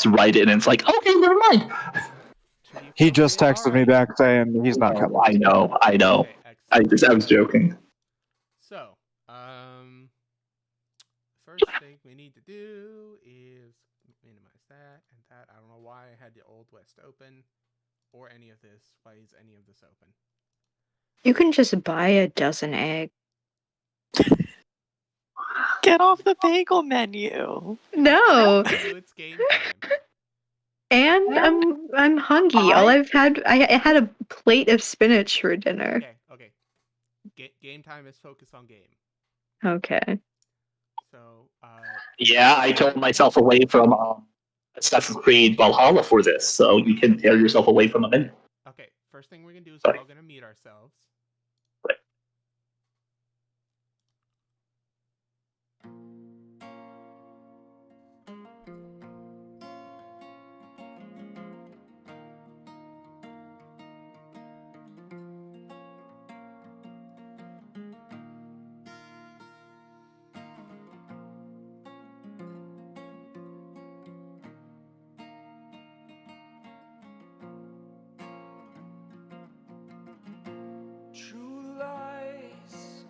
to write it, and it's like, okay, never mind. He just texted me back saying he's not coming. I know. Okay, excellent. I was joking. So, first thing we need to do is minimize that and that. I don't know why I had the Old West open or any of this. Why is any of this open? You can just buy a dozen eggs. Get off the bagel menu. No. It's game time. And I'm hungry. I had a plate of spinach for dinner. Okay. Game time is focused on game. Okay. So, yeah, I turned myself away from Assassin's Creed Valhalla for this, so you can tear yourself away from a menu. Okay, first thing we're gonna do is we're all gonna mute ourselves. Right. True lies,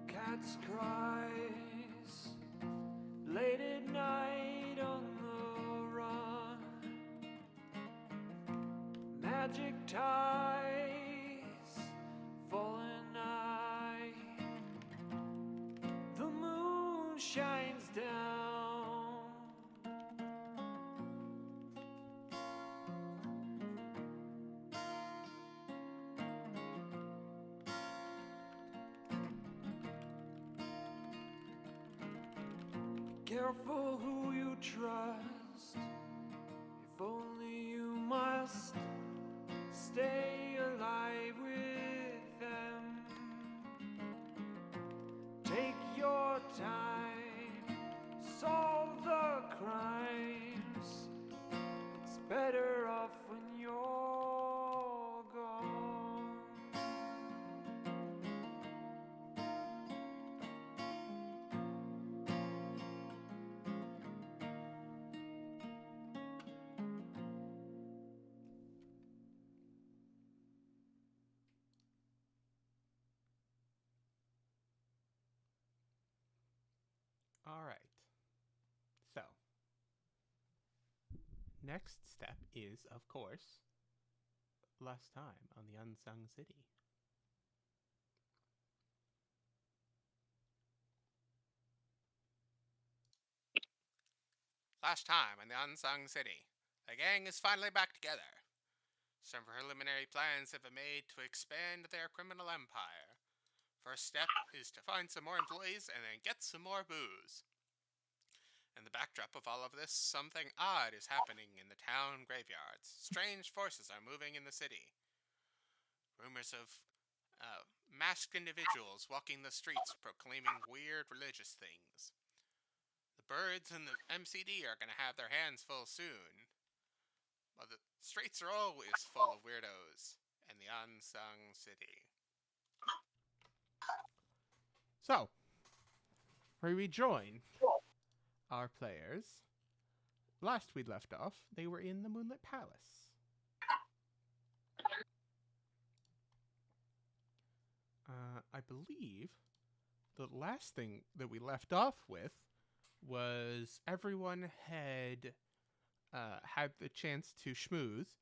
cats' cries, late at night on the run, magic ties, fallen eye, the moon shines down. Careful who you trust, if only you must stay alive with them. Take your time, solve the crimes. It's better off when you're gone. All right. So, next step is, of course, last time on the Unsung City. Last time on the Unsung City, the gang is finally back together. Some preliminary plans have been made to expand their criminal empire. First step is to find some more employees and then get some more booze. In the backdrop of all of this, something odd is happening in the town graveyards. Strange forces are moving in the city. Rumors of masked individuals walking the streets proclaiming weird religious things. The birds in the MCD are going to have their hands full soon. Well, the streets are always full of weirdos in the Unsung City. So, we rejoin our players. Last we left off, they were in the Moonlit Palace. I believe the last thing that we left off with was everyone had had the chance to schmooze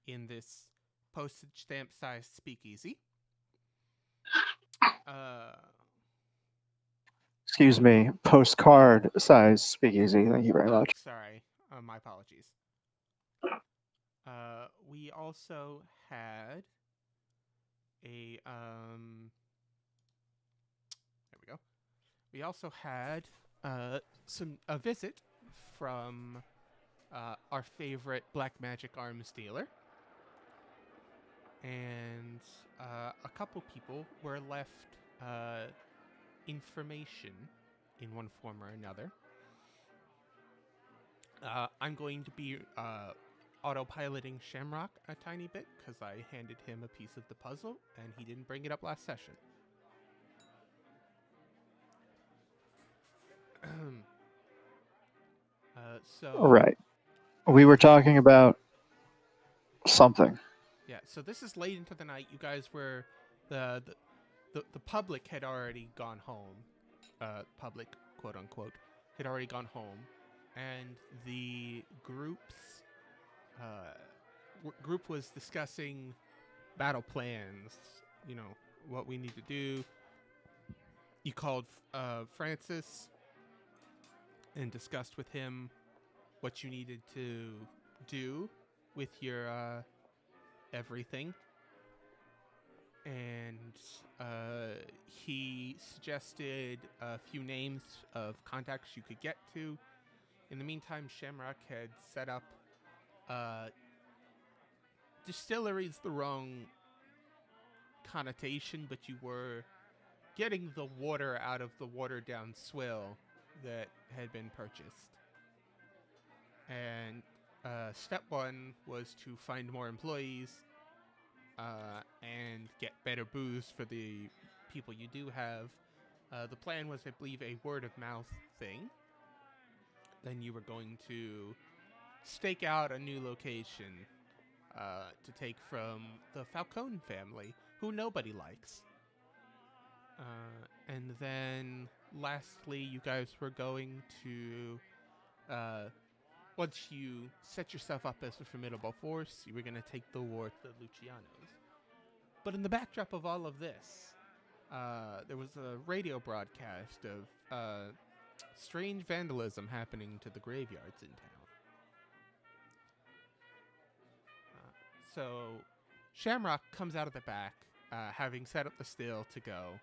in this postage stamp-sized speakeasy. Excuse me, postcard size speakeasy. Thank you very much. Sorry, my apologies. We also had a there we go. We also had a visit from our favorite black magic arms dealer, and a couple people were left information in one form or another. I'm going to be autopiloting Shamrock a tiny bit because I handed him a piece of the puzzle and he didn't bring it up last session. So Right. We were talking about something. yeah, so this is late into the night. You guys were the public had already gone home. Public, quote unquote, had already gone home, and the group was discussing battle plans. You know what we need to do. You called Francis and discussed with him what you needed to do with your everything. And he suggested a few names of contacts you could get to. In the meantime, Shamrock had set up distillery's the wrong connotation, but you were getting the water out of the watered down swill that had been purchased. And step one was to find more employees and get better booze for the people you do have. The plan was, I believe, a word of mouth thing. Then you were going to stake out a new location to take from the Falcone family, who nobody likes. And then, lastly, you guys were going to, once you set yourself up as a formidable force, you were going to take the war to the Lucianos. But in the backdrop of all of this, there was a radio broadcast of strange vandalism happening to the graveyards in town. So Shamrock comes out of the back, having set up the still to go,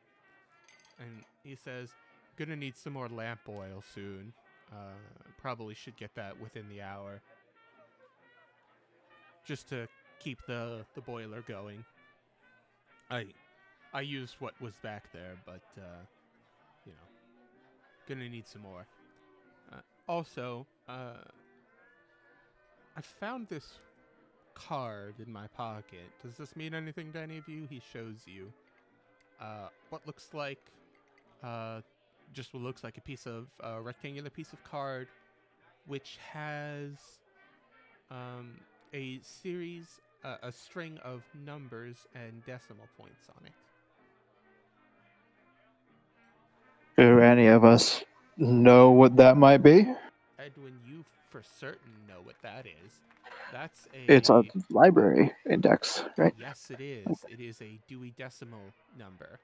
and he says, "Gonna need some more lamp oil soon. Probably should get that within the hour, just to keep the boiler going. I used what was back there, but you know, gonna need some more. Also, I found this card in my pocket. Does this mean anything to any of you?" He shows you what looks like just what looks like a piece of rectangular piece of card, which has a series, a string of numbers and decimal points on it. Do any of us know what that might be? Edwin, you for certain know what that is. That's It's a library index, right? Yes, it is. It is a Dewey Decimal number.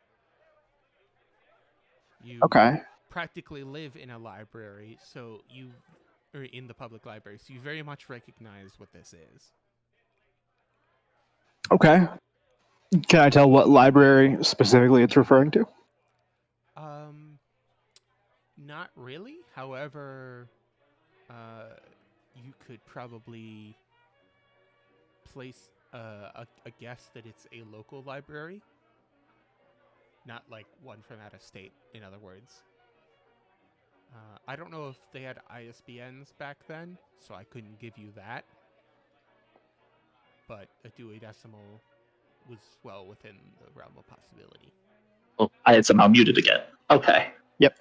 You Okay. practically live in a library, or in the public library, so you very much recognize what this is. Okay. Can I tell what library specifically it's referring to? Not really. However, you could probably place a guess that it's a local library, not like one from out of state, in other words. I don't know if they had ISBNs back then, so I couldn't give you that. But a Dewey Decimal was well within the realm of possibility. Oh, I had somehow muted again. Okay. Yep.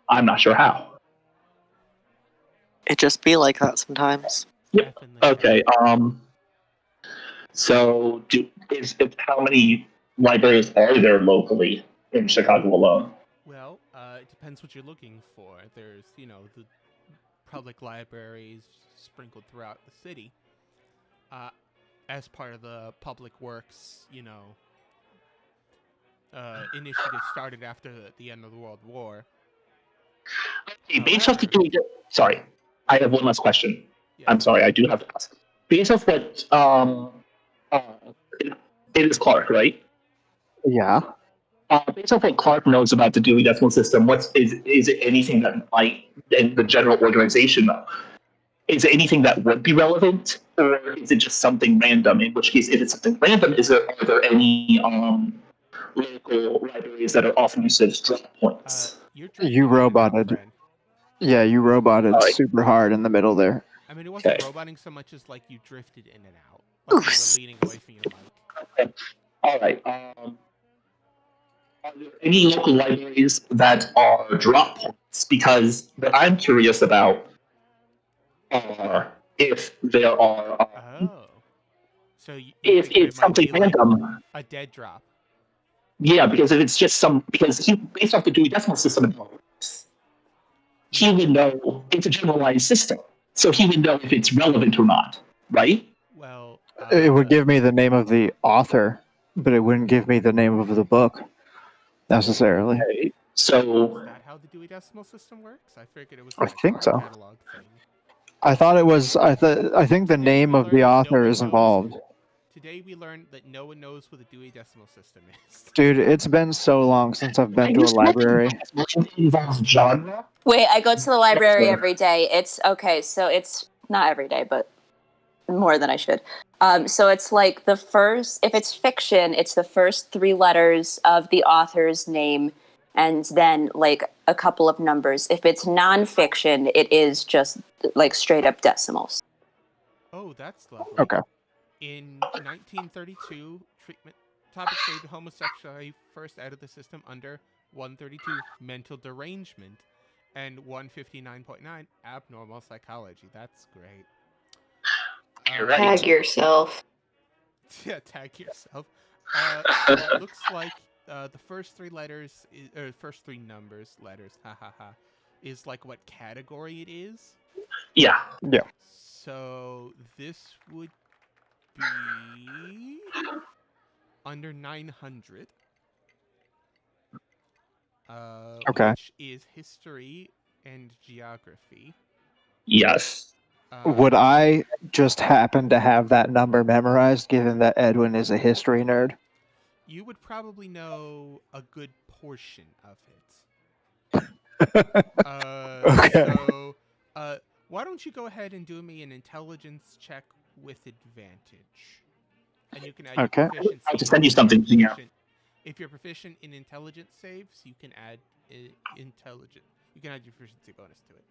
I'm not sure how. It just be like that sometimes. Yep. Definitely. Okay. So, how many libraries are there locally in Chicago alone? Well, it depends what you're looking for. There's, the public libraries sprinkled throughout the city. As part of the public works, initiative started after the end of the World War. Okay, based off sorry, I have one last question. Yes. I'm sorry, I do have to ask. Based off what it is Clark, right? Yeah. Based off what Clark knows about the Dewey Decimal System, is it anything that might, in the general organization, is it anything that would be relevant, or is it just something random? In which case, if it's something random, are there any local libraries that are often used as drop points? You're drifting You in and out, roboted. friend. Yeah, you roboted Alright. super hard in the middle there. I mean, it wasn't Okay. roboting so much as like you drifted in and out, like you were leaning away from your mic. All right. Are there any local libraries that are drop points? Because what I'm curious about if there are Oh. So you if think there it's might something be like random. a dead drop? Yeah, because if it's just because he based off the Dewey Decimal System, he would know it's a generalized system, so he would know if it's relevant or not, right? Well, It would give me the name of the author, but it wouldn't give me the name of the book necessarily. Okay. is So that how the Dewey Decimal System works? I figured it was I like a think card so. catalog thing. I thought it was. I think the Today name we of the learned no author one is knows- involved. Today we learned that no one knows what a Dewey Decimal System is. Dude, it's been so long since I've been can to you a spell library. it involves genre? Wait, I go to the library Sure. every day. It's okay, so it's not every day, but more than I should. So it's like the first, if it's fiction, it's the first 3 letters of the author's name and then like a couple of numbers. If it's nonfiction, it is just like straight up decimals. Oh, that's lovely. Okay. In 1932, topics related to homosexuality first out of the system under 132 mental derangement and 159.9 abnormal psychology. That's great. You're right. Tag yourself. Yeah, tag yourself. So it looks like the first 3 letters, or first 3 numbers, letters, is like what category it is. Yeah. So this would be under 900. Okay. Which is history and geography. Yes. Would I just happen to have that number memorized, given that Edwin is a history nerd? You would probably know a good portion of it. Okay. So, why don't you go ahead and do me an intelligence check with advantage? And you can add Okay. your proficiency. I'll just send you if you're something, yeah. proficient- If you're proficient in intelligence saves, you can add intelligence. You can add your proficiency bonus to it.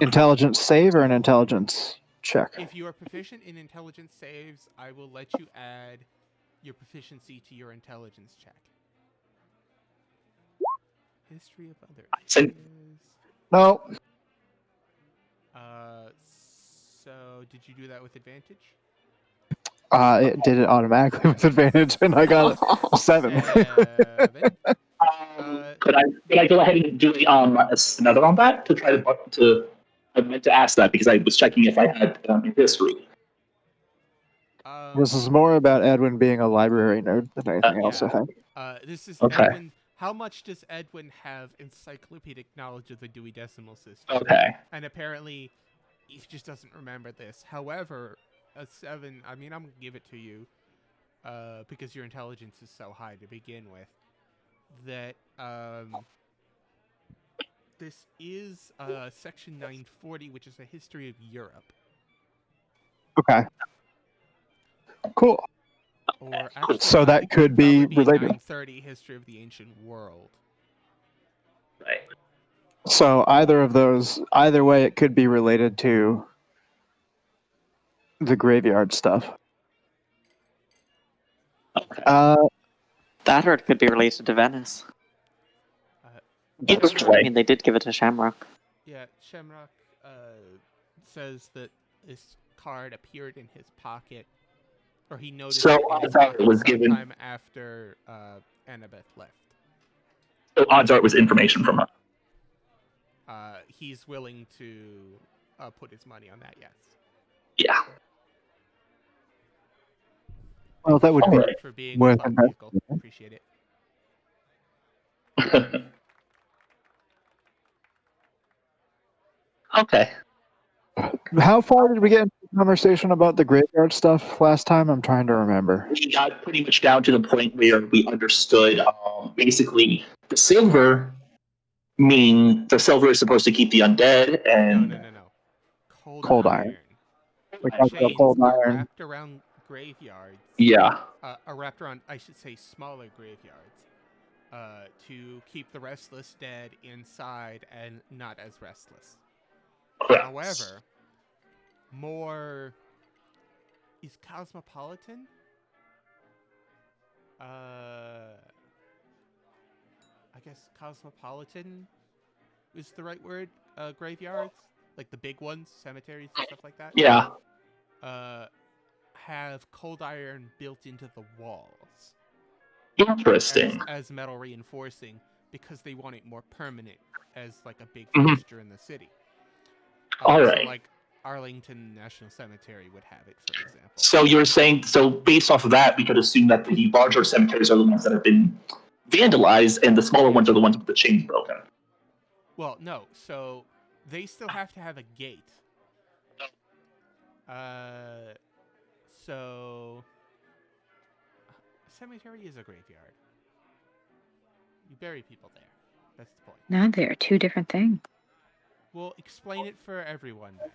Intelligence save or an intelligence check? If you are proficient in intelligence saves, I will let you add your proficiency to your intelligence check. History of others. Send- No. So did you do that with advantage? It did it automatically with advantage, and I got a 7. 7. Could I go ahead and do another on that to try to? I meant to ask that because I was checking if I had history. This is more about Edwin being a library nerd than anything else, yeah. I think. This is Okay. Edwin. How much does Edwin have encyclopedic knowledge of the Dewey Decimal System? Okay. And apparently, he just doesn't remember this. However, a 7. I mean, I'm gonna give it to you, because your intelligence is so high to begin with. That this is section 940, which is a history of Europe. Okay. Cool. Or actually, So I that think it could would be probably related. 930, history of the ancient world. Right. So either way, it could be related to the graveyard stuff. Okay. That or it could be related to Venice. Either I way. mean, they did give it to Shamrock. Yeah, Shamrock says that this card appeared in his pocket, or he noticed So it in I his thought it pocket was given- sometime after Annabeth left. So odds are it was information from her. He's willing to put his money on that, yes. Yeah. Well, that would All be right. For being worth a plot vehicle. Appreciate it. Okay. How far did we get into the conversation about the graveyard stuff last time? I'm trying to remember. We got pretty much down to the point where we understood basically the silver is supposed to keep the undead and No. Cold iron. We The talked about chains cold are iron. wrapped around graveyards. yeah. Are wrapped around, I should say, smaller graveyards, to keep the restless dead inside and not as restless. Correct. However, more is cosmopolitan. I guess cosmopolitan is the right word. Graveyards like the big ones, cemeteries and stuff like that, Yeah. have cold iron built into the walls Interesting. as metal reinforcing because they want it more permanent as like a big Mhm. fixture in the city. All So right. like Arlington National Cemetery would have it, for example. So you're saying, so based off of that, we could assume that the larger cemeteries are the ones that have been vandalized, and the smaller ones are the ones with the chains broken. Well, no. So they still have to have a gate. So cemetery is a graveyard. You bury people there. That's the point. No, they are two different things. Well, explain it for everyone then.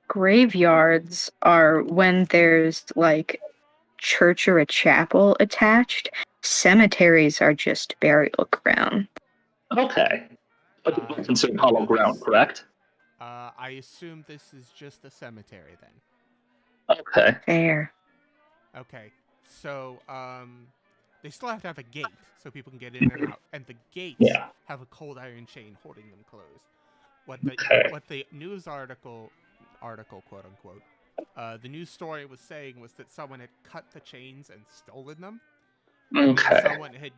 Graveyards are when there's like church or a chapel attached. Cemeteries are just burial ground. Okay. But they're considered didn't hollow know ground, this. correct? I assume this is just a cemetery then. Okay. Fair. Okay. So, they still have to have a gate so people can get in and out, and the gates Yeah. have a cold iron chain holding them closed. What the news article quote unquote, the news story was saying was that someone had cut the chains and stolen them. And then Okay. someone had.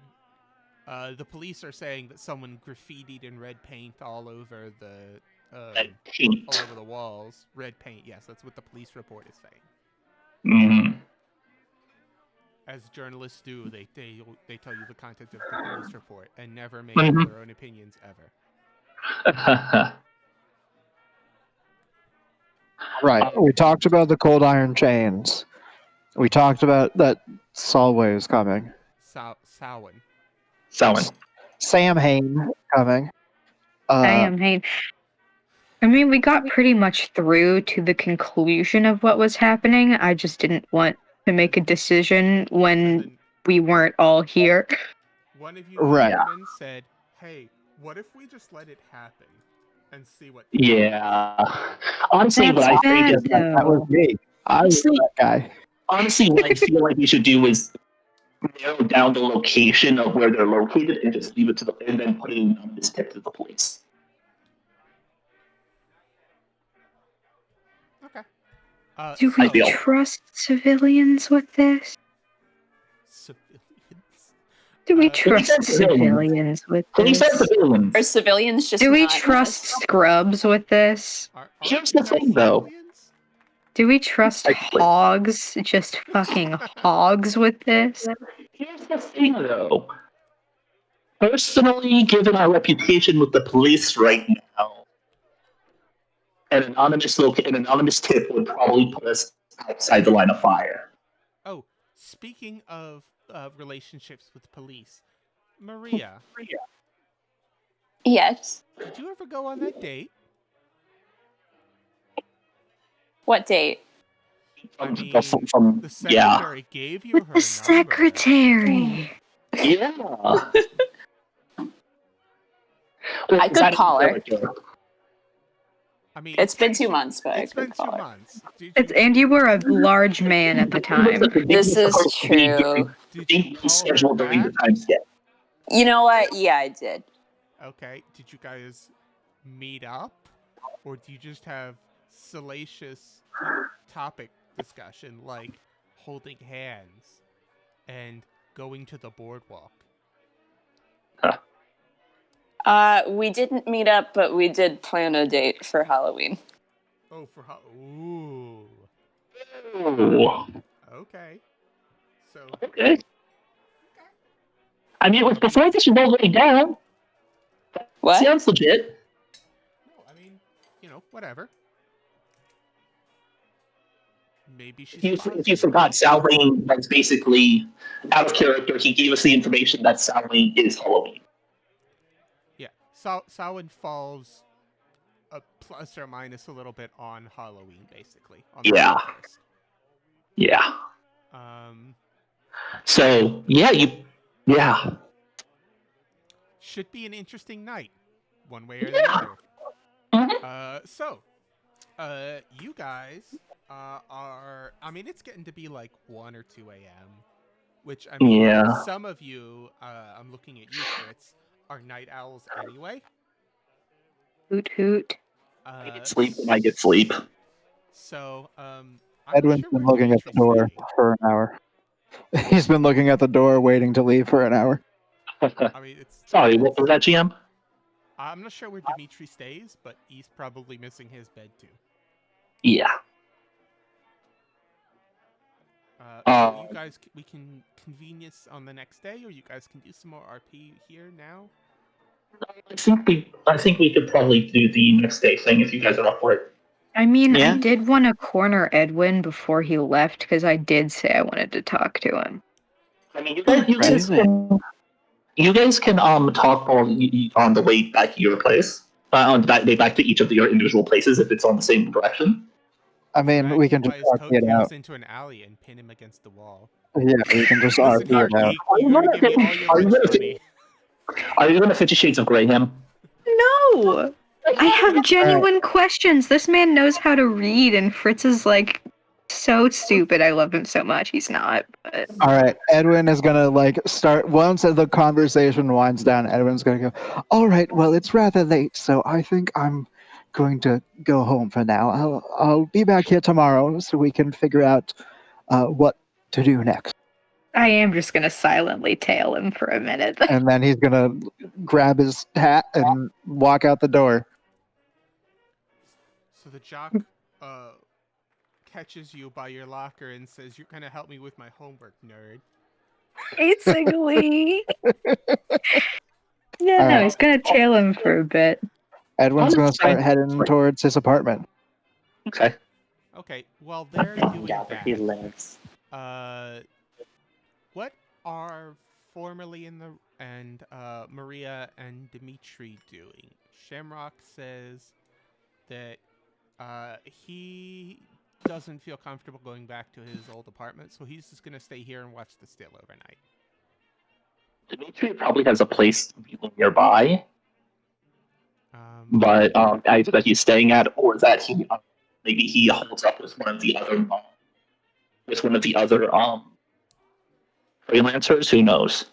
The police are saying that someone graffitied in red paint all over the Paint. all over the walls. Red paint, yes, that's what the police report is saying. Mm. As journalists do, they tell you the content of the police report and never make Mhm. their own opinions ever. Right. We talked about the cold iron chains. We talked about that Solway is coming. Samhain. Samhain. Samhain coming. I am Hayne. I mean, we got pretty much through to the conclusion of what was happening. I just didn't want to make a decision when And we weren't all here. one of you Right. gentlemen said, "Hey, what if we just let it happen and see what?" Yeah. Honestly, That's what I think is bad, That was though. me. I was honestly, that guy. honestly, what I feel like we should do is narrow down the location of where they're located and just leave it to the and then put it in this tip to the police. Okay. Do we I feel. trust civilians with this? Civilians. Do we Police trust and civilians. civilians with Police and this? Are civilians. civilians just Do we not trust us? scrubs with this? Aren't Here's you the guys thing, though. civilians? Do we trust Exactly. hogs, just fucking hogs with this? Here's the thing, though. Personally, given our reputation with the police right now, an anonymous tip would probably put us outside the line of fire. Oh, speaking of relationships with police, Maria, Yes. did you ever go on that date? What date? I mean, From the yeah. secretary gave you her The number. secretary. Yeah. I could call her. I mean, It's been 2 months, but I it's been could 2 call her. months. And you were a large man at the time. This is true. Did you call her Scheduled during the back? time skip. You know what? Yeah, I did. Okay. Did you guys meet up, or do you just have salacious topic discussion like holding hands and going to the boardwalk? We didn't meet up, but we did plan a date for Halloween. Oh, for ooh. Ooh. Okay. So Okay. I mean, it was before this was all laid down. What? Sounds legit. no, I mean, whatever. Maybe she's. If you positive. forgot, Salvain was basically out of character. He gave us the information that Salvain is Halloween. Yeah, Samhain falls a plus or minus a little bit on Halloween, basically. On the Yeah. 21st. Yeah. Um, So yeah. should be an interesting night, one way or the other. Mhm. You guys are. I mean, it's getting to be like 1 or 2 a.m. Which I mean, Yeah. some of you, I'm looking at you, Fritz, are night owls anyway. Hoot hoot. I get sleep when I get sleep. So, I'm Edwin's sure been where looking at the Dimitri's door staying. for an hour. He's been looking at the door, waiting to leave for an hour. I mean, it's. Sorry, what was that, GM? I'm not sure where Dimitri stays, but he's probably missing his bed too. Yeah. So you guys, we can convenience on the next day, or you guys can do some more RP here now. I think we could probably do the next day thing if you guys are up for it. I mean, Yeah. I did want to corner Edwin before he left because I did say I wanted to talk to him. I mean, you guys can talk on the way back to your place, on the way back to each of your individual places if it's on the same direction. I mean, we can just Drag his RP it coattails out. into an alley and pin him against the wall. Yeah, we can just Listen RP here, it out. geek. You're gonna give me all your lunch money. Are you going to 50 Shades of Grey him? No! I have genuine questions. This man knows how to read, and Fritz is like so stupid. I love him so much. He's not. But... All right, Edwin is gonna start once the conversation winds down. Edwin's gonna go. All right, well, it's rather late, so I think I'm going to go home for now. I'll be back here tomorrow so we can figure out what to do next. I am just gonna silently tail him for a minute. And then he's gonna grab his hat and walk out the door. So the jock catches you by your locker and says, "You're gonna help me with my homework, nerd." Basically. Yeah, no, he's gonna tail him for a bit. Edwin's gonna start heading towards his apartment. Okay. Okay, while they're doing Doubt that he that, lives. what are formerly and Maria and Dimitri doing? Shamrock says that he doesn't feel comfortable going back to his old apartment, so he's just gonna stay here and watch the still overnight. Dimitri probably has a place nearby, but either that he's staying at or that he maybe he holds up with one of the other freelancers. Who knows?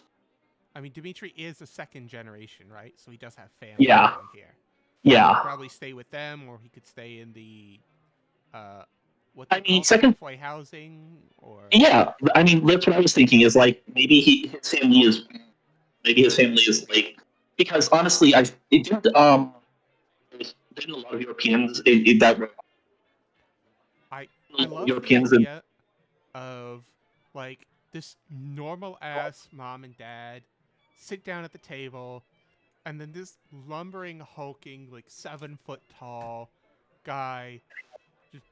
I mean, Dimitri is a second generation, right? So he does have family Yeah. around here. Yeah. He could probably stay with them, or he could stay in the second halfway housing, or yeah. I mean, that's what I was thinking. Is like maybe his family is like, because honestly, didn't a lot of Europeans that were I love Europeans the and idea of like this normal ass mom and dad sit down at the table, and then this lumbering, hulking, like 7 foot tall guy just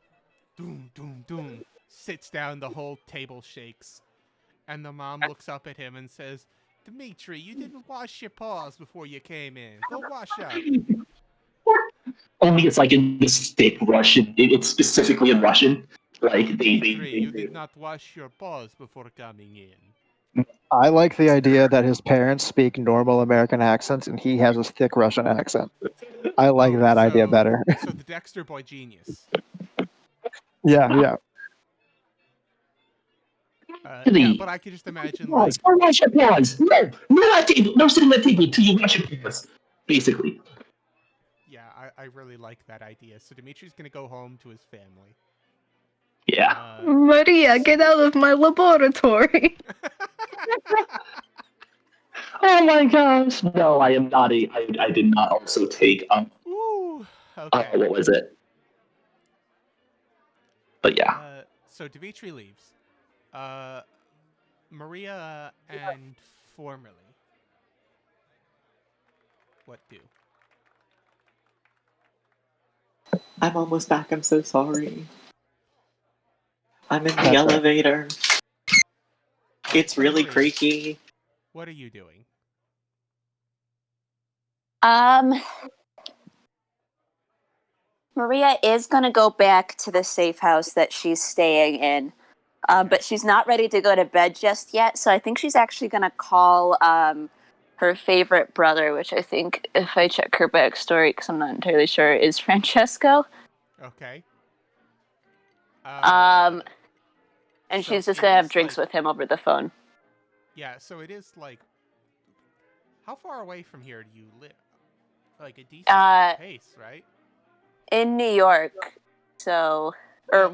doom doom doom sits down. The whole table shakes, and the mom looks up at him and says, "Dimitri, you didn't wash your paws before you came in. Go wash up." only it's like in this thick Russian. It's specifically in Russian. Like Dimitri, you did not wash your paws before coming in. I like the idea that his parents speak normal American accents and he has a thick Russian accent. I like that idea better. So the Dexter boy genius. Yeah. Yeah, but I could just imagine like wash your paws. No sitting at the table till you wash your paws. Basically. yeah, I really like that idea. So Dimitri's gonna go home to his family. Yeah. Maria, get out of my laboratory. Oh my gosh! No, I am not I did not also take Ooh, okay. what was it? But yeah. So Dimitri leaves. Maria and formerly. What do? I'm almost back. I'm so sorry. I'm in the That's right. elevator. It's really Formerly, creaky. What are you doing? Maria is going to go back to the safe house that she's staying in, but she's not ready to go to bed just yet. So I think she's actually going to call her favorite brother, which I think, if I check her backstory, because I'm not entirely sure, is Francesco. Okay. And so she's just it going to have is, drinks like- with him over the phone. Yeah, so it is like, how far away from here do you live? Like a decent pace, right? in New York. So, or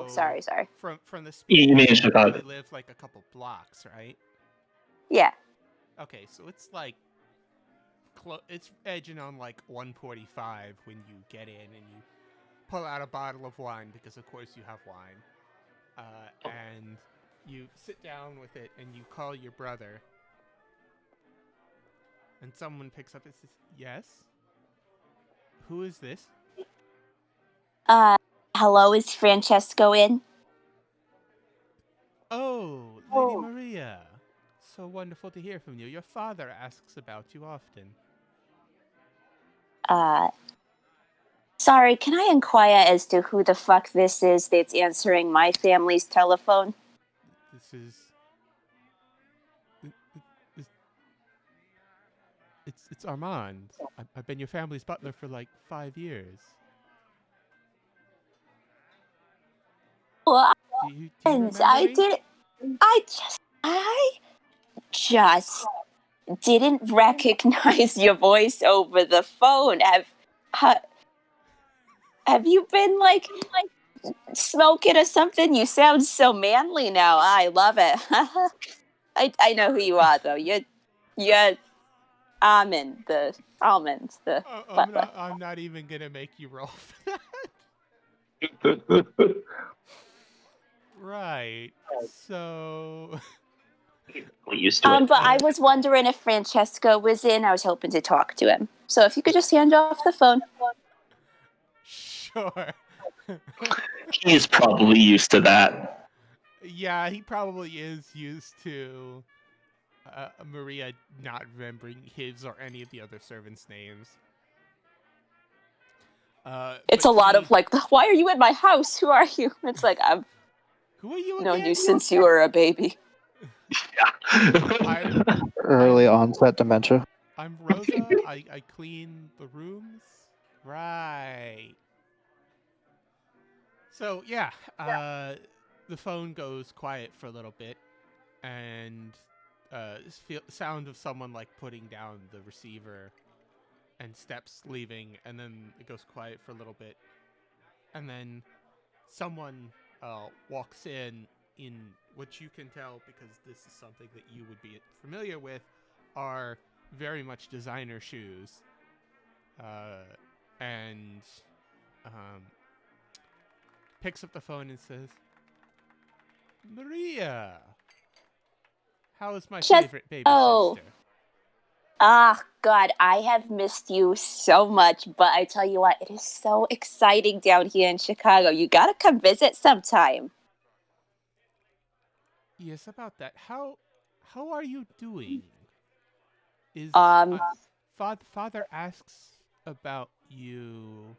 sorry. From the You mean in speakers, you Chicago? probably live like a couple blocks, right? Yeah. Okay, so it's like it's edging on like 145 when you get in and you pull out a bottle of wine because of course you have wine, and you sit down with it and you call your brother, and someone picks up and says, "Yes, who is this?" Hello, is Francesco in? Oh, Lady Maria. So wonderful to hear from you. Your father asks about you often. Sorry, can I inquire as to who the fuck this is that's answering my family's telephone? This is... It's Armand. I've been your family's butler for like 5 years. Well, Do you remember me? I just didn't recognize your voice over the phone. Have you been like smoking or something? You sound so manly now. I love it. I know who you are though. You're Almond, the butler. I'm not even gonna make you roll for that. Right. So... We're used to it. But I was wondering if Francesco was in. I was hoping to talk to him. So if you could just hand off the phone. Sure. He's probably used to that. Yeah, he probably is used to Maria not remembering his or any of the other servants' names. It's a lot of like, why are you at my house? Who are you? It's like, I've Who are you known again? you since you were a baby. Yeah. Early onset dementia. I'm Rosa. I clean the rooms. Right. So, yeah, the phone goes quiet for a little bit, and sound of someone, like, putting down the receiver and steps leaving, and then it goes quiet for a little bit. And then someone walks in what you can tell, because this is something that you would be familiar with, are very much designer shoes. And picks up the phone and says, "Maria, how is my favorite baby sister?" Ah, God, I have missed you so much, but I tell you what, it is so exciting down here in Chicago. You gotta come visit sometime. Yes, about that. How are you doing? Is Father asks about you.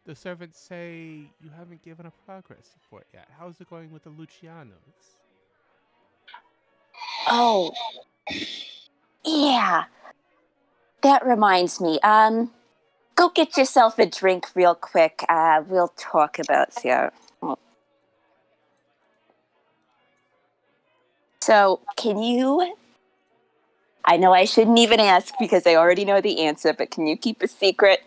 The servants say you haven't given a progress report yet. How's it going with the Lucianos? Oh, yeah. That reminds me. Go get yourself a drink real quick. We'll talk about that. So, can you... I know I shouldn't even ask because I already know the answer, but can you keep a secret?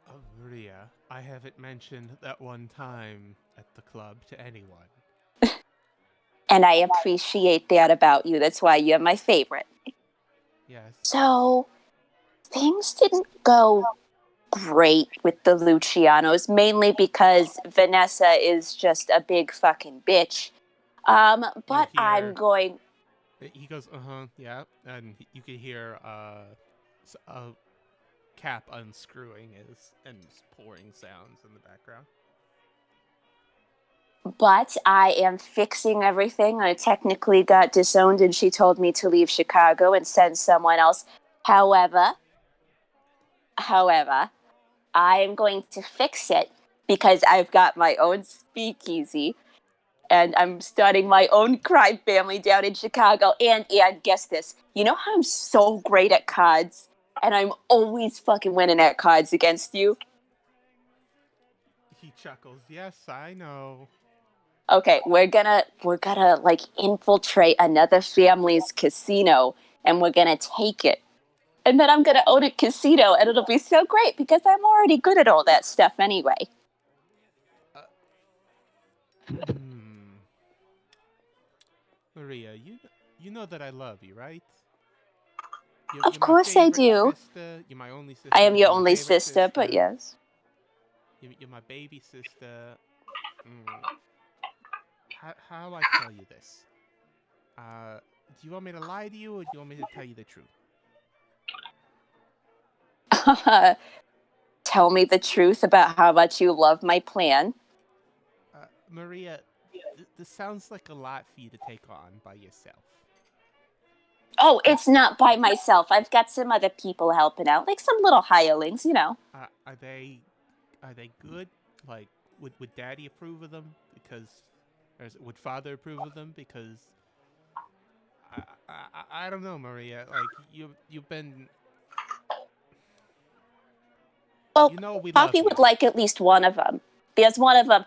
Oh, Maria, I haven't mentioned that one time at the club to anyone. And I appreciate that about you. That's why you're my favorite. Yes. So, things didn't go great with the Lucianos, mainly because Vanessa is just a big fucking bitch. But I'm going... He goes, yeah, and you can hear a cap unscrewing and pouring sounds in the background. But I am fixing everything. I technically got disowned and she told me to leave Chicago and send someone else. However, I am going to fix it because I've got my own speakeasy and I'm starting my own crime family down in Chicago. And guess this, you know how I'm so great at cards and I'm always fucking winning at cards against you? He chuckles. Yes, I know. Okay, we're gonna like infiltrate another family's casino and we're gonna take it. And then I'm gonna own a casino, and it'll be so great because I'm already good at all that stuff anyway. Maria, you know that I love you, right? Of You're my course I favorite do. sister. You're my only sister. I am But your you're my only favorite sister, but yes. You're my baby sister. How do I tell you this? Do you want me to lie to you, or do you want me to tell you the truth? Tell me the truth about how much you love my plan. Maria, this sounds like a lot for you to take on by yourself. Oh, it's not by myself. I've got some other people helping out, like some little hirelings, you know. Are they good? Like, would Daddy approve of them? Because, or would Father approve of them? Because I don't know, Maria. Like you've been. Well, You know we love Poppy you. would like at least one of them. There's one of them.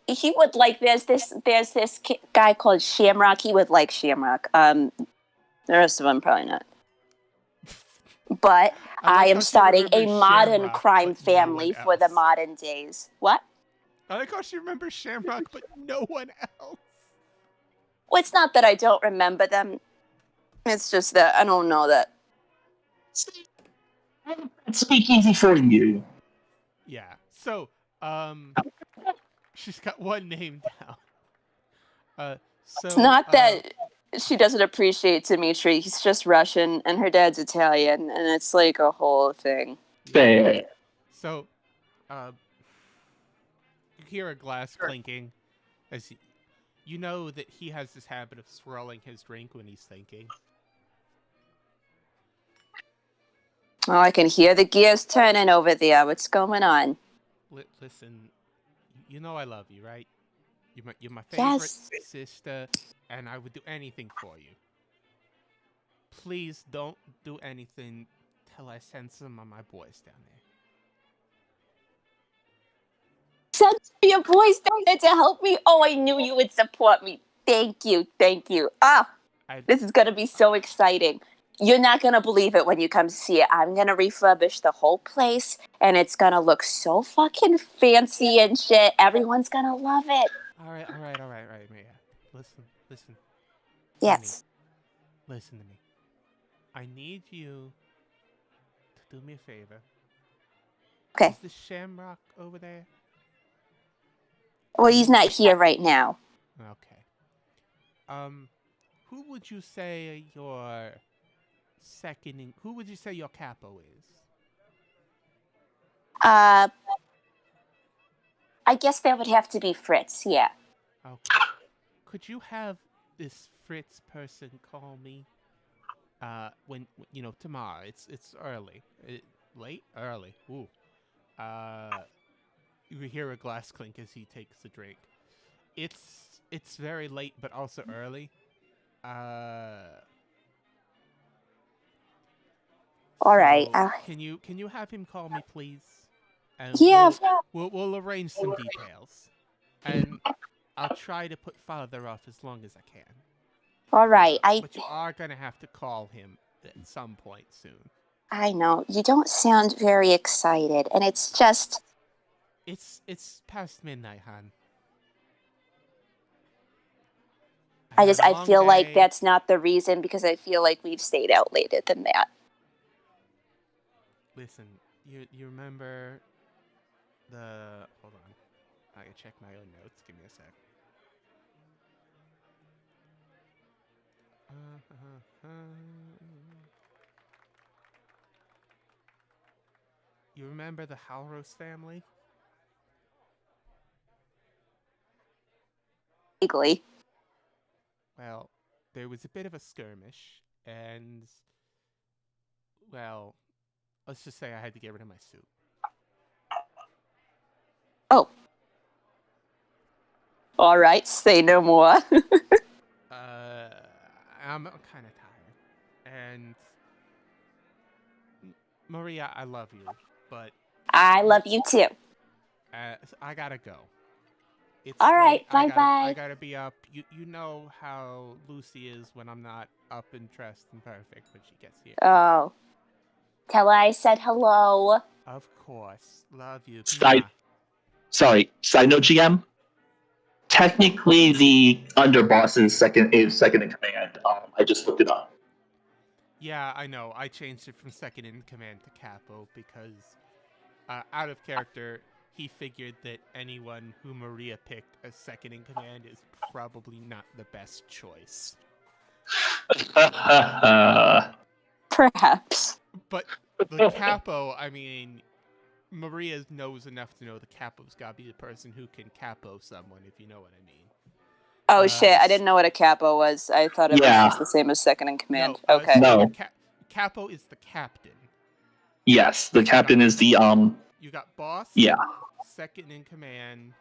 He would like. There's this guy called Shamrock. He would like Shamrock. The rest of them probably not. But I am starting a modern Shamrock, crime but no family one for the else. modern days. What? I like how she remembers Shamrock, but no one else. Well, it's not that I don't remember them. It's just that I don't know that. Speak easy for you. Yeah. So, she's got one name down. So It's not that she doesn't appreciate Dimitri. He's just Russian, and her dad's Italian, and it's like a whole thing. Fair. So, you hear a glass clinking as you know that he has this habit of swirling his drink when he's thinking. Oh, I can hear the gears turning over there. What's going on? Listen, you know I love you, right? You're my favorite sister, and I would do anything for you. Please don't do anything till I send some of my boys down there. Send your boys down there to help me? Oh, I knew you would support me. Thank you. This is going to be so exciting. You're not going to believe it when you come to see it. I'm going to refurbish the whole place, and it's going to look so fucking fancy and shit. Everyone's going to love it. All right, Maya. Listen. Yes. Listen to me. I need you to do me a favor. Okay. Is the Shamrock over there? Well, he's not here right now. Okay. Who would you say your who would you say your capo is? I guess that would have to be Fritz, yeah. Okay. Could you have this Fritz person call me? When tomorrow. It's early. Late? Early. Ooh. You hear a glass clink as he takes a drink. It's very late, but also early. All right. Can you have him call me, please? And yeah. We'll arrange some details, and I'll try to put Father off as long as I can. All right. But you are gonna have to call him at some point soon. I know you don't sound very excited, and it's just. It's past midnight, hon. I feel like that's not the reason, because I feel like we've stayed out later than that. Listen, you remember the... Hold on. I can check my own notes. Give me a sec. You remember the Halros family? Vaguely. Well, there was a bit of a skirmish, and... Well, let's just say I had to get rid of my suit. Oh. All right, say no more. I'm kind of tired. And... Maria, I love you, but... I love you too. I gotta go. It's All right, late. I bye-bye. gotta be up. You know how Lucy is when I'm not up and dressed and perfect when she gets here. Oh. Tell her I said hello. Of course. Love you. Side note, GM. Technically, the underboss is second in command. I just looked it up. Yeah, I know. I changed it from second in command to capo because, out of character, he figured that anyone who Maria picked as second in command is probably not the best choice. Perhaps. But the capo, I mean, Maria knows enough to know the capo's gotta be the person who can capo someone, if you know what I mean. Oh shit! I didn't know what a capo was. I thought it was just the same as second in command. No, Okay. No. Capo is the captain. Yes, the captain is the You got boss. Yeah. Second in command,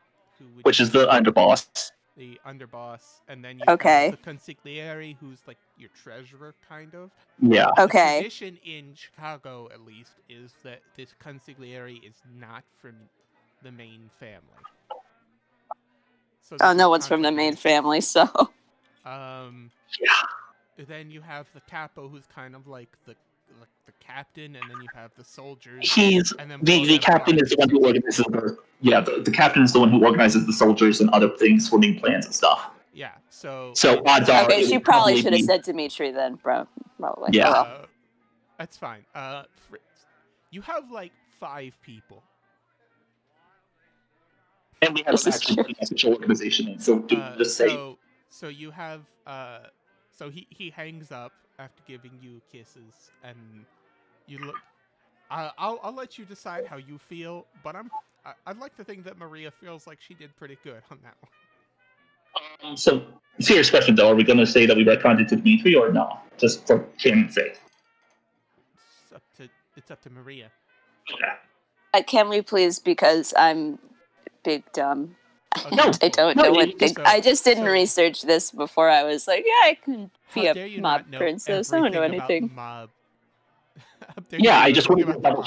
which is the underboss. The underboss, and then you Okay. have the consigliere, who's like your treasurer, kind of. Yeah. Okay. The tradition in Chicago, at least, is that this consigliere is not from the main family. So no one's from the main family, so. Then you have the capo, who's kind of like the captain, and then you have the soldiers. The captain is the one who organizes the captain is the one who organizes the soldiers and other things, forming plans and stuff. Yeah. So odds are. Okay, she probably should have said Dimitri then, bro. Probably. Yeah. Oh, well. That's fine. You have like 5 people. And we have an official organization, and so just say. So you have so he hangs up after giving you kisses, and you look. I'll let you decide how you feel, but I'd like to think that Maria feels like she did pretty good on that one. So serious question though: are we going to say that we retconned to Dimitri or no? Just for canon's sake. It's up to Maria. Okay. Can we please? Because I'm big dumb. No, I don't know what thing. I just didn't research this before. I was like, yeah, I can be a mob princess. I don't know anything. Yeah, I just wanted to double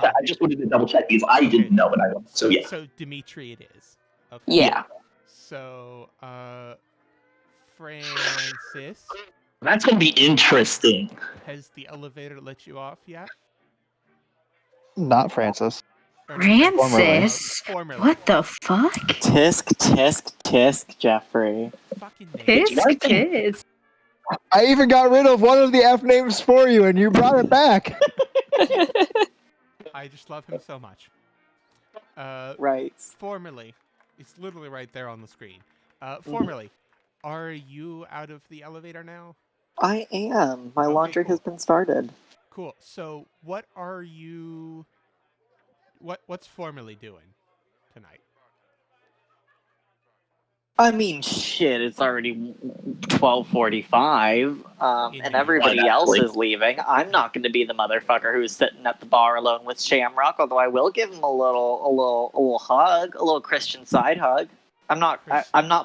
check. Because I didn't know what I was. So yeah. So Dimitri, it is. Okay. Yeah. So Francis. That's gonna be interesting. Has the elevator let you off yet? Not Francis. Francis? Formerly. What the fuck? Tisk, Jeffrey. Fucking name. Tisk. I even got rid of one of the F names for you, and you brought it back. I just love him so much. Right. Formerly. It's literally right there on the screen. Formerly. Are you out of the elevator now? I am. My laundry has been started. Cool. So what are you... What's Formerly doing tonight? I mean, shit, it's already 12:45, and everybody else is leaving. I'm not going to be the motherfucker who's sitting at the bar alone with Shamrock, although I will give him a little hug, a little Christian side hug. I'm not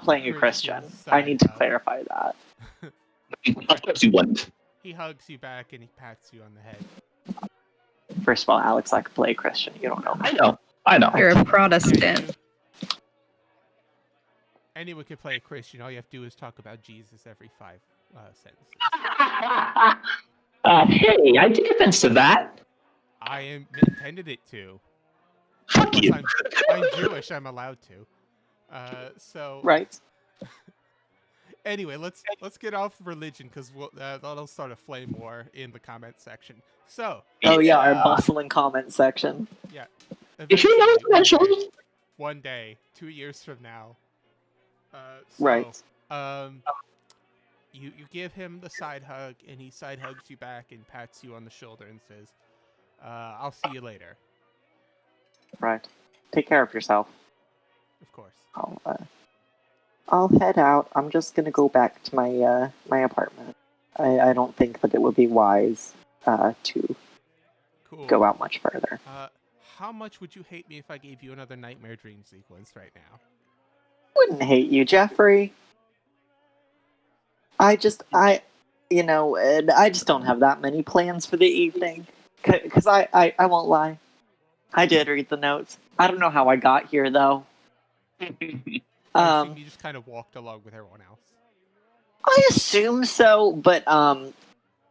playing a Christian. I need to clarify that. Of course you wouldn't. He hugs you back and he pats you on the head. First of all, Alex, I can play Christian. You don't know. I know. You're a Protestant. Anyone can play a Christian. All you have to do is talk about Jesus every 5 sentences. Hey, I take offense to that. I intended it to. Fuck you. I'm Jewish. I'm allowed to. So. Right. Anyway, let's get off religion because that'll start a flame war in the comment section. So. Oh yeah, our bustling comment section. Yeah. If you know eventually. One day, 2 years from now. Right. You give him the side hug, and he side hugs you back and pats you on the shoulder and says, "I'll see you later." Right. Take care of yourself. Of course. I'll head out. I'm just gonna go back to my apartment. I don't think that it would be wise to go out much further. How much would you hate me if I gave you another nightmare dream sequence right now? Wouldn't hate you, Jeffrey. I just don't have that many plans for the evening. Because I won't lie. I did read the notes. I don't know how I got here, though. I assume you just kind of walked along with everyone else. I assume so, but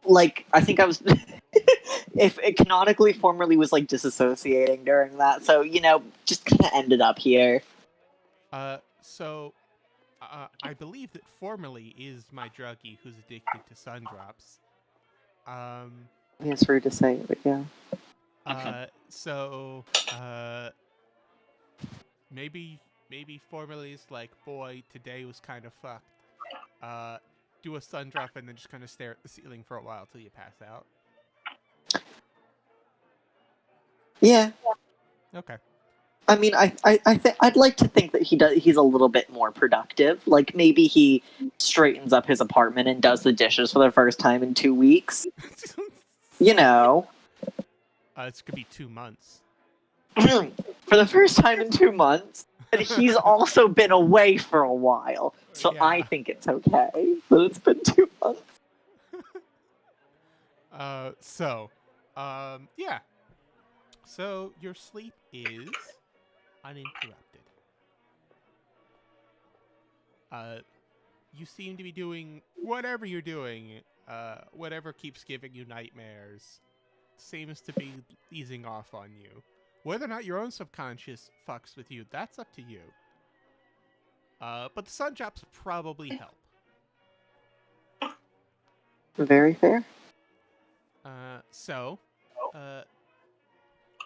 like I think I was if it canonically formerly was like disassociating during that, so just kind of ended up here. So I believe that formerly is my druggie who's addicted to sun drops. It's rude to say, but yeah. So maybe formerly is like, boy, today was kind of fucked. Do a sun drop and then just kind of stare at the ceiling for a while till you pass out. Yeah. Okay. I mean, I'd like to think that he's a little bit more productive. Like maybe he straightens up his apartment and does the dishes for the first time in 2 weeks. This could be 2 months. For the first time in 2 months, and he's also been away for a while. So Yeah. I think it's okay that it's been 2 months. Yeah. So your sleep is uninterrupted. You seem to be doing whatever you're doing, whatever keeps giving you nightmares, seems to be easing off on you. Whether or not your own subconscious fucks with you, that's up to you. But the sun drops probably help. Very fair.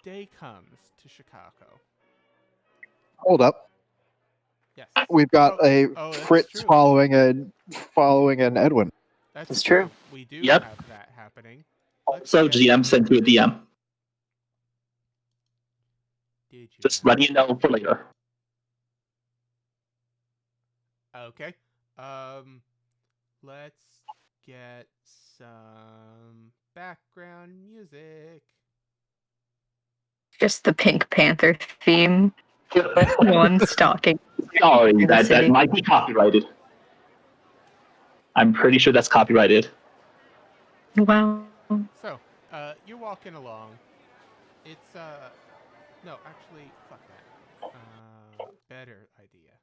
Day comes to Chicago. Hold up. Yes. We've got Fritz true. following an Edwin. That's true. We do Yep. have that happening. Also, GM sent you a DM. Did you? Just letting you know for later. Okay. Let's get some background music. Just the Pink Panther theme. One stalking. Sorry, the city. that might be copyrighted. I'm pretty sure that's copyrighted. Wow. So, you're walking along. It's, no, actually, fuck that. Better idea.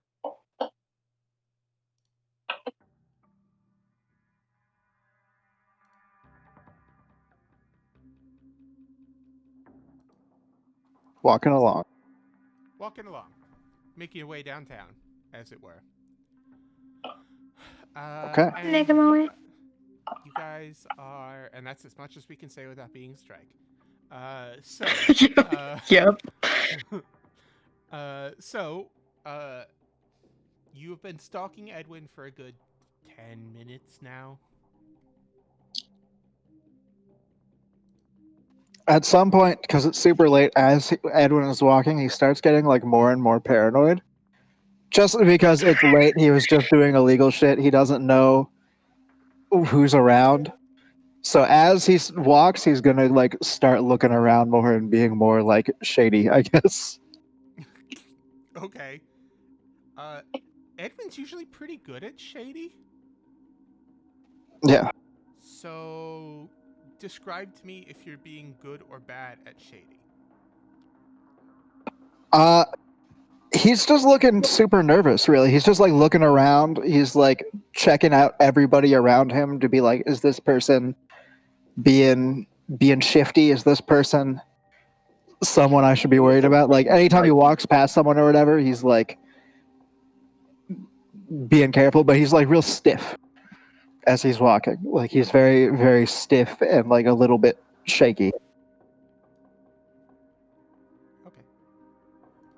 Walking along. Making your way downtown, as it were. Okay. Make a moment. You guys are, and that's as much as we can say without being strike. Yep. You have been stalking Edwin for a good 10 minutes now. At some point, because it's super late, as Edwin is walking, he starts getting like more and more paranoid. Just because it's late, he was just doing illegal shit. He doesn't know who's around. So as he walks, he's gonna like start looking around more and being more like shady, I guess. Okay. Edwin's usually pretty good at shady. Yeah. So, describe to me if you're being good or bad at shady. He's just looking super nervous, really. He's just like looking around. He's like checking out everybody around him to be like, is this person being shifty? Is this person someone I should be worried about? Like anytime he walks past someone or whatever, he's like being careful, but he's like real stiff as he's walking. Like he's very, very stiff and like a little bit shaky. Okay.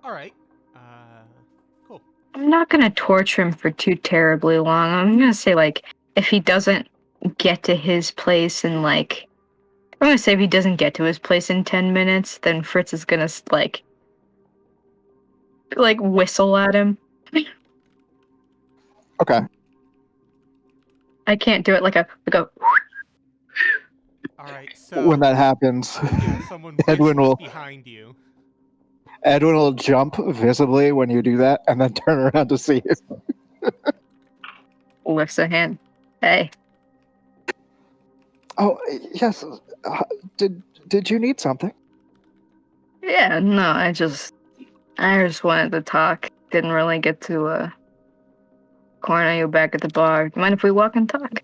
All right. Cool. I'm not gonna torture him for too terribly long. I'm gonna say like if he doesn't get to his place in like, I'm gonna say if he doesn't get to his place in 10 minutes, then Fritz is gonna like whistle at him. Okay. I can't do it like a All right. So When that happens, someone Edwin will behind you. Edwin will jump visibly when you do that, and then turn around to see you. lifts a hand. Hey. Oh yes. Did you need something? Yeah, no, I just wanted to talk. Didn't really get to Corn, are you back at the bar? Mind if we walk and talk?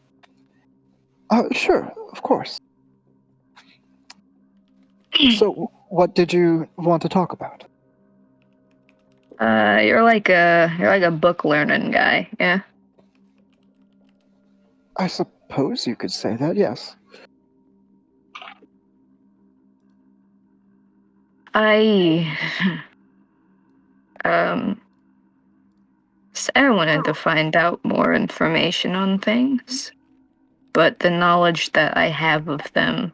Sure, of course. So, what did you want to talk about? You're like a book learning guy, yeah? I suppose you could say that, yes. I wanted to find out more information on things, but the knowledge that I have of them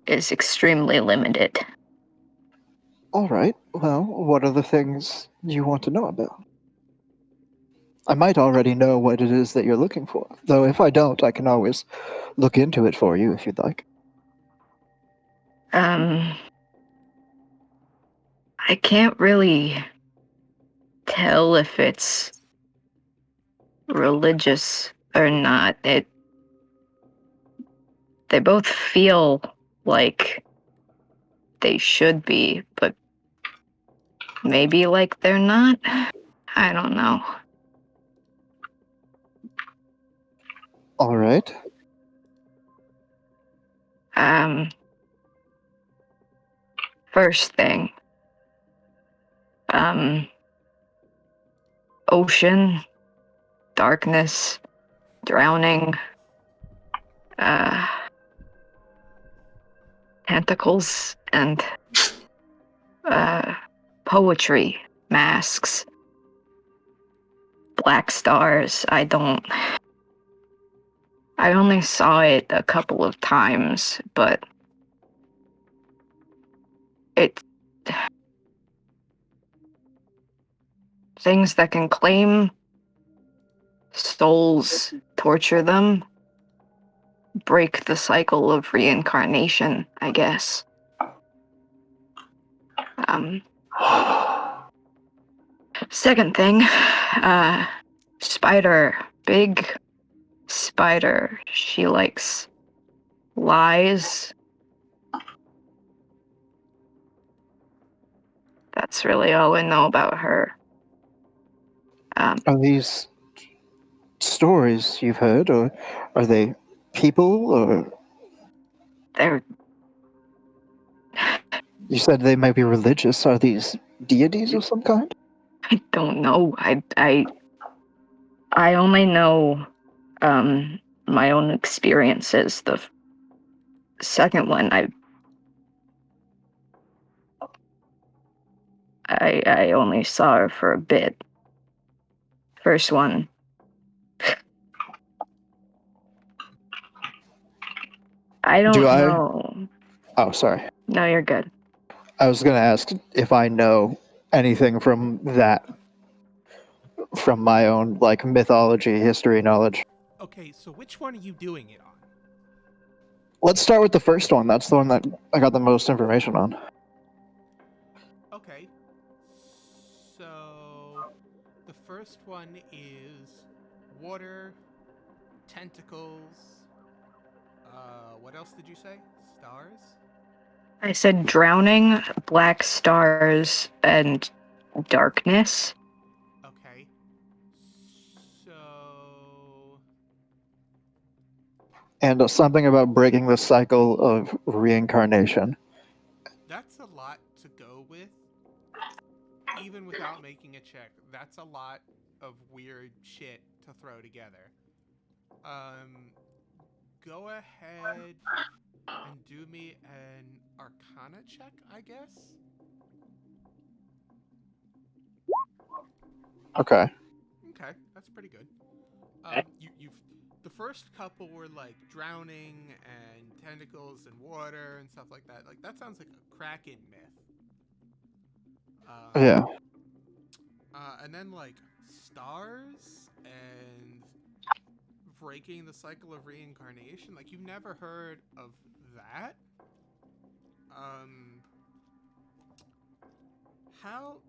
is extremely limited. All right. Well, what are the things you want to know about? I might already know what it is that you're looking for, though if I don't, I can always look into it for you if you'd like. I can't really tell if it's religious or not. They both feel like they should be, but maybe like they're not. I don't know. All right. First thing. Ocean, darkness, drowning, tentacles, and poetry, masks, black stars. I only saw it a couple of times, but things that can claim souls, torture them, break the cycle of reincarnation, I guess. Second thing, spider, big spider. She likes lies. That's really all I know about her. Are these stories you've heard, or are they people, or... They're... You said they might be religious. Are these deities of some kind? I don't know. I only know my own experiences. The second one, I only saw her for a bit. First one. I don't know. Oh, sorry. No, you're good. I was going to ask if I know anything from that, from my own, like, mythology, history knowledge. Okay, so which one are you doing it on? Let's start with the first one. That's the one that I got the most information on. Okay. So, the first one is water, tentacles, what else did you say? Stars? I said drowning, black stars, and darkness. Okay. So... And something about breaking the cycle of reincarnation. That's a lot to go with. Even without making a check, that's a lot of weird shit to throw together. Go ahead and do me an Arcana check, I guess? Okay. Okay, that's pretty good. You've the first couple were like drowning and tentacles and water and stuff like that. Like that sounds like a Kraken myth. Yeah. And then like stars and breaking the cycle of reincarnation. Like you've never heard of that?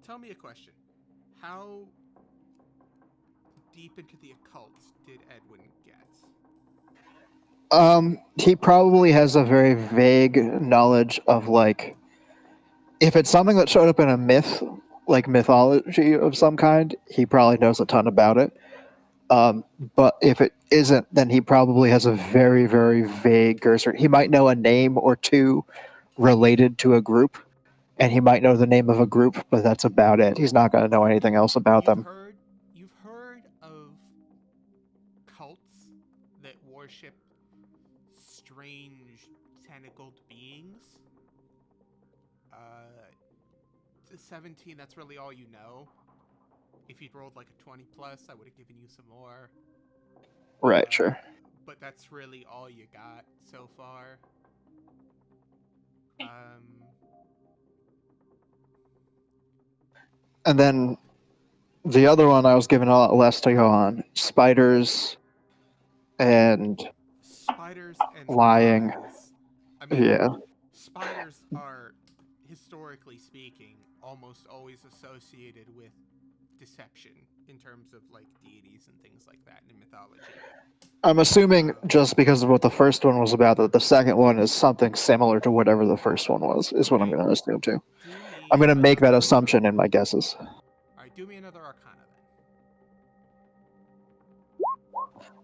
Tell me a question. How deep into the occult did Edwin get? He probably has a very vague knowledge of, like, if it's something that showed up in a myth, like mythology of some kind, he probably knows a ton about it. But if it isn't, then he probably has a very, very vague cursor. He might know a name or two related to a group, and he might know the name of a group, but that's about it. He's not going to know anything else about them. You've heard of cults that worship strange tentacled beings. 17, that's really all you know. If you'd rolled like a 20 plus, I would have given you some more. Right, sure. But that's really all you got so far. And then the other one I was given a lot less to go on. Spiders and lying. Lies. I mean, Yeah. Spiders are, historically speaking, almost always associated with deception in terms of like deities and things like that in mythology. I'm assuming just because of what the first one was about, that the second one is something similar to whatever the first one was, is what I'm going to assume too. I'm going to make that assumption in my guesses. Alright, do me another Arcana then.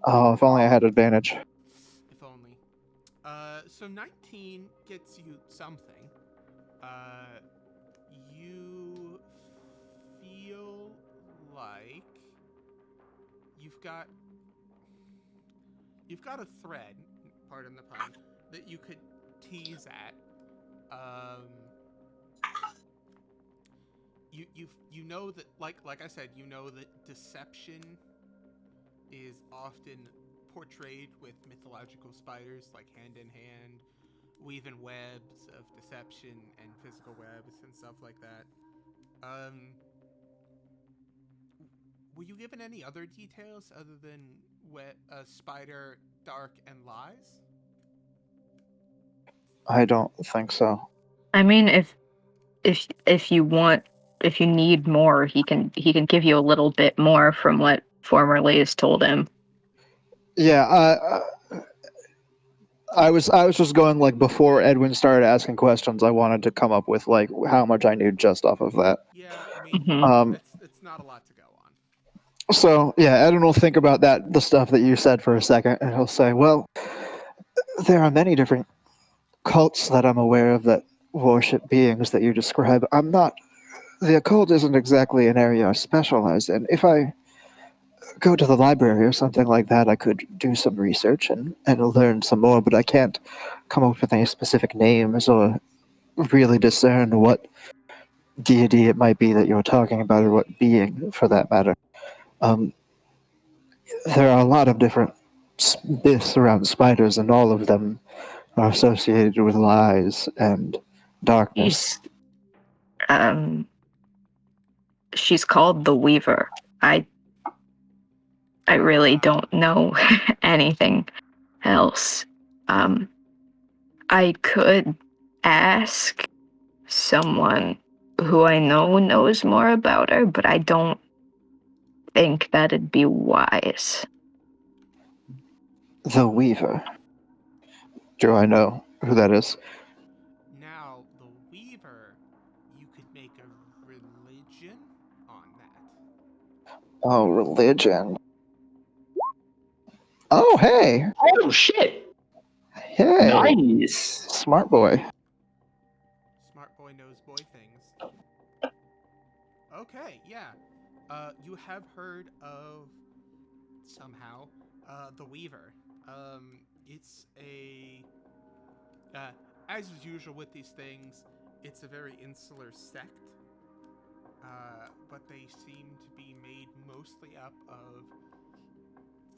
Oh, if only I had advantage. If only. So 19 gets you something. You feel like you've got a thread, pardon the pun, that you could tease at. You know that, like I said, you know that deception is often portrayed with mythological spiders, like hand in hand, weaving webs of deception and physical webs and stuff like that. Were you given any other details other than spider, dark, and lies? I don't think so. I mean, if you want, if you need more, he can give you a little bit more from what formerly is told him. Yeah, I was just going like before Edwin started asking questions. I wanted to come up with like how much I knew just off of that. Yeah, I mean, it's not a lot to go on. So yeah, Edwin will think about the stuff that you said for a second, and he'll say, "Well, there are many different cults that I'm aware of that worship beings that you describe. The occult isn't exactly an area I specialize in. If I go to the library or something like that, I could do some research and learn some more, but I can't come up with any specific names or really discern what deity it might be that you're talking about, or what being, for that matter. There are a lot of different myths around spiders, and all of them are associated with lies and darkness." She's called the Weaver. I really don't know anything else. I could ask someone who I know knows more about her, but I don't think that'd be wise. The Weaver. Do I know who that is? Now, the Weaver, you could make a religion on that. Oh, religion. Oh, hey. Oh shit! Hey. Nice. Smart boy. Smart boy knows boy things. Okay, yeah. You have heard of, somehow, the Weaver. It's as is usual with these things, it's a very insular sect. But they seem to be made mostly up of,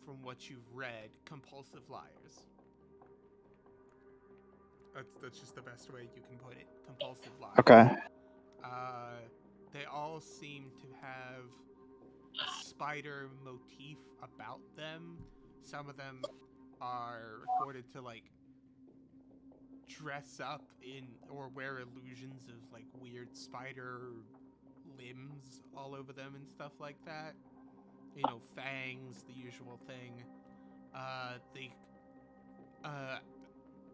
from what you've read, compulsive liars. That's just the best way you can put it. Compulsive liars. Okay. They all seem to have a spider motif about them. Some of them are recorded to like dress up in or wear illusions of like weird spider limbs all over them and stuff like that. You know, fangs, the usual thing.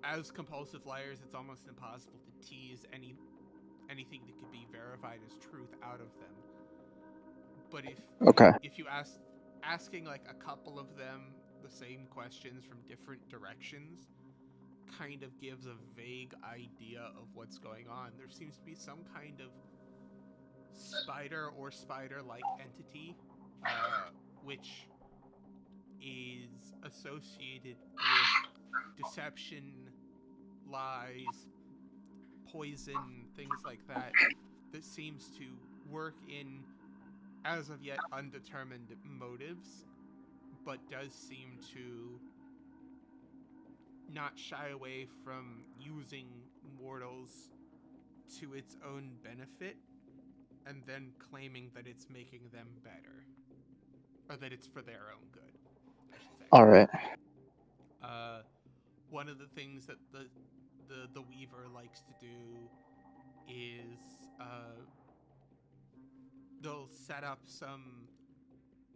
As compulsive liars, it's almost impossible to tease anything that could be verified as truth out of them. But if you ask asking like a couple of them the same questions from different directions kind of gives a vague idea of what's going on. There seems to be some kind of spider or spider-like entity, which is associated with deception, lies, poison, things like that, that seems to work in, as of yet, undetermined motives, but does seem to not shy away from using mortals to its own benefit and then claiming that it's making them better. Or that it's for their own good, I should say. Alright. One of the things that the Weaver likes to do is they'll set up some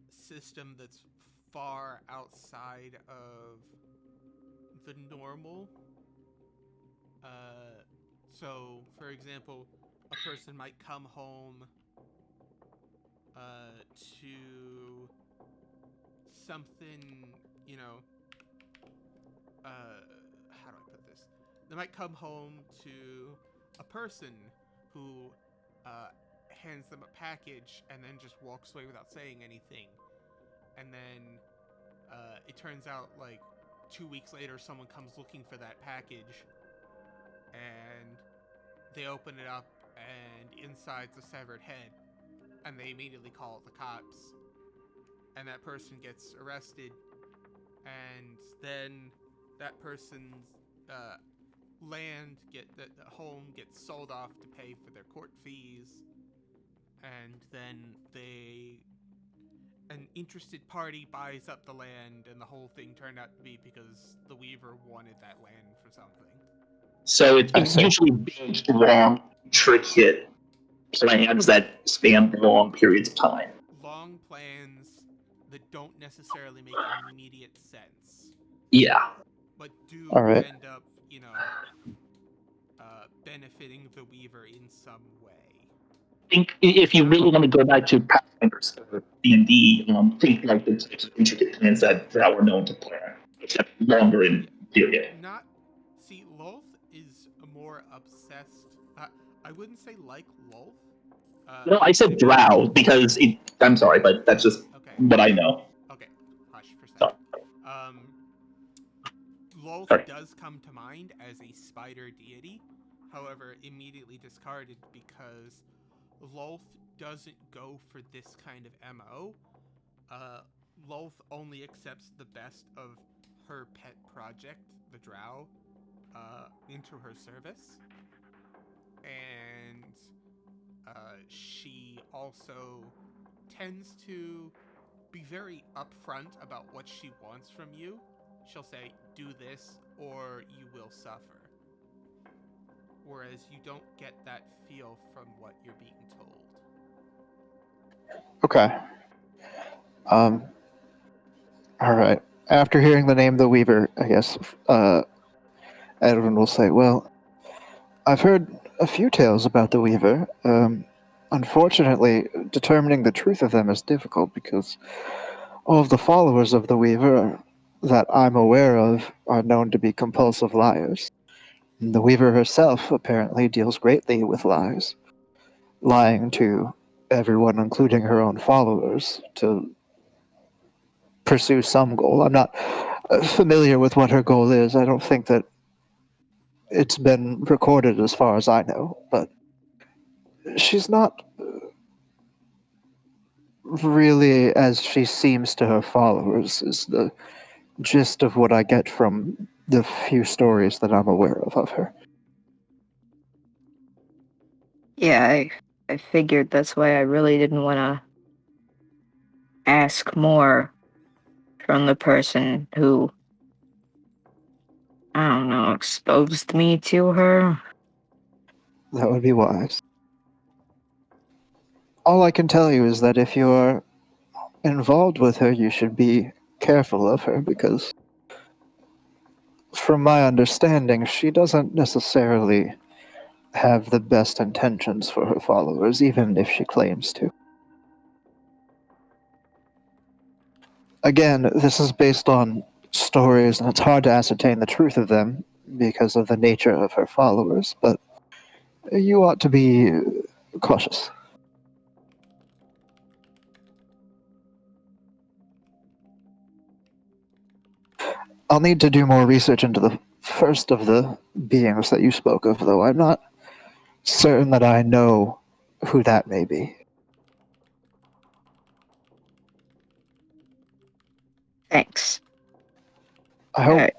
system that's far outside of the normal. So, for example, a person might come home to something, you know, how do I put this? They might come home to a person who hands them a package and then just walks away without saying anything. And then it turns out like 2 weeks later someone comes looking for that package and they open it up and inside's a severed head and they immediately call the cops and that person gets arrested and then that person's the home gets sold off to pay for their court fees, and then an interested party buys up the land, and the whole thing turned out to be because the Weaver wanted that land for something. So it's usually big, long, intricate plans that span long periods of time. Long plans that don't necessarily make immediate sense. Yeah. But do Alright. end up, you know, benefiting the Weaver in some way. I think if you really want to go back to Pathfinder's or D&D, think like the types of intricate plans that were known to plan, except longer in period. Lolth is more obsessed. I wouldn't say like Lolth. No, I said drow because I'm sorry, but that's just what I know. Okay, hush for a second. Lolth does come to mind as a spider deity, however, immediately discarded because Lolth doesn't go for this kind of MO. Lolth only accepts the best of her pet project, the drow, into her service. And she also tends to be very upfront about what she wants from you. She'll say, do this or you will suffer. Whereas you don't get that feel from what you're being told. Okay. Alright. After hearing the name the Weaver, I guess, Edwin will say, well, I've heard a few tales about the Weaver. Unfortunately, determining the truth of them is difficult because all of the followers of the Weaver that I'm aware of are known to be compulsive liars. And the Weaver herself apparently deals greatly with lies, lying to everyone, including her own followers, to pursue some goal. I'm not familiar with what her goal is. I don't think that it's been recorded as far as I know, but she's not really as she seems to her followers, is the gist of what I get from the few stories that I'm aware of her. Yeah, I figured that's why I really didn't want to ask more from the person who, I don't know, exposed me to her. That would be wise. All I can tell you is that if you're involved with her, you should be careful of her, because from my understanding, she doesn't necessarily have the best intentions for her followers, even if she claims to. Again, this is based on stories, and it's hard to ascertain the truth of them because of the nature of her followers, but you ought to be cautious. I'll need to do more research into the first of the beings that you spoke of, though I'm not certain that I know who that may be. Thanks. I hope Alright.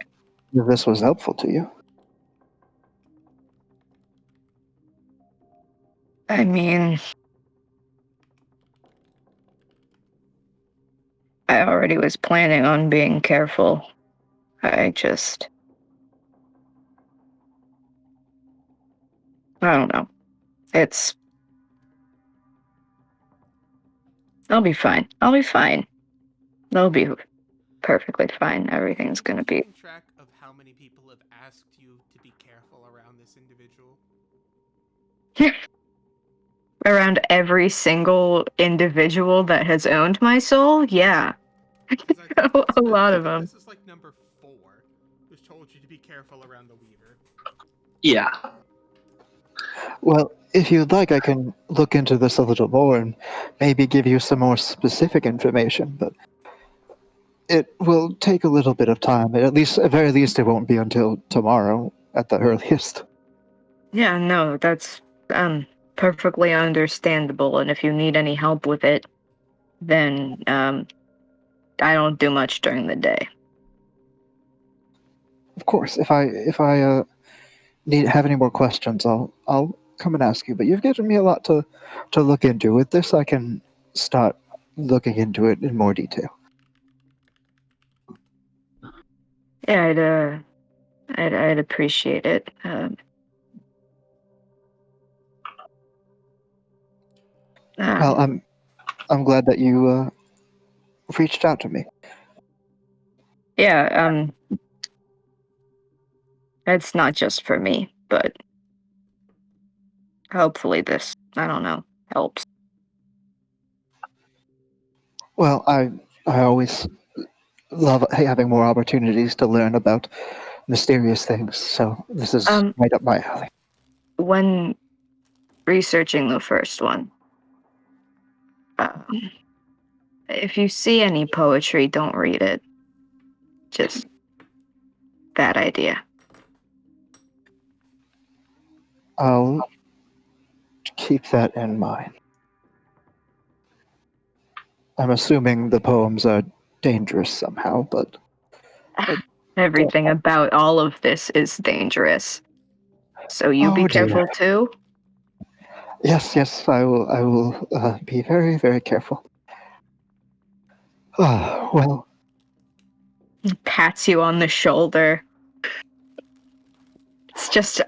this was helpful to you. I mean, I already was planning on being careful. I don't know. I'll be fine. I'll be fine. They'll be perfectly fine. Everything's gonna be Keeping track of how many people have asked you to be careful around this individual. around every single individual that has owned my soul. Yeah, 'Cause I think a lot of I think them. This is like number 4, who's told you to be careful around the Weaver. Yeah. Well, if you'd like, I can look into this a little more and maybe give you some more specific information, but it will take a little bit of time. At very least, it won't be until tomorrow at the earliest. Yeah, no, that's perfectly understandable. And if you need any help with it, then I don't do much during the day. Of course, if I have any more questions, I'll come and ask you. But you've given me a lot to look into. With this, I can start looking into it in more detail. Yeah, I'd appreciate it. Well, I'm glad that you reached out to me. Yeah, it's not just for me, but hopefully this, I don't know, helps. Well, I always love having more opportunities to learn about mysterious things. So this is right up my alley. When researching the first one, if you see any poetry, don't read it. Just bad idea. I'll keep that in mind. I'm assuming the poems are dangerous somehow, but Everything about all of this is dangerous. So you be Oh, dear. careful too. Yes, I will be very, very careful. Well, He pats you on the shoulder. It's just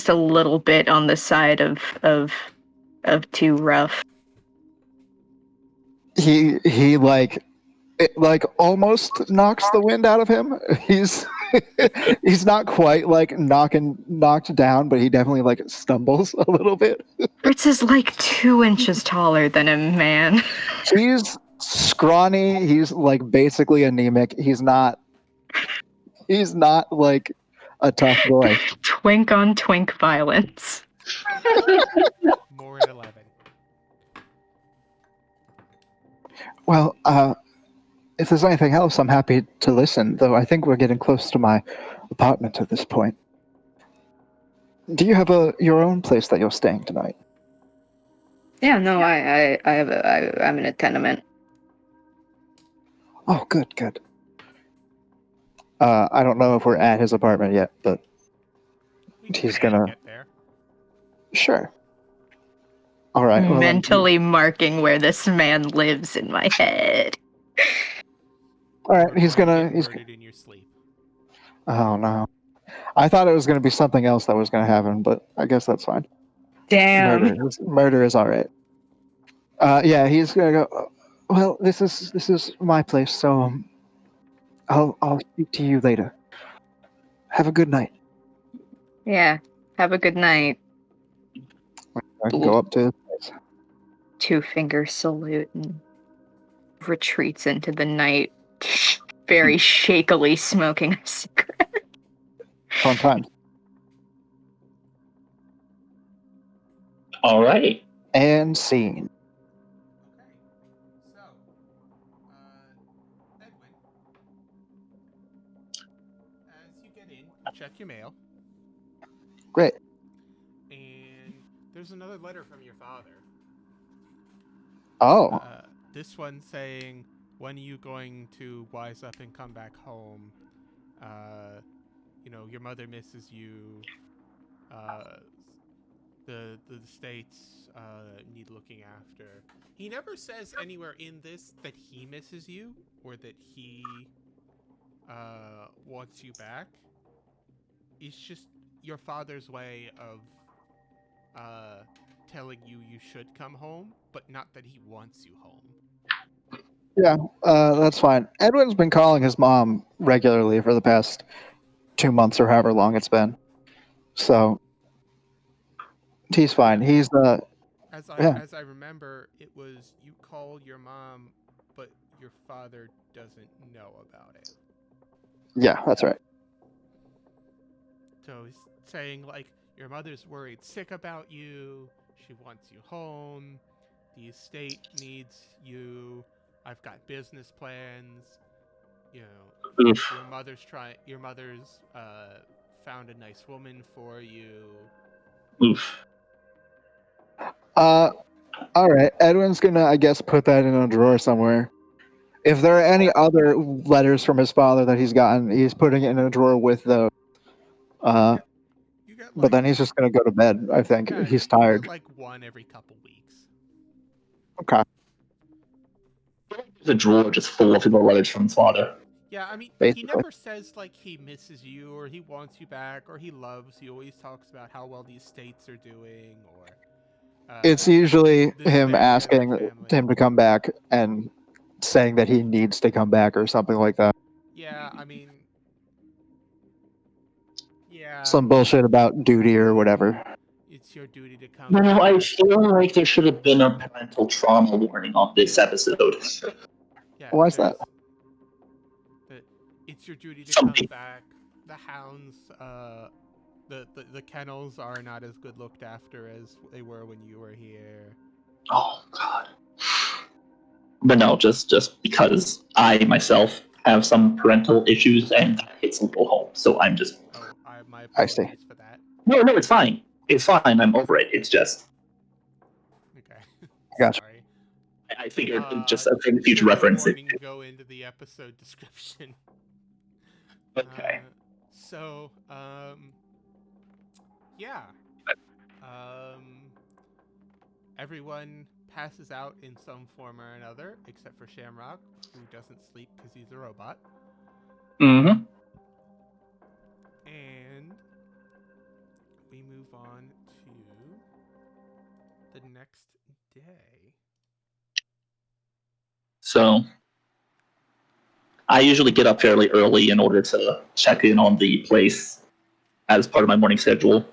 a little bit on the side of too rough. he like almost knocks the wind out of him. He's he's not quite like knocked down, but he definitely like stumbles a little bit. Fritz is like 2 inches taller than him, man. He's scrawny. He's like basically anemic. He's not like a tough boy. Twink on twink violence. More at 11. Well, if there's anything else, I'm happy to listen, though I think we're getting close to my apartment at this point. Do you have your own place that you're staying tonight? Yeah, no, I'm in a tenement. Oh, good. I don't know if we're at his apartment yet, but he's gonna... get there. Sure. All right. Well, Mentally marking where this man lives in my head. all right. He's gonna... murdered in your sleep. Oh, no. I thought it was going to be something else that was going to happen, but I guess that's fine. Damn. Murder is all right. Yeah, he's going to go, well, this is my place, so I'll speak to you later. Have a good night. Yeah. Have a good night. I can go up to his place. 2-finger salute and retreats into the night, Very shakily smoking a cigarette. Fun times. All right. And scene. Okay. So, Edwin, as you get in, you check your mail, Great. and there's another letter from your father. Oh, This one saying, "When are you going to wise up and come back home? Your mother misses you. The states need looking after." He never says anywhere in this that he misses you or that he wants you back. It's just your father's way of telling you should come home, but not that he wants you home. yeah, that's fine. Edwin's been calling his mom regularly for the past 2 months or however long it's been. So he's fine. He's As I remember, it was you call your mom, but your father doesn't know about it. yeah, that's right. So he's saying like your mother's worried sick about you. She wants you home. The estate needs you. I've got business plans. Oof. Your mother's found a nice woman for you. Oof. All right. Edwin's gonna, I guess, put that in a drawer somewhere. If there are any other letters from his father that he's gotten, he's putting it in a drawer with those. You get But then he's just gonna go to bed. I think he's you tired. get like one every couple weeks. Okay. There's a drawer just full of the letters from his father. Yeah, I mean, he Basically. never says like he misses you or he wants you back or he loves you. He always talks about how well the estates are doing or. It's usually this him family or that asking family. him to come back and saying that he needs to come back or something like that. Yeah, I mean, yeah. Some bullshit about duty or whatever. It's your duty to come No, back. I feel like there should have been a parental trauma warning on this episode. Yeah, Why is that? It's your duty to Something. come back. The hounds, the kennels are not as good looked after as they were when you were here. Oh God. But no, just because I myself have some parental issues and that hits a little home, so I'm just. Oh, my I see. apologies for that. No, it's fine. It's fine. I'm over it. It's just. Okay. Gotcha. Sorry. I figured just a future trigger reference. warning go into the episode description. Okay. So, yeah. Everyone passes out in some form or another, except for Shamrock, who doesn't sleep because he's a robot. Mm-hmm. And we move on to the next day. So I usually get up fairly early in order to check in on the place as part of my morning schedule.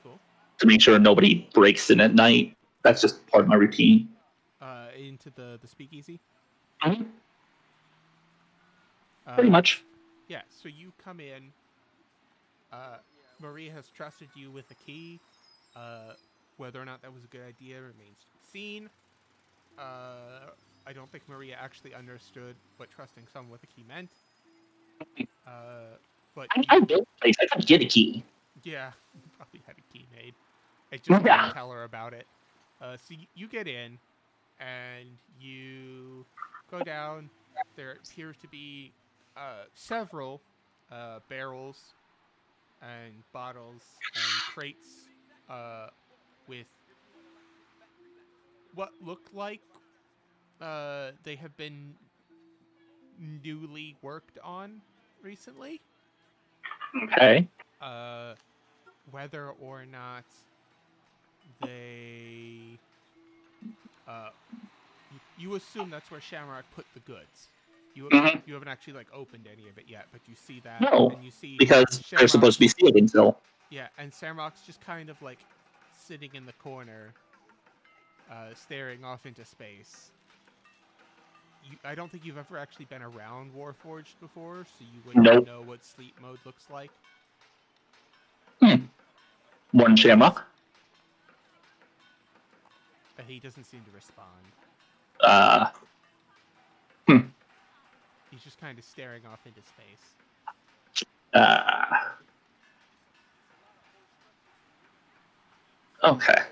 Cool. To make sure nobody breaks in at night. That's just part of my routine. Into the speakeasy? Mm-hmm. Pretty much. Yeah, so you come in. Maria has trusted you with a key. Whether or not that was a good idea remains to be seen. I don't think Maria actually understood what trusting someone with a key meant. But I built a place. I could get a key. Yeah, you probably had a key made. I just didn't tell her about it. So you get in, and you go down. There appears to be several barrels and bottles and crates with what look like they have been newly worked on recently. Okay. Whether or not they you assume that's where Shamrock put the goods. You haven't actually like opened any of it yet, but you see that, No, and you see because they're supposed to be sealed until. Yeah, and Shamrock's just kind of like sitting in the corner, staring off into space. I don't think you've ever actually been around Warforged before, so you wouldn't Nope. know what sleep mode looks like. One Shamrock. He doesn't seem to respond. He's just kind of staring off into space. Okay.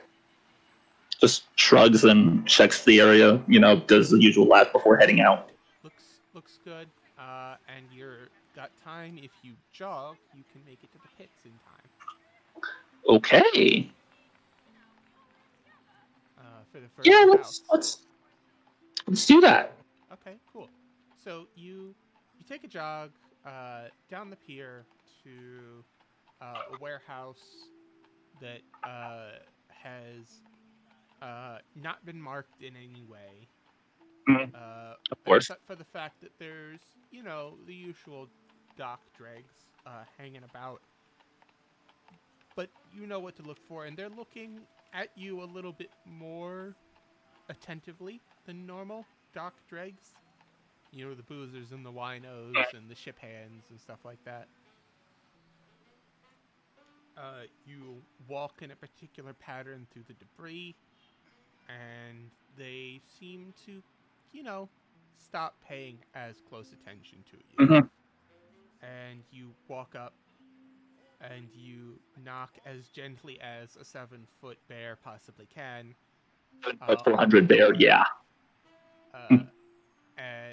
Just shrugs and checks the area. Does the usual lap before heading out. Looks good. And you're got time. If you jog, you can make it to the pits in time. Okay. For the first Yeah, bouts. let's do that. Okay, cool. So you take a jog down the pier to a warehouse that has not been marked in any way. Of course. Except for the fact that there's, the usual dock dregs hanging about. But you know what to look for, and they're looking at you a little bit more attentively than normal dock dregs. The boozers and the winos and the ship hands and stuff like that. You walk in a particular pattern through the debris, and they seem to, stop paying as close attention to you. Mm-hmm. And you walk up, and you knock as gently as a 7-foot bear possibly can. 400 bear, yeah.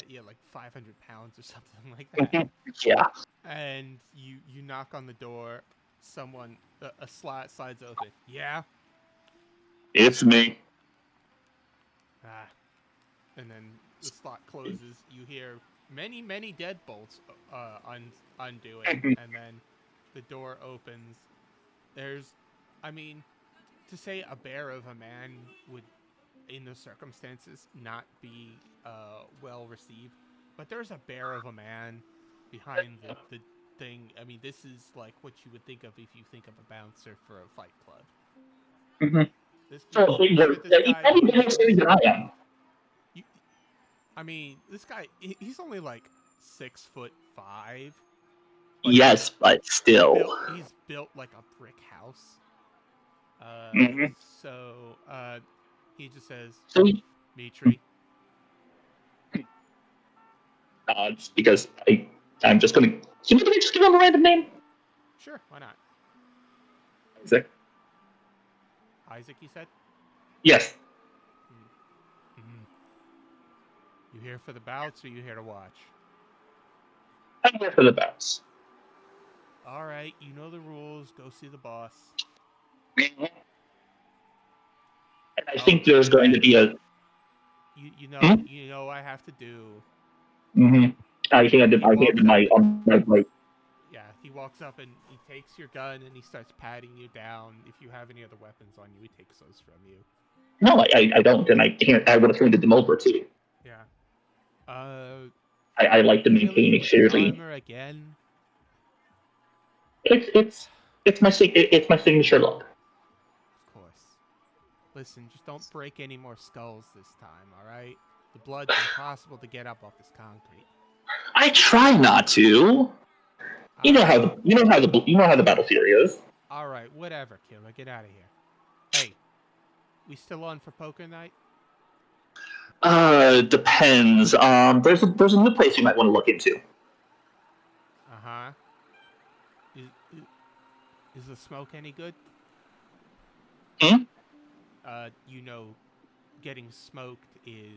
Yeah, like 500 pounds or something like that. Yeah. And you knock on the door. Someone, a slot slides open. Yeah? It's me. And then the slot closes. You hear many, many deadbolts undoing. And then the door opens. To say a bear of a man would, in those circumstances, not be well received. But there's a bear of a man behind the thing. This is like what you would think of if you think of a bouncer for a fight club. Mm-hmm. This guy, he's only like 6'5". Yes, but still. He's built like a brick house. So he just says, Mitri. It's because I'm just gonna. Can I just give him a random name? Sure, why not? Isaac. Isaac, you said? Yes. You here for the bouts, or you here to watch? I'm here for the bouts. All right, you know the rules. Go see the boss. And I think there's going to be a. You know what I have to do. Mm-hmm. I think I did my. Yeah, he walks up and he takes your gun and he starts patting you down. If you have any other weapons on you, he takes those from you. No, I don't, and I would have handed them over too. Yeah. I like to maintain it fairly. Armor again. It's my signature look. Of course. Listen, just don't break any more skulls this time, all right? The blood's impossible to get up off this concrete. I try not to. You know how the battlefield is. All right, whatever, killer. Get out of here. Hey, we still on for poker night? Depends. There's a new place you might want to look into. Uh-huh. Is the smoke any good? Getting smoked is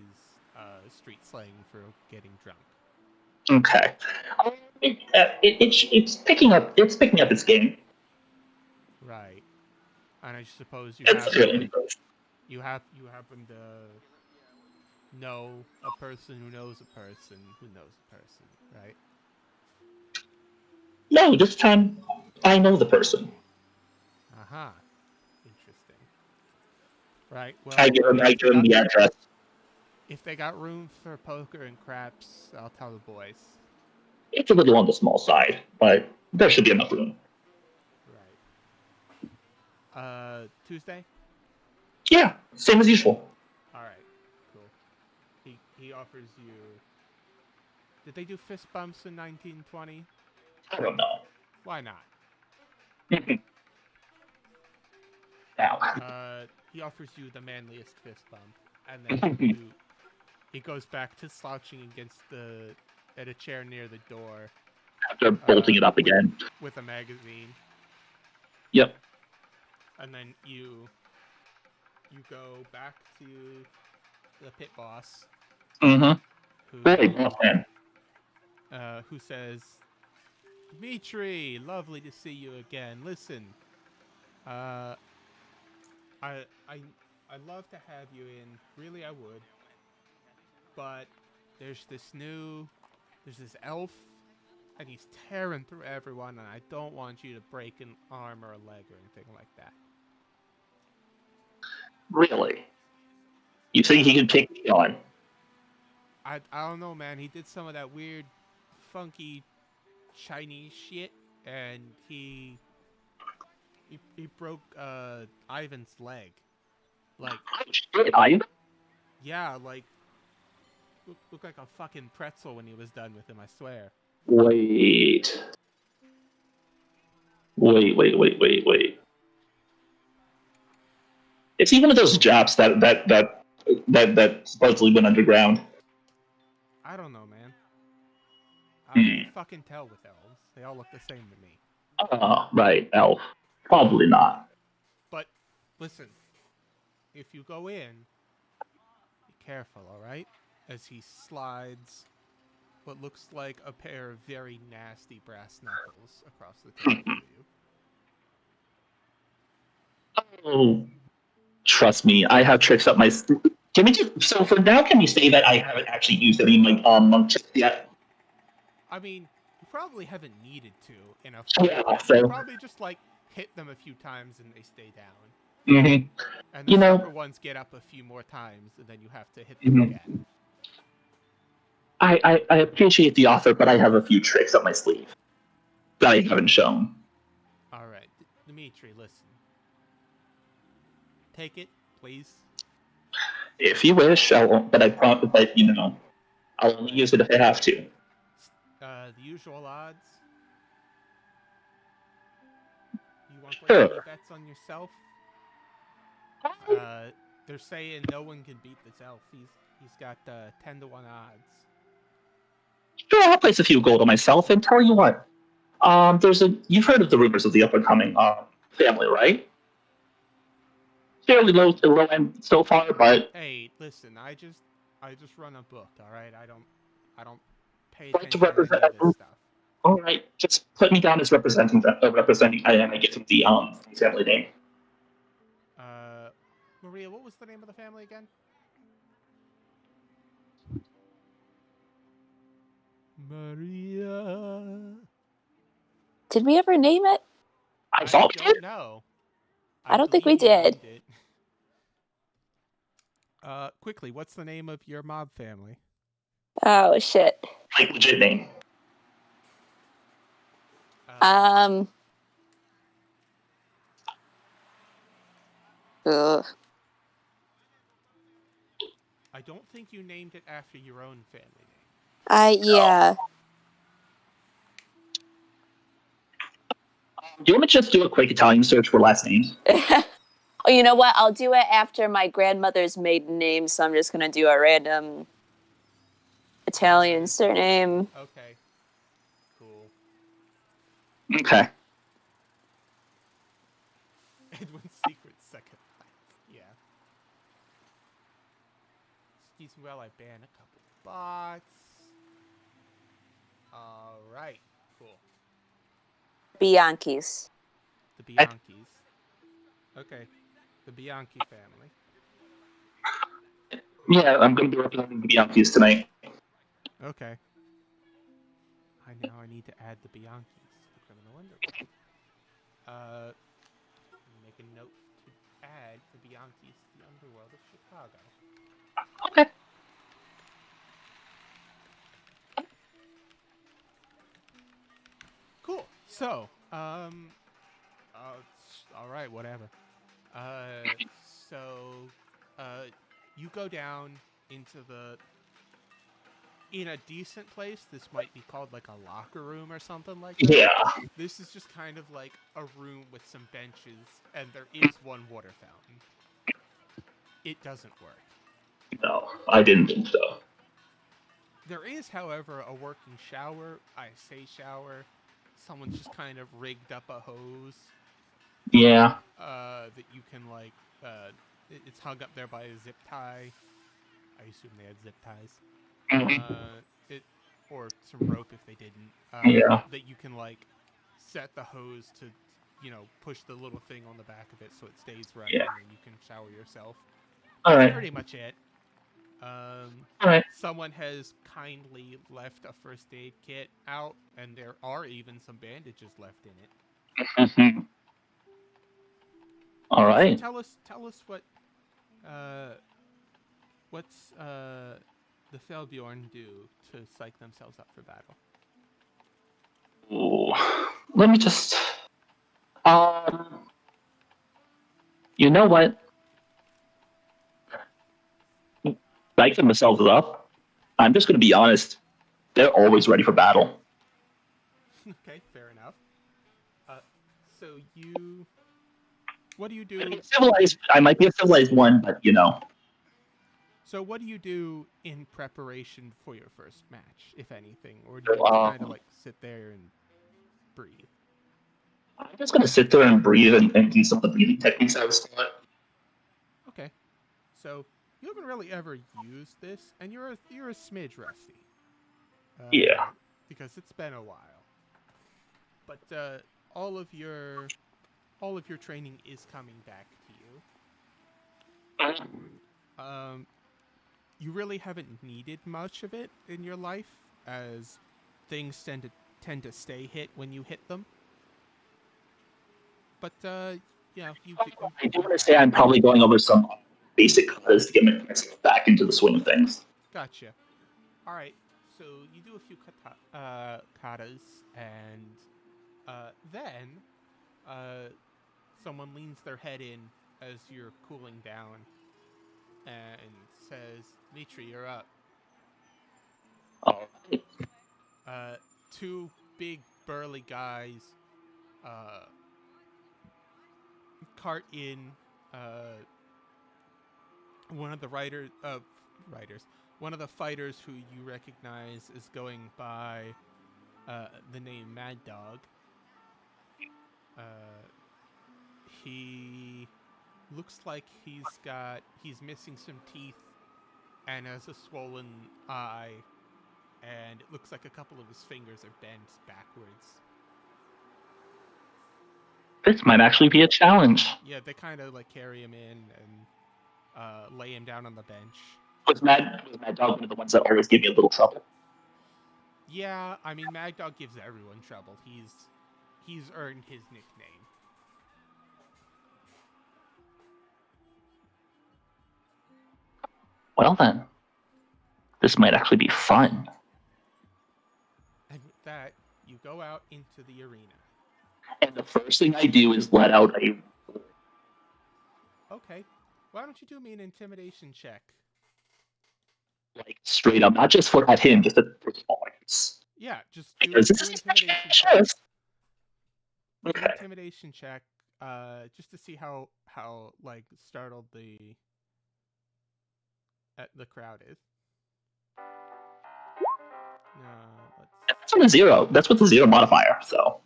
street slang for getting drunk. Okay. It's picking up its game. Right. And I suppose you happen to know a person who knows a person who knows a person, right? No, this time I know the person. Aha. Interesting. Right. Well, I give him the address. If they got room for poker and craps, I'll tell the boys. It's a little on the small side, but there should be enough room. Right. Tuesday? Yeah, same as usual. All right. Cool. He he offers you. Did they do fist bumps in 1920? I don't know. Why not? Ow. He offers you the manliest fist bump, and then he goes back to slouching at a chair near the door. After bolting it up again. With a magazine. Yep. And then you go back to the pit boss. Who says, Dmitri, lovely to see you again. Listen, I'd love to have you in. Really, I would. But there's this elf, and he's tearing through everyone, and I don't want you to break an arm or a leg or anything like that. Really? You think he could take me on? I don't know, man. He did some of that weird, funky Chinese shit, and he broke Ivan's leg. Like, shit, Ivan? Yeah, like looked like a fucking pretzel when he was done with him, I swear. Wait. Is he one of those Japs that supposedly went underground? I don't know, man. I can't fucking tell with elves. They all look the same to me. Oh, right, elf. Probably not. But listen, if you go in, be careful, all right? As he slides what looks like a pair of very nasty brass knuckles across the table to you. Oh, trust me, I have tricks up my sleeve. So for now, can we say that I haven't actually used any monk tricks yet? I mean, you probably haven't needed to in a fight. Yeah, so you probably just like hit them a few times and they stay down. Mm-hmm. And the sharper ones get up a few more times, and then you have to hit them again. I appreciate the offer, but I have a few tricks up my sleeve that I haven't shown. All right, Dmitri, listen. Take it, please. If you wish, I won't. But I promise. But I'll only use it if I have to. The usual odds. You want to place any bets on yourself? They're saying no one can beat this elf. He's got 10-1 odds. Sure, I'll place a few gold on myself and tell you what. You've heard of the rumors of the up and coming family, right? Fairly low end so far, but hey, listen, I just run a book, all right? I don't pay like to attention to represent any of this stuff. All right, just put me down as representing. I get the family name. Maria, what was the name of the family again? Maria. Did we ever name it? I thought we did. No. I don't think we did. Quickly, what's the name of your mob family? Oh shit. Like legit name. Ugh. I don't think you named it after your own family name. Yeah. Do you want me to just do a quick Italian search for last names? Oh, you know what? I'll do it after my grandmother's maiden name, so I'm just gonna do a random Italian surname. Okay. Cool. Okay. Edwin's secret second life. Yeah. Excuse me while I ban a couple bots. Alright. Cool. Bianchis. The Bianchis. Okay. The Bianchi family. Yeah, I'm going to be representing the Bianchis tonight. Okay. I need to add the Bianchis to the criminal underworld. Make a note to add the Bianchis to the underworld of Chicago. Okay. Cool. So, all right, whatever. So, you go down into the in a decent place, this might be called like a locker room or something like that. Yeah. This is just kind of like a room with some benches, and there is one water fountain. It doesn't work. No, I didn't think so. There is, however, a working shower. I say shower. Someone's just kind of rigged up a hose. Yeah. That you can like. It's hung up there by a zip tie. I assume they had zip ties. Or some rope if they didn't. Yeah. That you can like set the hose to, push the little thing on the back of it so it stays running, Yeah. and you can shower yourself. All That's right. pretty much it. All right. Someone has kindly left a first aid kit out, and there are even some bandages left in it. All right. So tell us what's the Felbjorn do to psych themselves up for battle? Ooh. Let me just. You know what? Psyching themselves up. I'm just going to be honest. They're always ready for battle. Okay, fair enough. What do you do? I might be a civilized one, but So what do you do in preparation for your first match, if anything? Or do you just kind of like sit there and breathe? I'm just going to sit there and breathe and do some of the breathing techniques I was taught. Okay. So you haven't really ever used this, and you're a smidge rusty. Yeah. Because it's been a while. But all of your training is coming back to you. You really haven't needed much of it in your life, as things tend to stay hit when you hit them. But you I do want to say I'm probably going over some basic katas to get myself back into the swing of things. Gotcha. All right. So you do a few katas, and then someone leans their head in as you're cooling down and says, "Mitri, you're up." All right. Two big burly guys cart in one of the one of the fighters who you recognize is going by the name Mad Dog. He looks like he's missing some teeth and has a swollen eye, and it looks like a couple of his fingers are bent backwards. This might actually be a challenge. Yeah, they kind of like carry him in and lay him down on the bench. Was Mad Dog one of the ones that always give me a little trouble? Yeah, I mean, Mad Dog gives everyone trouble. He's earned his nickname. Well then, this might actually be fun. And with that, you go out into the arena. And the first thing I do is let out a... Okay. Why don't you do me an intimidation check? Like, straight up, not just at him, just at the points. Yeah, just do Because this is intimidation check. Okay. Do intimidation check, just to see how like startled the crowd is. That's on a 0. That's with the 0 modifier, so...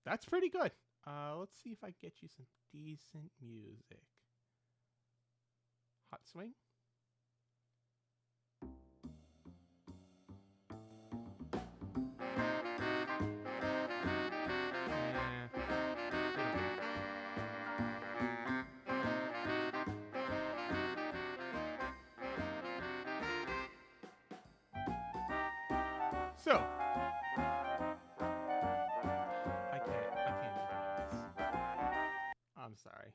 That's pretty good. Let's see if I get you some decent music. Hot swing. So, I can't do this. I'm sorry.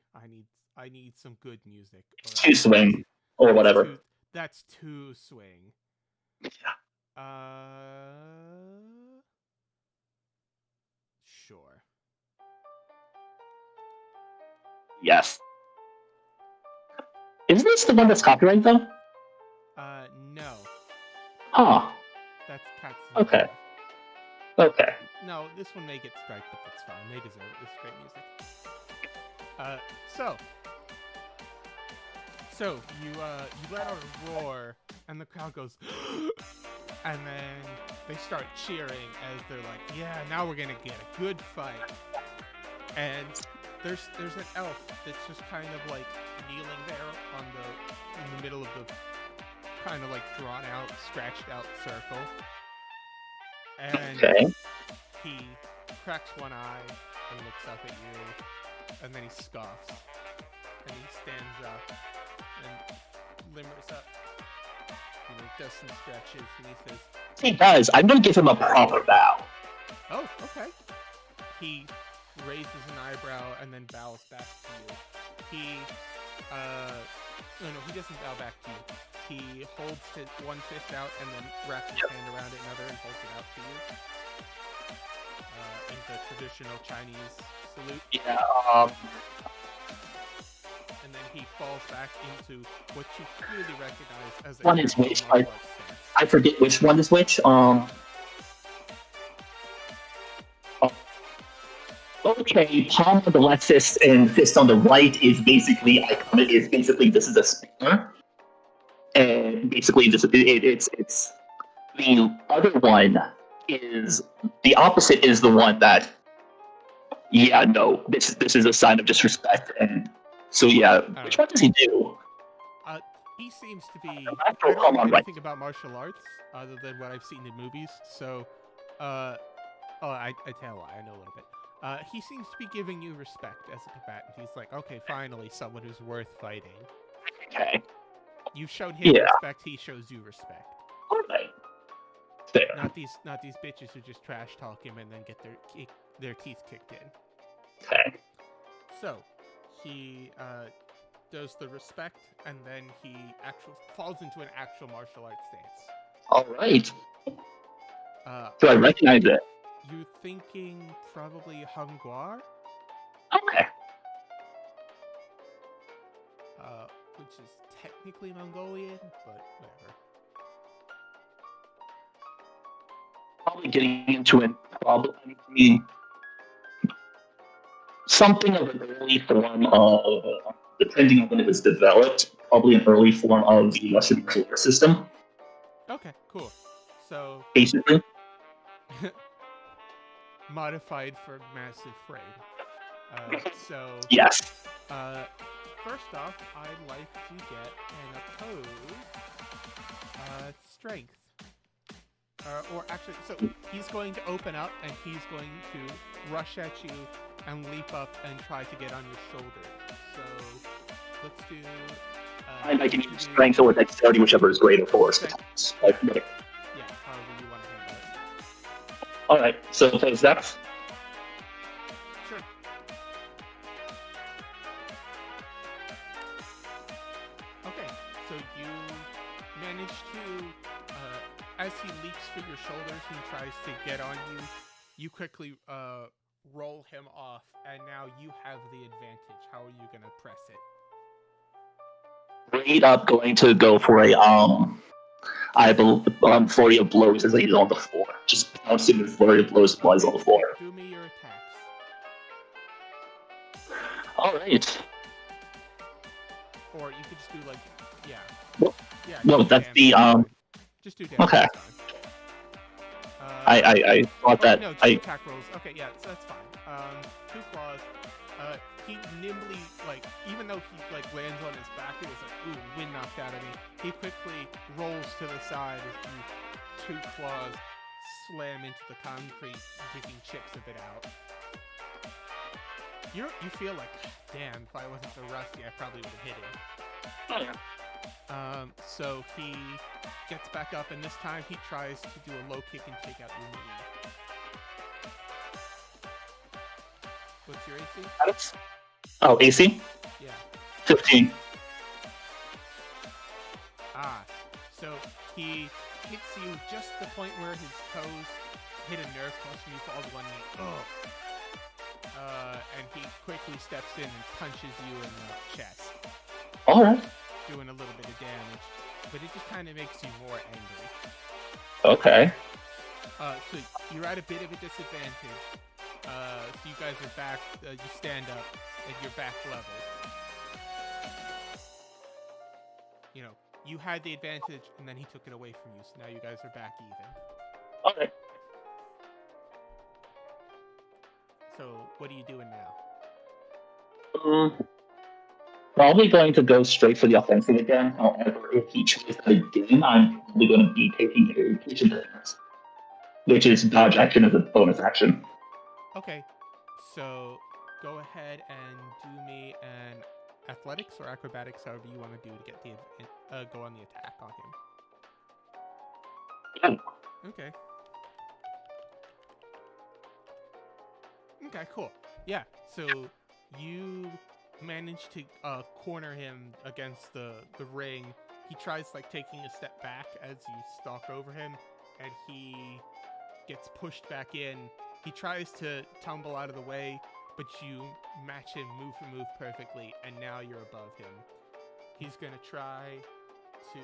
I need some good music. Two swing or whatever. That's two swing. Yeah. Sure. Yes. Isn't this the one that's copyrighted though? No. Huh. Okay. Okay. No, this one may get strike, but that's fine. They deserve it. This is great music. So you let out a roar, and the crowd goes, and then they start cheering as they're like, yeah, now we're gonna get a good fight. And there's an elf that's just kind of like kneeling there in the middle of the kind of like drawn out, scratched out circle. And Okay. he cracks one eye and looks up at you, and then he scoffs. And he stands up and limbers up. And he does some stretches, and he says, He does. I'm gonna give him a proper bow. oh, okay. He raises an eyebrow and then bows back to you. He he doesn't bow back to you. He holds his one fist out and then wraps his hand around another and holds it out to you. In the traditional Chinese salute. Yeah. And then he falls back into what you clearly recognize as a One is which? martial arts stance. I forget which one is which. Okay, palm on the left fist and fist on the right is basically this is a spear, and basically it's the other one is the opposite is the one that this is a sign of disrespect, and so which one does he do? He seems to be. I I don't know right. anything about martial arts other than what I've seen in movies, so I tell a lie, I know a little bit. He seems to be giving you respect as a combatant. He's like, okay, finally, someone who's worth fighting. Okay. You've shown him respect, he shows you respect. Alright. Fair. Not these bitches who just trash talk him and then get their teeth kicked in. Okay. So, he does the respect, and then he falls into an actual martial arts stance. Alright. So I recognize it. You thinking probably Hungguar? Okay. Which is technically Mongolian, but whatever. Probably getting into it. Probably something of an early form of, depending on when it was developed, probably an early form of the Russian martial arts system. Okay, cool. So basically. Modified for massive frame. Yes. First off, I'd like to get an opposed strength. Or actually, so he's going to open up and he's going to rush at you and leap up and try to get on your shoulder. So let's do. I can use strength or dexterity, whichever is greater for us. Yeah, however you want to handle it. Alright, so opposed dex. Sure. Okay, so you manage to, as he leaps for your shoulders and tries to get on you, you quickly roll him off, and now you have the advantage. How are you gonna press it? Straight up going to go for a flurry of blows as he's on the floor. Just bouncing with flurry of blows while he's on the floor. Do me your attacks. Alright. Or you could just do like, yeah. Well, Yeah. no, that's damage. the Just do damage. Okay. I thought that no, two attack rolls. Okay, yeah, so that's fine. 2 claws. He nimbly, like, even though he like lands on his back, it was like, ooh, wind knocked out of me. He quickly rolls to the side as the 2 claws slam into the concrete, digging chips of it out. You feel like, damn, if I wasn't so rusty, I probably would have hit him. Oh, yeah. So he gets back up, and this time he tries to do a low kick and take out your knee. What's your AC? Oh, AC? Yeah. 15. So he hits you just the point where his toes hit a nerve plus and you fall to one knee. And he quickly steps in and punches you in the chest. Alright. Doing a little bit of damage, but it just kind of makes you more angry. Okay. So you're at a bit of a disadvantage. So you guys are back. You stand up, and you're back level. You know, you had the advantage, and then he took it away from you. So now you guys are back even. Okay. So what are you doing now? Probably going to go straight for the offensive again. However, if he tries that again, I'm probably going to be taking a patient defense, which is dodge action as a bonus action. Okay, so go ahead and do me an athletics or acrobatics, however you want to do to get the go on the attack on him. Oh. Okay. Okay, cool. Yeah, so you manage to corner him against the ring. He tries like taking a step back as you stalk over him, and he gets pushed back in. He tries to tumble out of the way, but you match him move for move perfectly, and now you're above him. He's gonna try to...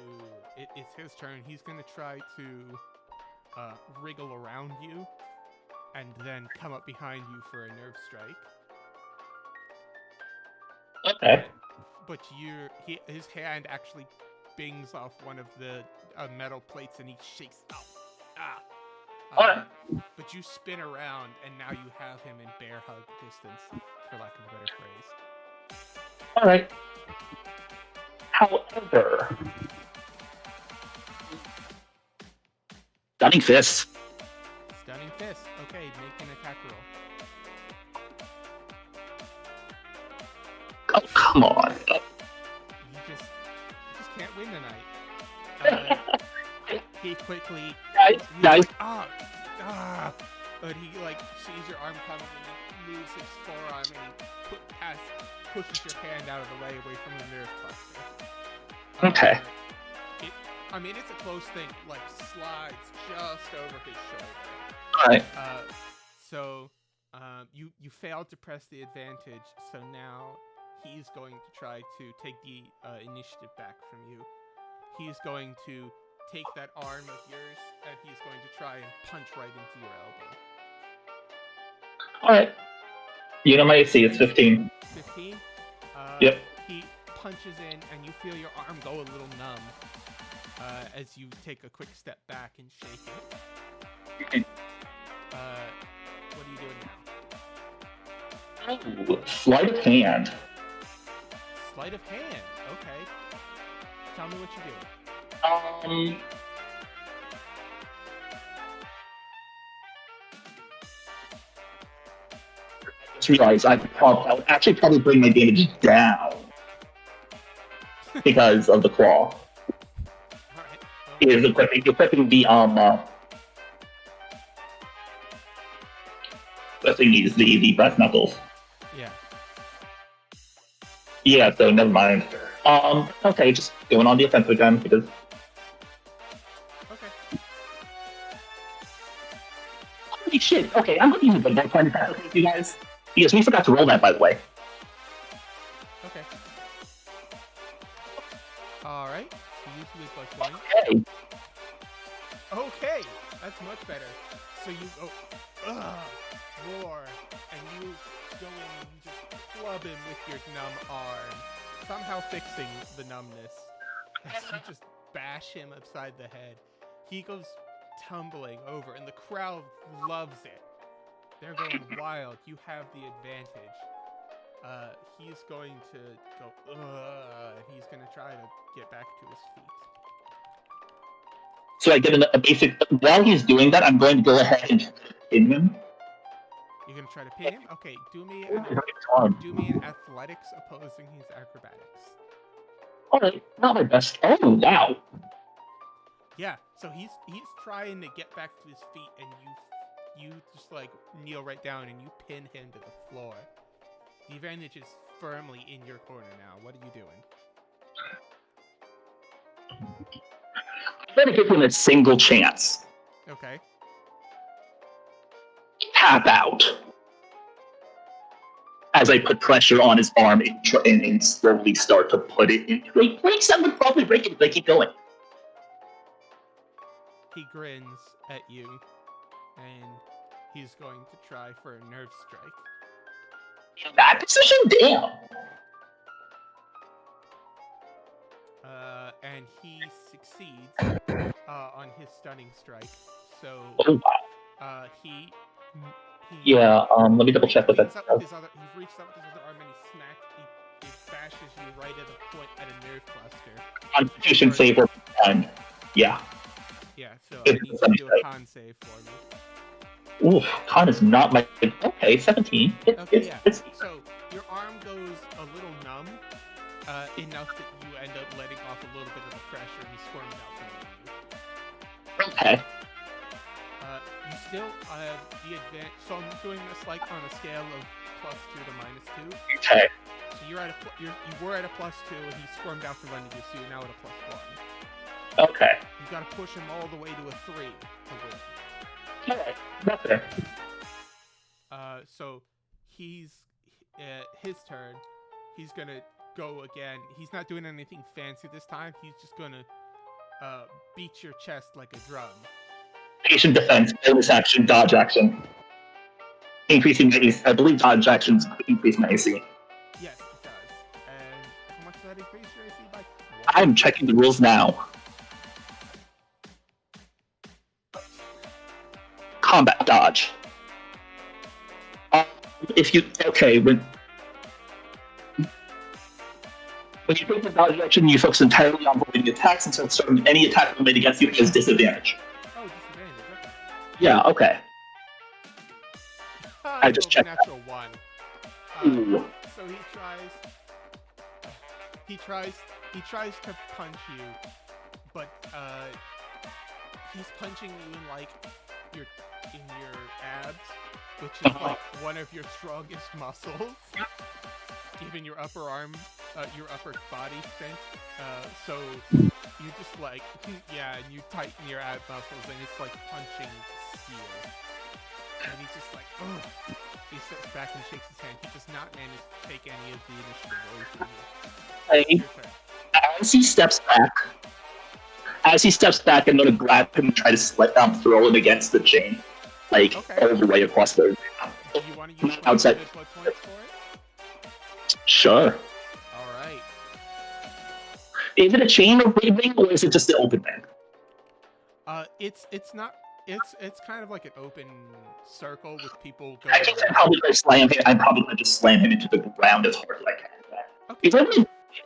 It's his turn. He's gonna try to wriggle around you, and then come up behind you for a nerve strike. Okay. But his hand actually bings off one of the metal plates, and he shakes. Ow! Ah! Alright. But you spin around, and now you have him in bear hug distance, for lack of a better phrase. Alright. However... Stunning Fist. Stunning Fist. Okay, make an attack roll. Oh, come on. You just can't win tonight. He quickly... Nice. But he sees your arm coming, and he moves his forearm, and he pushes your hand out of the way away from the nerve cluster. Okay. It's a close thing. Slides just over his shoulder. Alright. So you failed to press the advantage. So now he's going to try to take the initiative back from you. He's going to take that arm of yours, and he's going to try and punch right into your elbow. Alright. You know my AC, it's 15. 15? Yep. He punches in, and you feel your arm go a little numb as you take a quick step back and shake it. Okay. What are you doing now? Ooh, sleight of hand. Sleight of hand. Okay. Tell me what you do. Just realized I would actually probably bring my damage down because of the claw. Alright. It is equipping the the thing is the brass knuckles. Yeah. Yeah, so never mind. Okay, just going on the offensive again because. Okay. Holy shit! Okay, I'm looking at the board plan with you guys. Yes, we forgot to roll that, by the way. Okay. Alright. You use with +1. Okay. Okay! That's much better. So you go, roar, and you go in and you just club him with your numb arm, somehow fixing the numbness. As you just bash him upside the head. He goes tumbling over, and the crowd loves it. They're going wild. You have the advantage. He's going to go, and he's going to try to get back to his feet. So I get a basic. While he's doing that, I'm going to go ahead and pin him. You're going to try to pin him? Okay, do me an athletics opposing his acrobatics. Alright, not my best. Oh, wow. Yeah, so he's trying to get back to his feet, and you just kneel right down and you pin him to the floor. The advantage is firmly in your corner now. What are you doing? I'm going to give him a single chance. Okay. Tap out. As I put pressure on his arm and slowly start to put it into a place that would probably break it if I keep going. He grins at you. and he's going to try for a nerve strike. In that position? Damn. And he succeeds on his stunning strike. So Oh, he yeah, let me double check what that He reached out with his other arm and he bashes you right at a point at a nerve cluster. Constitution save or 10. Yeah. Yeah, so I need you to do a con save for me. Ooh, con is not my. Okay, 17. It's So your arm goes a little numb, enough that you end up letting off a little bit of the pressure and he squirms out from under you. okay. You still the advantage. So I'm doing this like on a scale of +2 to -2. Okay. So you were at a +2 and he squirmed out from under you, so you're now at a +1. Okay. You gotta push him all the way to a 3 to win. Alright, that's fair. So he's his turn. He's gonna go again. He's not doing anything fancy this time. He's just gonna beat your chest like a drum. Patient defense, bonus action, dodge action. Increasing my AC. I believe dodge actions increase my AC. Yes, it does. And how much does that increase your AC by? 1? I'm checking the rules now. Combat dodge. If you when you take the dodge action, you focus entirely on avoiding attacks until starting any attack made against you has disadvantage. Oh, disadvantage. Okay. Yeah. Okay. I just checked. Natural 1. Ooh. So he tries to punch you, but he's punching you in your abs, which is like one of your strongest muscles, given your upper arm, your upper body strength. So you just like, and you tighten your ab muscles, and it's like punching steel. And he's just like, oh. He steps back and shakes his hand. He does not manage to take any of the initiative away from you. As he steps back, I'm gonna grab him and try to throw him against the chain, all the way across the. Do you want to use outside hit points for it? Sure. All right. Is it a chain of ring, or is it just the open ring? It's not. It's kind of like an open circle with people going. I'm probably gonna just slam him into the ground as hard as I can. Okay.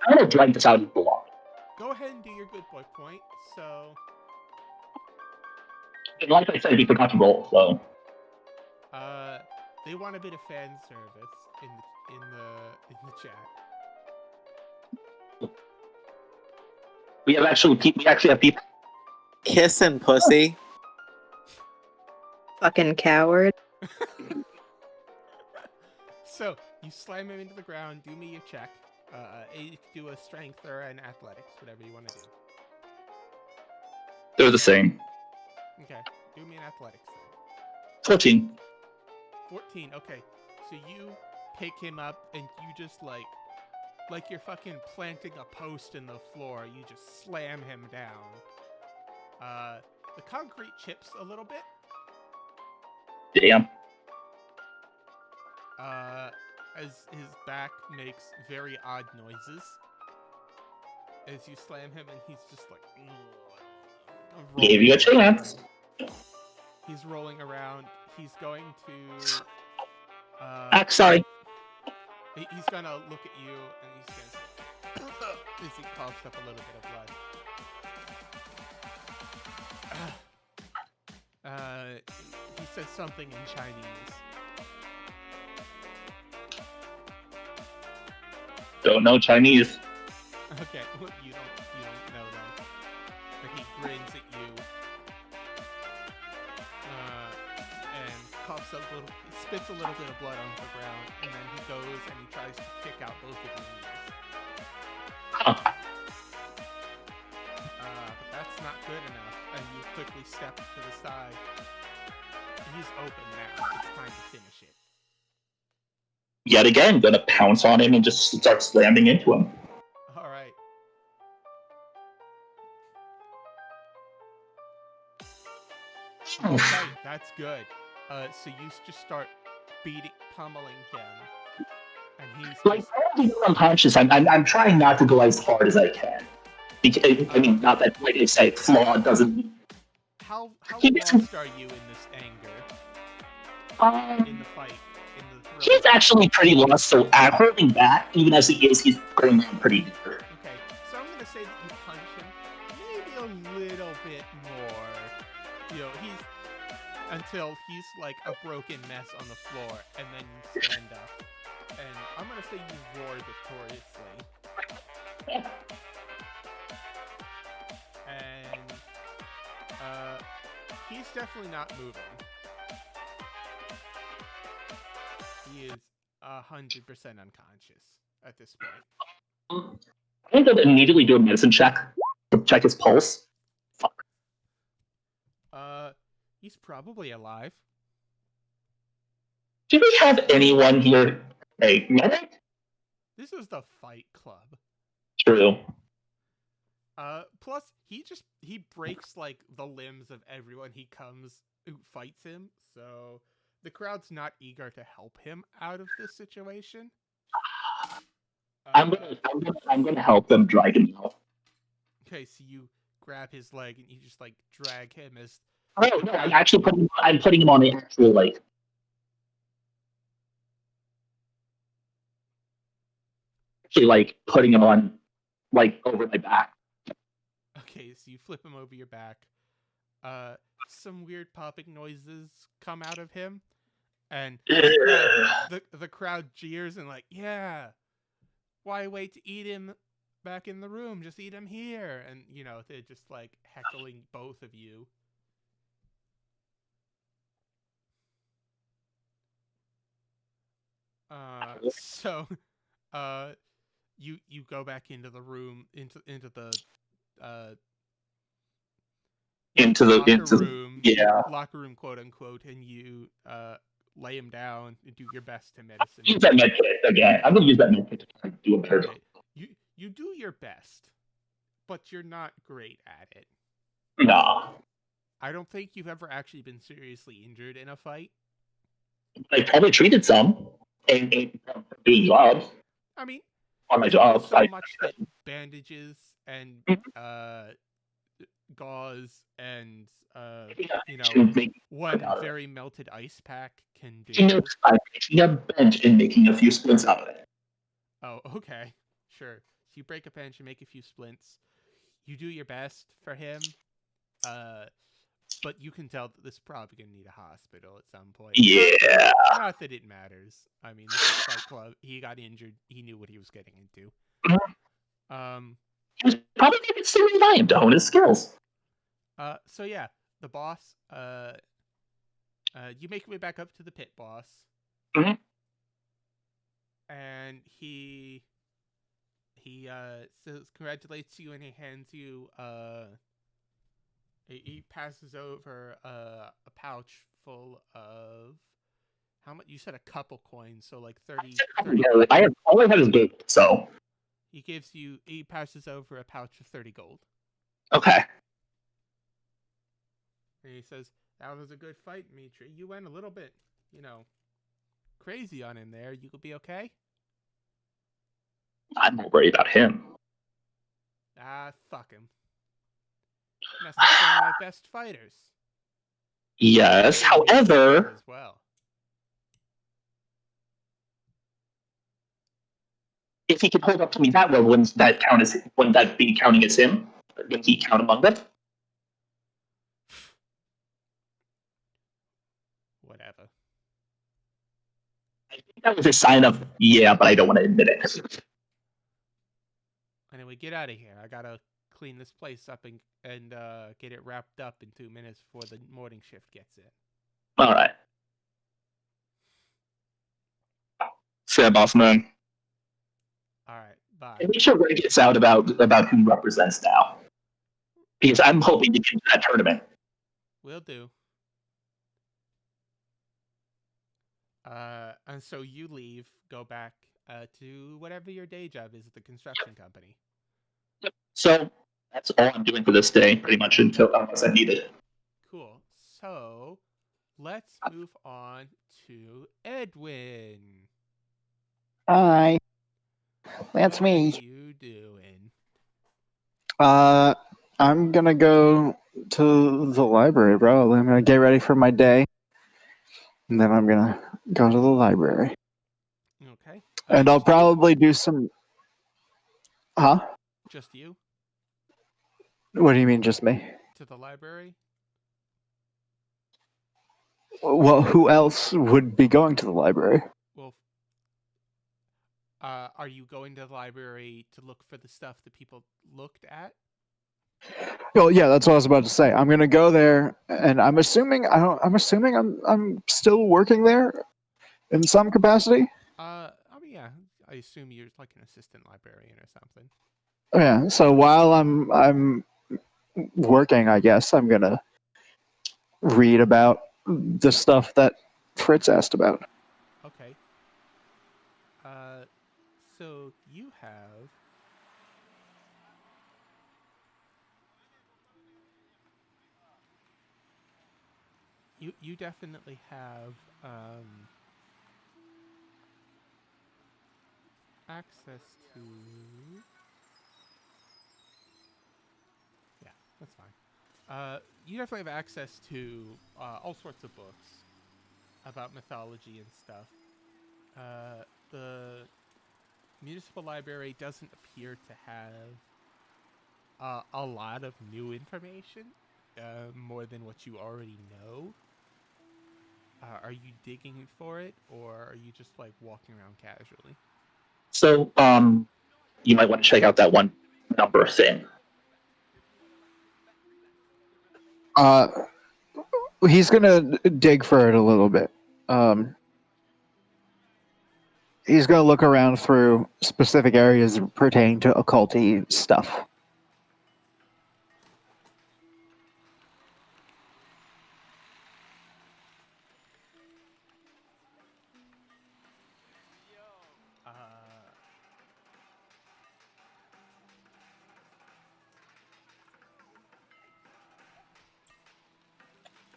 I'm gonna drag this out of the lawn. Go ahead and do your good boy point. So. And like I said, we forgot to roll, so. They want a bit of fan service in the chat. We actually have people. Kissing pussy. Fucking coward. So you slam him into the ground. Do me a check. You can do a strength or an athletics, whatever you want to do. They're the same. Okay, do me an athletics then. 14. 14. Okay, so you pick him up and you just like you're fucking planting a post in the floor. You just slam him down. The concrete chips a little bit. Damn. As his back makes very odd noises as you slam him, and he's just like. Gave you a chance. He's rolling around. He's going to. Sorry. He's gonna look at you, and he's gonna. As he coughs up a little bit of blood. He says something in Chinese. Don't know Chinese. Okay, well, you don't know them. But he grins at you. And coughs a little, spits a little bit of blood on the ground, and then he goes and he tries to kick out both of your knees. Huh. But that's not good enough, and you quickly step to the side. He's open now. It's time to finish it. Yet again, gonna pounce on him and just start slamming into him. All right. Okay, that's It's good. So you just start pummeling him, and he's Like, just I'm unconscious. I'm trying not to go as hard as I can. Because, I mean, not that, like I say, Flaw doesn't. how He makes- lost are you in this anger in the fight in the throw? He's actually pretty lost, so holding back, even as he is, he's going on pretty deep. Okay, so I'm gonna say that you punch him maybe a little bit more. You know, until he's like a broken mess on the floor, and then you stand up. And I'm gonna say you roar victoriously. And he's definitely not moving. He is 100% unconscious at this point. I'm going to immediately do a medicine check to check his pulse. Fuck. He's probably alive. Do we have anyone here? A medic? This is the Fight Club. True. Plus he breaks like the limbs of everyone who fights him, so the crowd's not eager to help him out of this situation. I'm gonna help them drag him out. Okay, so you grab his leg and you just like drag him as. Oh no! I'm actually putting him on the actual like. Actually, like putting him on, like over my back. Okay, so you flip him over your back. Some weird popping noises come out of him, and the crowd jeers and like, yeah, why wait to eat him back in the room? Just eat him here, and you know they're just like heckling both of you. So, you go back into the room into the locker room, quote unquote, and you lay him down and do your best to medicine. Use that med kit again. I'm gonna use that med kit to try to do a better job. You do your best, but you're not great at it. Nah. I don't think you've ever actually been seriously injured in a fight. I probably treated some and doing jobs. I mean, on my job, so much that bandages and gauze and one very melted ice pack can do. I'm making a bench and making a few splints out of it. Oh, okay, sure. So you break a bench and make a few splints. You do your best for him, but you can tell that this is probably gonna need a hospital at some point. Yeah. Not that it matters. I mean, this is Fight Club. He got injured. He knew what he was getting into. He was probably making some time to hone his skills. So yeah, the boss. You make your way back up to the pit boss. Mm-hmm. And he says congratulates you, and he hands you he passes over a pouch full of how much? You said a couple coins, so like 30. All I have is gold, so he passes over a pouch of 30 gold. Okay. And he says, "That was a good fight, Mitri. You went a little bit, crazy on him there. You could be okay." I'm not worried about him. Fuck him. That's one of my best fighters. Yes, however, as well. If he can hold up to me that well, wouldn't that be counting as him? Wouldn't he count among them? Whatever. I think that was a sign of but I don't want to admit it. Anyway, get out of here. I gotta clean this place up and get it wrapped up in 2 minutes before the morning shift gets in. All right. Fair, boss man. All right, bye. And make sure word gets out about who represents now, because I'm hoping to get to that tournament. Will do. And so you leave, go back to whatever your day job is at the construction company. So that's all I'm doing for this day, pretty much unless I need it. Cool. So let's move on to Edwin. Hi, that's What me. are you doing? I'm gonna go to the library, bro. I'm gonna get ready for my day, and then I'm gonna go to the library, Okay. and I'll Just you? probably do some. Huh? Just you? What do you mean, just me? To the library? Well, who else would be going to the library? Well, are you going to the library to look for the stuff that people looked at? Well, yeah, that's what I was about to say. I'm gonna go there, and I'm assuming I'm assuming I'm still working there in some capacity. I mean, yeah. I assume you're like an assistant librarian or something. Yeah. So while I'm working, I guess I'm gonna read about the stuff that Fritz asked about. Okay. Uh, so you definitely have access to. Yeah, that's fine. You definitely have access to all sorts of books about mythology and stuff. The municipal library doesn't appear to have a lot of new information, more than what you already know. Are you digging for it, or are you just like walking around casually? So, you might want to check out that one number thing. Uh, he's gonna dig for it a little bit. Um, he's gonna look around through specific areas pertaining to occulty stuff. Uh,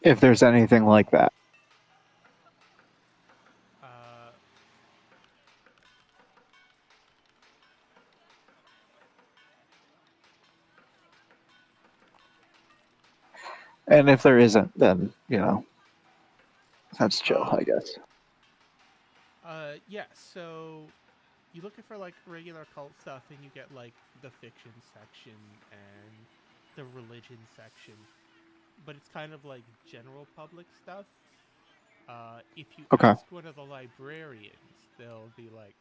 If there's anything like that. uh, And if there isn't, then, that's chill, um, I guess. yeah. So you looking for like regular cult stuff, and you get like the fiction section and the religion section, but it's kind of like general public stuff. If you Okay. ask one of the librarians, they'll be like,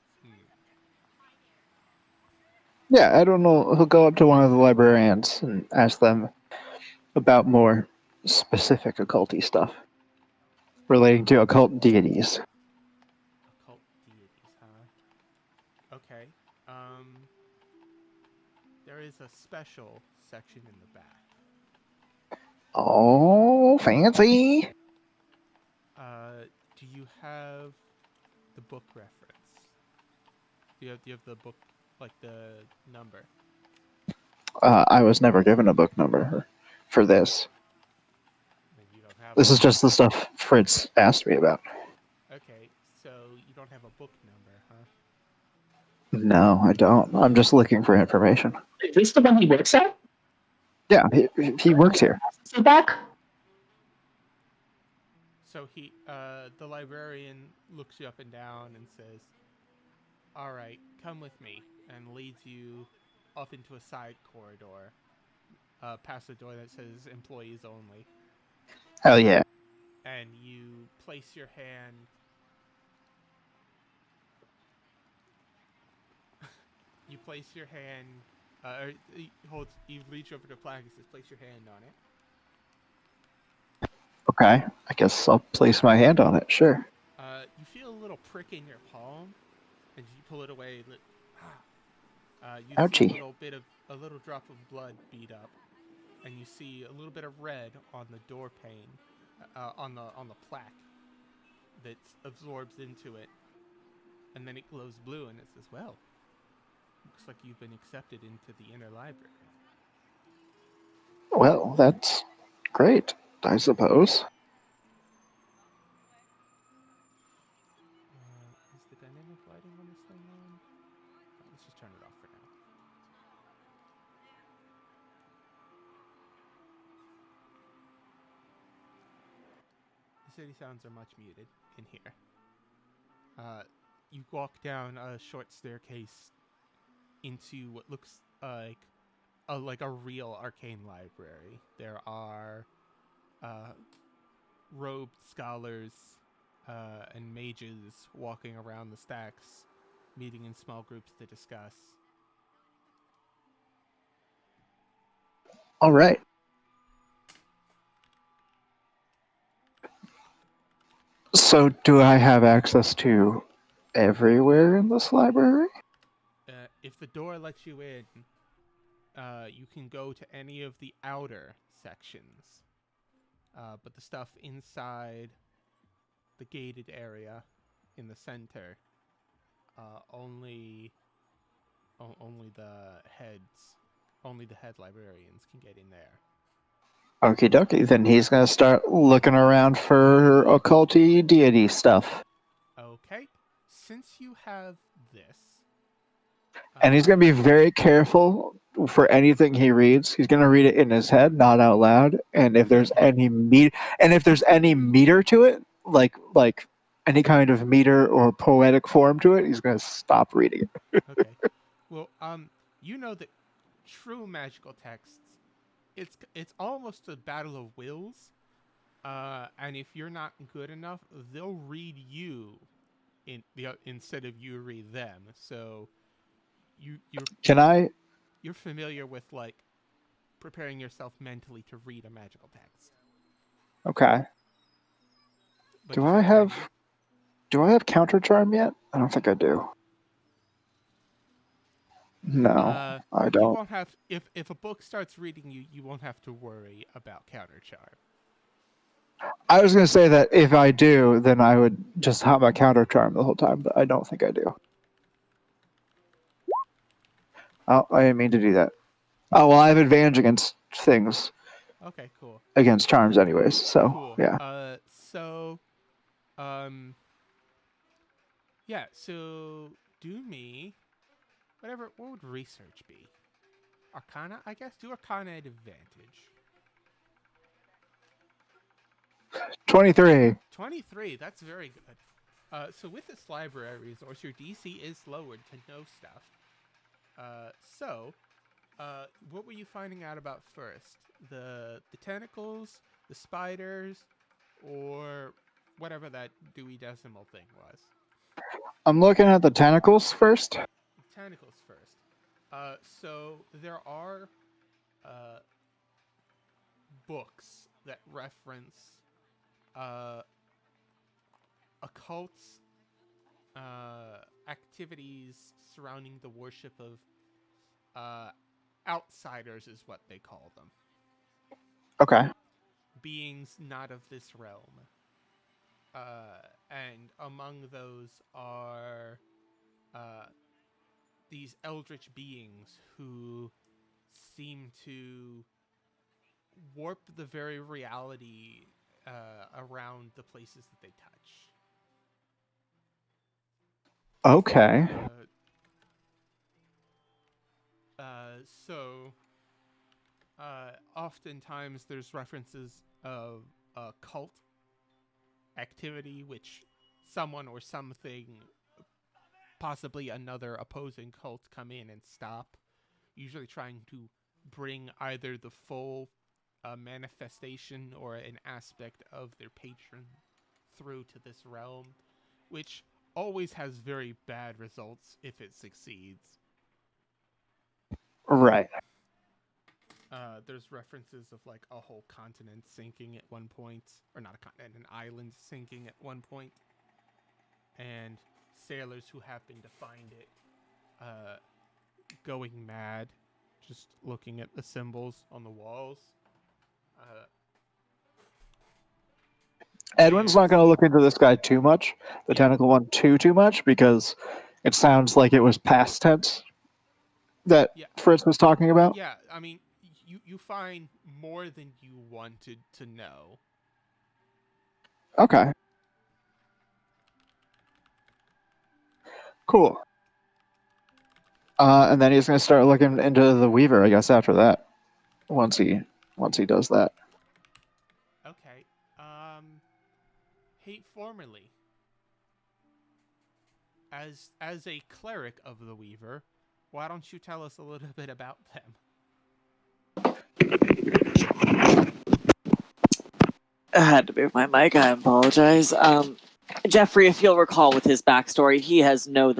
Yeah, I don't know. He'll go up to one of the librarians and ask them about more specific occulty stuff relating to occult deities. occult deities, huh? Okay. There is a special section in the back. Oh, fancy. Do you have the book reference? Do you have the book, like the number? I was never given a book number for this. Then you don't have This one. is just the stuff Fritz asked me about. Okay, so you don't have a book number, huh? No, I don't. I'm just looking for information. Is this the one he works at? Yeah, he works here. Is it back? So the librarian looks you up and down and says, "All right, come with me," and leads you off into a side corridor, past a door that says "Employees Only," Hell yeah. and you place your hand. You place your hand. You reach over to a plaque and says, "Place your hand on it." Okay, I guess I'll place my hand on it. Sure. You feel a little prick in your palm, and you pull it away. You see Ouchie. a little drop of blood bead up, and you see a little bit of red on the door pane, on the plaque that absorbs into it, and then it glows blue, and it says, "Well, looks like you've been accepted into the inner library." Well, that's great, I suppose. turn it off for now. The city sounds are much muted in here. You walk down a short staircase into what looks like a real arcane library. There are robed scholars and mages walking around the stacks, meeting in small groups to discuss. All right. So, do I have access to everywhere in this library? If the door lets you in, you can go to any of the outer sections. But the stuff inside the gated area in the center, only the head librarians can get in there. Okie dokie. Then he's gonna start looking around for occulty deity stuff. Okay, since you have this, And he's going to be very careful for anything he reads. He's going to read it in his head, not out loud. And if there's any meter to it, like any kind of meter or poetic form to it, he's going to stop reading it. Okay. Well, you know that true magical texts, it's almost a battle of wills. And if you're not good enough, they'll read you instead of you read them. So you're familiar with like preparing yourself mentally to read a magical text. Okay. But Do I have counter charm yet? I don't think I do. No, I don't. You won't have if a book starts reading you, you won't have to worry about counter charm. I was going to say that if I do, then I would just have a counter charm the whole time, but I don't think I do. Oh, I didn't mean to do that. Oh, well, I have advantage against things. Okay, cool. Against charms anyways, so Cool. yeah. Yeah, so do me what would research be? Arcana, I guess. Do Arcana at advantage. 23. 23, that's very good. So with this library resource, your DC is lowered to know stuff. What were you finding out about first? The tentacles, the spiders, or whatever that Dewey Decimal thing was? I'm looking at the tentacles first. Tentacles first. So there are books that reference occult activities surrounding the worship of outsiders, is what they call them. Okay. Beings not of this realm. And among those are these eldritch beings who seem to warp the very reality around the places that they touch. Okay. Oftentimes there's references of cult activity, which someone or something, possibly another opposing cult, come in and stop, usually trying to bring either the full manifestation or an aspect of their patron through to this realm, which always has very bad results if it succeeds. Right. There's references of like a whole continent sinking at one point, or not a continent, an island sinking at one point, and sailors who happen to find it going mad, just looking at the symbols on the walls. Edwin's not going to look into this guy too much, the tentacle one too much, because it sounds like it was past tense that Fritz was talking about. Yeah, I mean, you find more than you wanted to know. Okay. Cool. And then he's gonna start looking into the Weaver, I guess, after that. Once he does that. Okay. Hey, formerly, as a cleric of the Weaver, why don't you tell us a little bit about them? I had to move my mic. I apologize. Jeffrey, if you'll recall with his backstory, he has no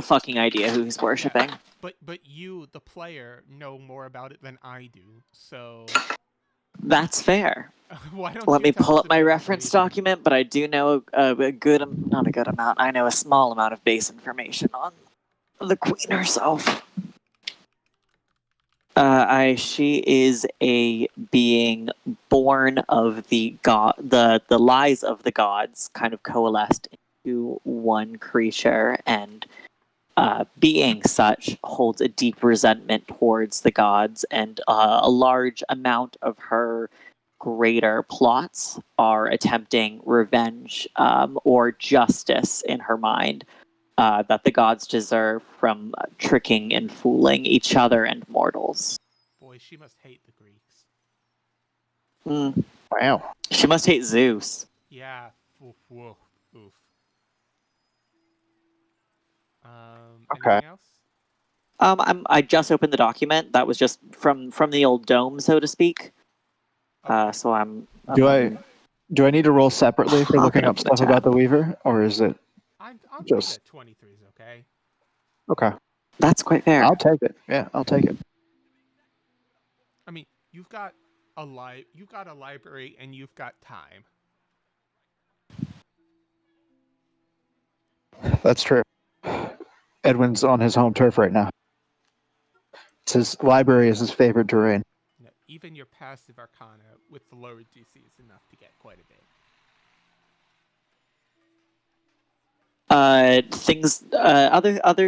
fucking idea who he's worshiping. Yeah, but you, the player, know more about it than I do. So That's fair. why don't Let you me tell pull us up a my bit about the reference Weaver? document, but I do know not a good amount. I know a small amount of base information on the queen herself. She is a being born of the lies of the gods, kind of coalesced into one creature, and being such holds a deep resentment towards the gods, and a large amount of her greater plots are attempting revenge or justice in her mind. That the gods deserve from tricking and fooling each other and mortals. Boy, she must hate the Greeks. Wow. She must hate Zeus. Yeah. Oof, woof, oof. Okay. Anything else? I just opened the document. That was just from the old dome, so to speak. Okay. So I'm Do I need to roll separately for looking up open the stuff about tab. the Weaver, or is it I'm thinking just that 23 is okay. okay? That's quite fair. I'll take it. Yeah, I'll take it. I mean, you've got a library and you've got time. That's true. Edwin's on his home turf right now. It's his library is his favorite terrain. You know, even your passive arcana with the lower DC is enough to get quite a bit. Other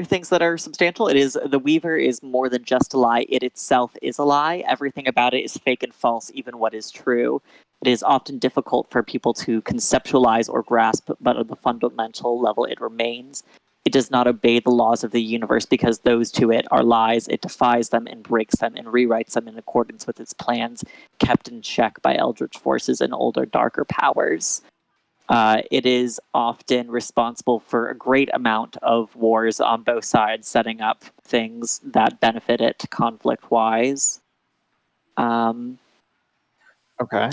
things that are substantial. It is the Weaver is more than just a lie. It itself is a lie. Everything about it is fake and false, even what is true. It is often difficult for people to conceptualize or grasp, but at the fundamental level, it remains. It does not obey the laws of the universe because those to it are lies. It defies them and breaks them and rewrites them in accordance with its plans, kept in check by eldritch forces and older, darker powers. It is often responsible for a great amount of wars on both sides, setting up things that benefit it conflict-wise. Okay.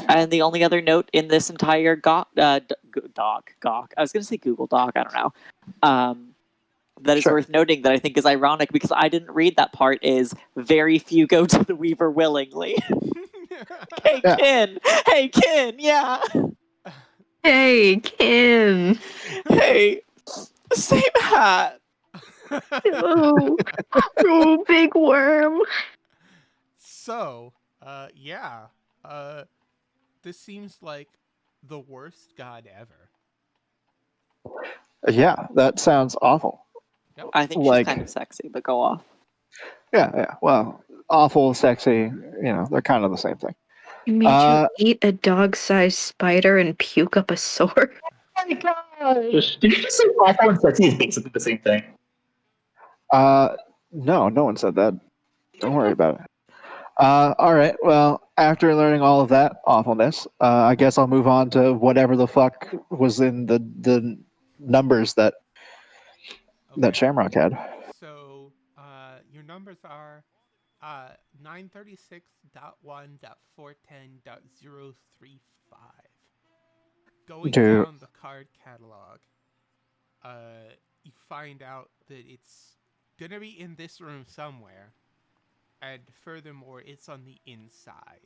And the only other note in this entire Gawk, I was going to say Google Doc, I don't know, that is Sure. worth noting that I think is ironic because I didn't read that part is very few go to the Weaver willingly. Hey, Yeah. Kin! Hey, Kin! Yeah! Hey, Kim. Hey! Same hat! Oh, oh, big worm. So, yeah. This seems like the worst god ever. Yeah, that sounds awful. Yep. I think she's Like, kind of sexy, but go off. yeah. Well, awful, sexy. They're kind of the same thing. He made you eat a dog-sized spider and puke up a sword. Oh my gosh! Did you just say awful and sexy is basically the same thing? No one said that. Don't worry about it. All right. Well, after learning all of that awfulness, I guess I'll move on to whatever the fuck was in the numbers that Okay. Shamrock had. So, your numbers are 936.1.410.035. Going Do down the card catalog, you find out that it's gonna be in this room somewhere, and furthermore, it's on the inside.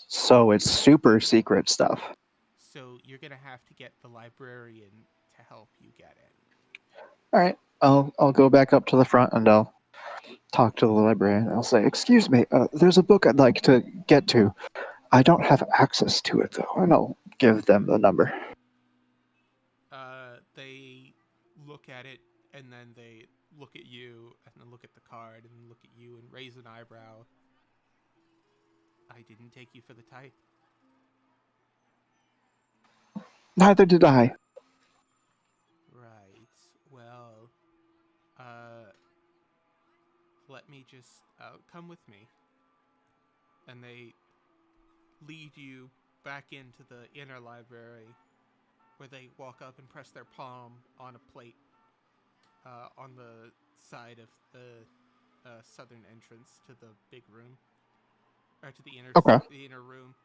so it's super secret stuff. So you're gonna have to get the librarian to help you get it. All right. I'll go back up to the front and I'll talk to the librarian. I'll say, "Excuse me, there's a book I'd like to get to. I don't have access to it though." And I'll give them the number. They look at it, and then they look at you, and then look at the card, and then look at you, and raise an eyebrow. I didn't take you for the type. Neither did I. Right. Well, let me just come with me. And they lead you back into the inner library, where they walk up and press their palm on a plate on the side of the southern entrance to the big room, or to the inner room.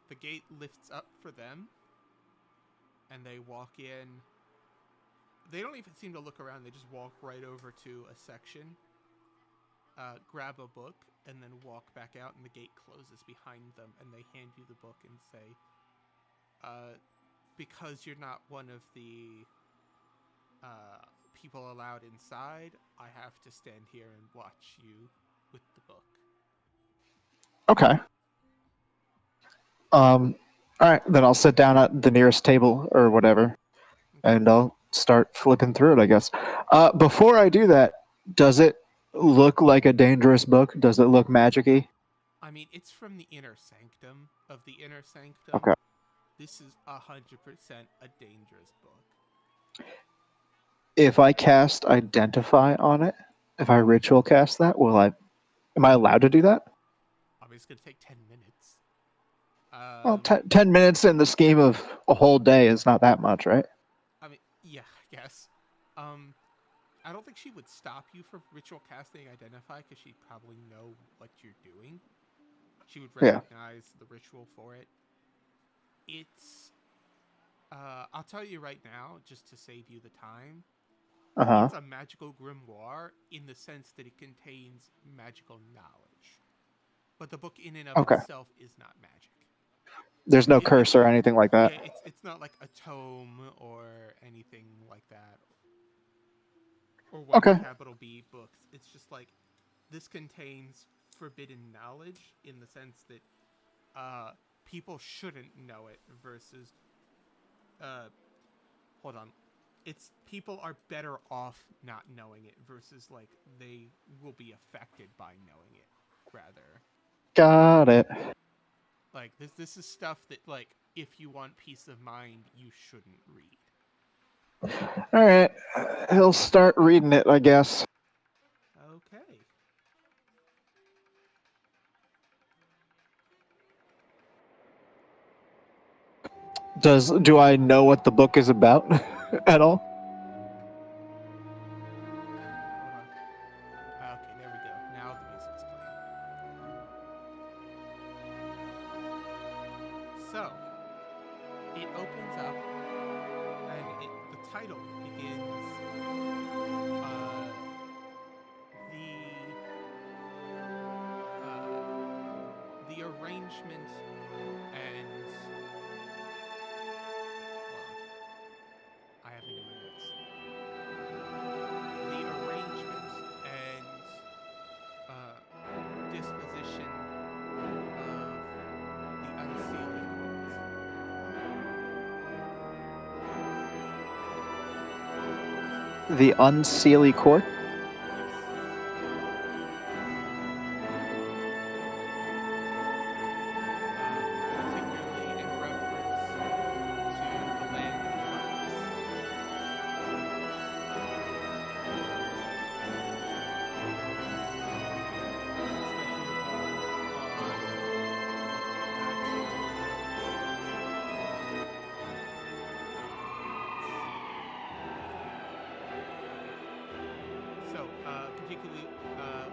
The gate lifts up for them, and they walk in. They don't even seem to look around. They just walk right over to a section, grab a book, and then walk back out, and the gate closes behind them, and they hand you the book and say, because you're not one of the people allowed inside, I have to stand here and watch you with the book. Okay. All right, then I'll sit down at the nearest table or whatever, and I'll start flipping through it, I guess. Before I do that, does it look like a dangerous book? Does it look magic-y? I mean, it's from the inner sanctum of the inner sanctum. Okay. This is 100% a dangerous book. If I cast Identify on it, if I ritual cast that, am I allowed to do that? I mean, it's going to take 10 minutes. Well, 10 minutes in the scheme of a whole day is not that much, right? I mean, yeah, I guess. I don't think she would stop you for ritual casting Identify, because she'd probably know what you're doing. She would recognize the ritual for it. It's, I'll tell you right now, just to save you the time, it's a magical grimoire in the sense that it contains magical knowledge. But the book in and of itself is not magic. There's no curse or anything like that? Yeah, it's not like a tome or anything like that. Or one of the capital B books. It's just like, this contains forbidden knowledge in the sense that people shouldn't know it versus hold on. It's people are better off not knowing it versus like they will be affected by knowing it, rather. Got it. Like this is stuff that like if you want peace of mind, you shouldn't read. All right, he'll start reading it, I guess. Okay. Do I know what the book is about at all? Hold on. Okay, there we go. Now the music is playing. So, it opens up, and the title begins, the arrangement and, well, I have it in my notes. The arrangement and disposition of the unsealing court. The Unseelie Court? So, particularly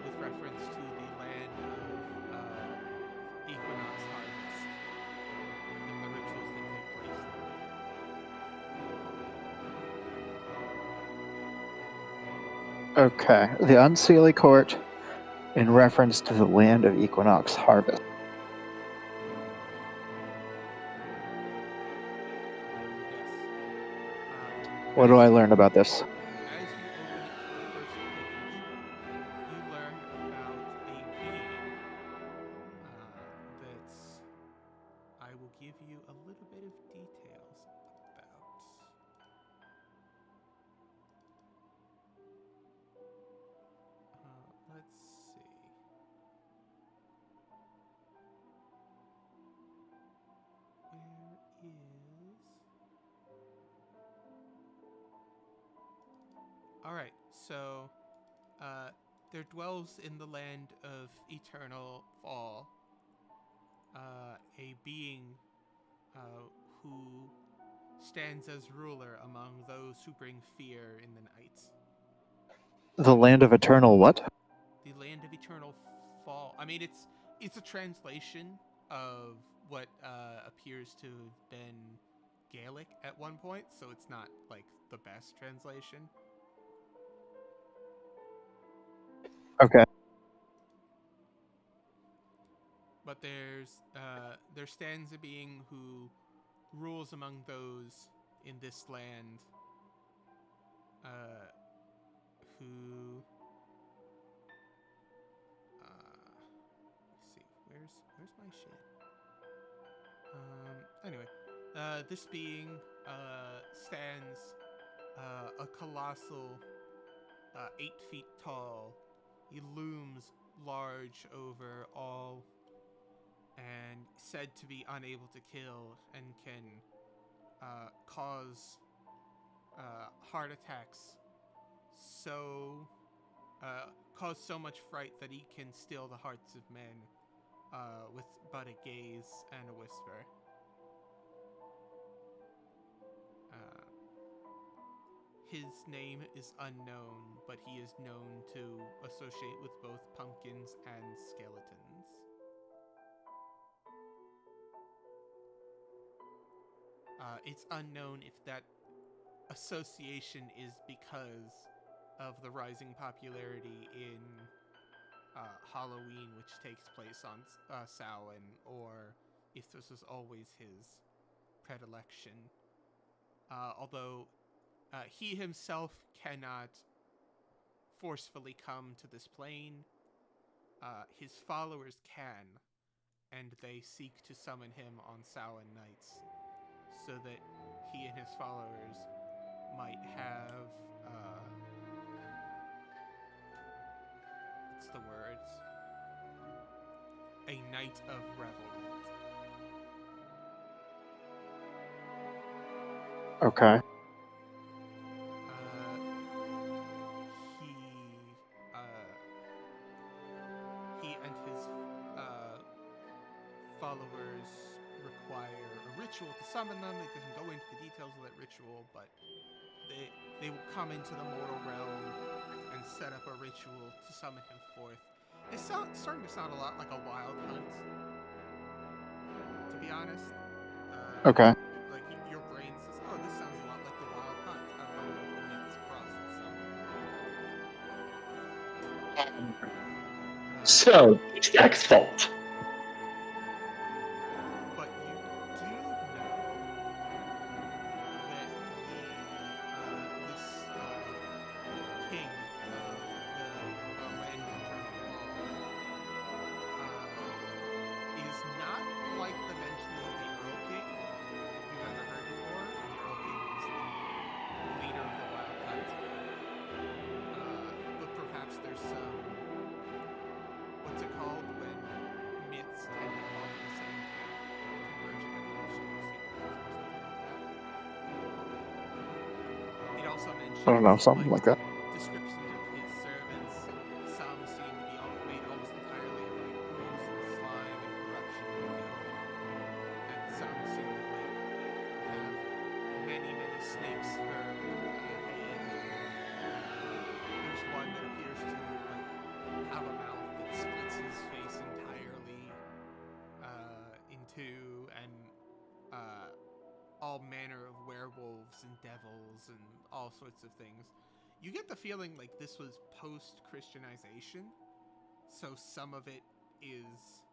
with reference to the land of equinox harvest and the rituals that take place there. Okay, the Unseelie Court in reference to the land of equinox harvest. Yes. What do I learn about this? As you open it to the first page, you learn about a being that's, I will give you a little bit of details about. Let's see. Where is... Alright, so there dwells in the land of eternal fall a being who stands as ruler among those who bring fear in the night. The land of eternal what? The land of eternal fall. I mean, it's a translation of what appears to have been Gaelic at one point, so it's not like the best translation. Okay. But there stands a being who rules among those in this land who let's see, where's my shit? Anyway, this being stands a colossal 8 feet tall. He looms large over all and said to be unable to kill and can cause heart attacks cause so much fright that he can still the hearts of men with but a gaze and a whisper. His name is unknown, but he is known to associate with both pumpkins and skeletons. It's unknown if that association is because of the rising popularity in Halloween, which takes place on Samhain, or if this was always his predilection. Although he himself cannot forcefully come to this plane, his followers can, and they seek to summon him on Samhain nights, so that he and his followers might have what's the words? A night of revelment. Okay. He and his followers require a ritual to summon them. It doesn't go into the details of that ritual, but they will come into the mortal realm and set up a ritual to summon him forth. It's starting to sound a lot like a wild hunt, to be honest. Okay. Like your brain says, "Oh, this sounds a lot like the wild hunt." I wonder if the myths crossed somewhere. So it's Jack's fault. But you do know that this king of the land of eternal fall is not like the mention of the Earl King, if you've ever heard before. The Earl King is the leader of the Wild Hunt. But perhaps there's some, what's it called when myths tend to follow the same path, convergent evolution or sequences or something like that. It also mentions I don't know, something like that. descriptions of his servants. Some seem to be made almost entirely of like ooze and slime and corruption and filth, and some seem to have many snakes for head. There's one that appears to have a mouth that splits his face entirely in two, and all manner of werewolves and devils and all sorts of things. You get the feeling like this was post-Christianization, so some of it is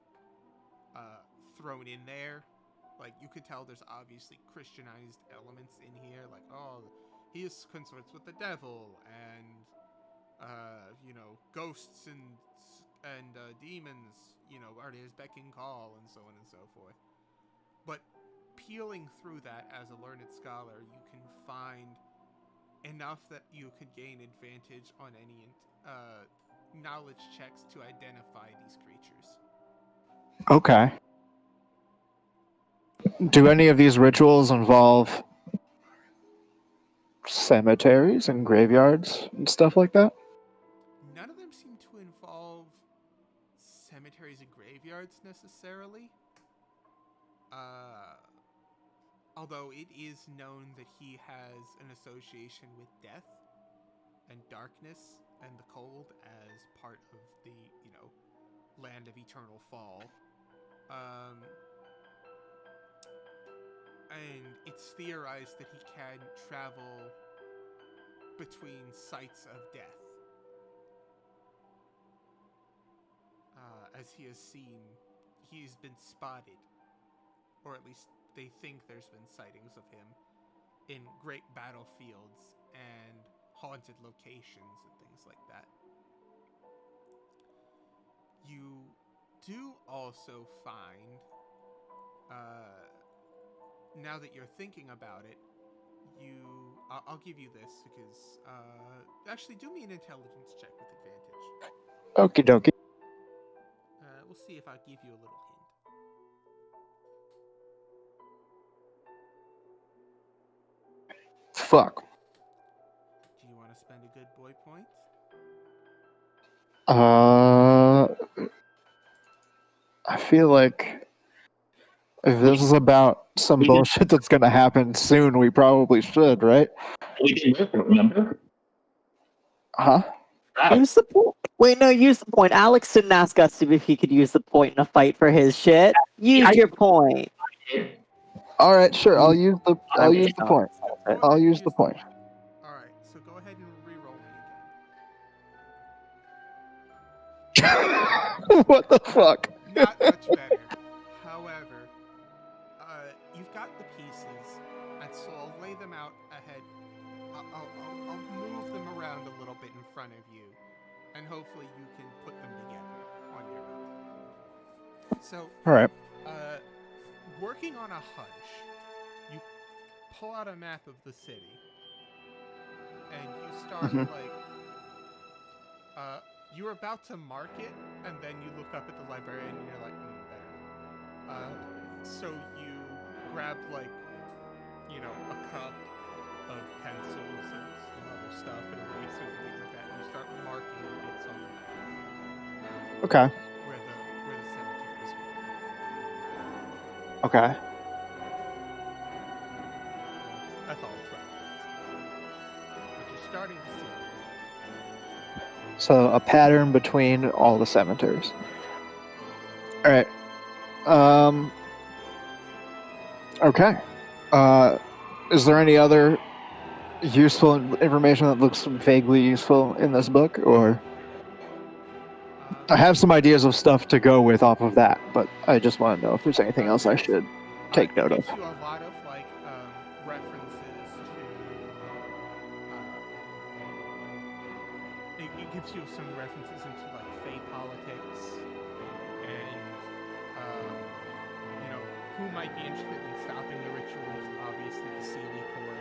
thrown in there. Like, you could tell there's obviously Christianized elements in here, like, oh, he is consorts with the devil, and ghosts and demons, are to his beck and call, and so on and so forth. But peeling through that as a learned scholar, you can find enough that you could gain advantage on any knowledge checks to identify these creatures. Okay. Do any of these rituals involve cemeteries and graveyards and stuff like that? None of them seem to involve cemeteries and graveyards necessarily. Although it is known that he has an association with death and darkness and the cold as part of the, land of eternal fall. And it's theorized that he can travel between sites of death. As he's been spotted, or at least they think there's been sightings of him in great battlefields and haunted locations and things like that. You do also find, now that you're thinking about it, I'll give you this because, actually do me an intelligence check with advantage. Okie dokie. We'll see if I give you a little hint. Fuck. Do you want to spend a good boy point? I feel like if this is about some we did- bullshit that's gonna happen soon, we probably should, right? We didn't work, remember? Huh? Use the point. Wait, no, use the point. Alex didn't ask us if he could use the point in a fight for his shit. Use your point. All right, sure. I'll use the point. I'll use the point. Alright, so go ahead and re-roll me again. What the fuck? Not much better. However, you've got the pieces, and so I'll lay them out ahead. I'll move them around a little bit in front of you, and hopefully you can put them together on your own. So, All right. working on a hunch, you pull out a map of the city, and you start you're about to mark it, and then you look up at the librarian and you're like, better. So you grab a cup of pencils and some other stuff and erasers and things like that, and you start marking bits on the map. Okay. Where the cemeteries were. Okay. That's all 12 bits. But you're starting to see it. So a pattern between all the cemeteries. All right. Okay. Is there any other useful information that looks vaguely useful in this book, or I have some ideas of stuff to go with off of that, but I just want to know if there's anything else I should take note of. It gives you a lot of references to. It gives you some references into Fey politics and who might be interested in stopping the rituals. Obviously, the Sealy Court,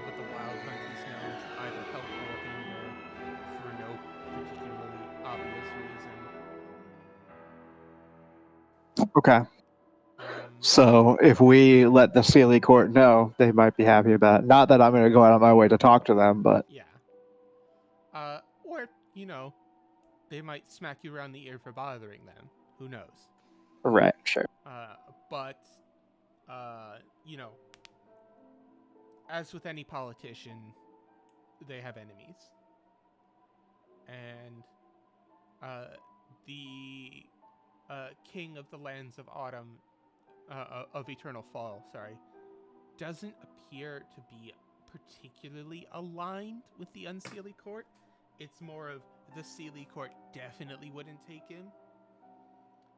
but the Wild Hunt is known to either help or hinder for no particularly obvious reason. Okay. So if we let the Sealy Court know, they might be happy about it. Not that I'm going to go out of my way to talk to them, but yeah. Or they might smack you around the ear for bothering them. Who knows? Right. Sure. But as with any politician, they have enemies, and the king of the lands of autumn, of eternal fall, doesn't appear to be particularly aligned with the Unseelie Court. It's more of the Sealy Court definitely wouldn't take him.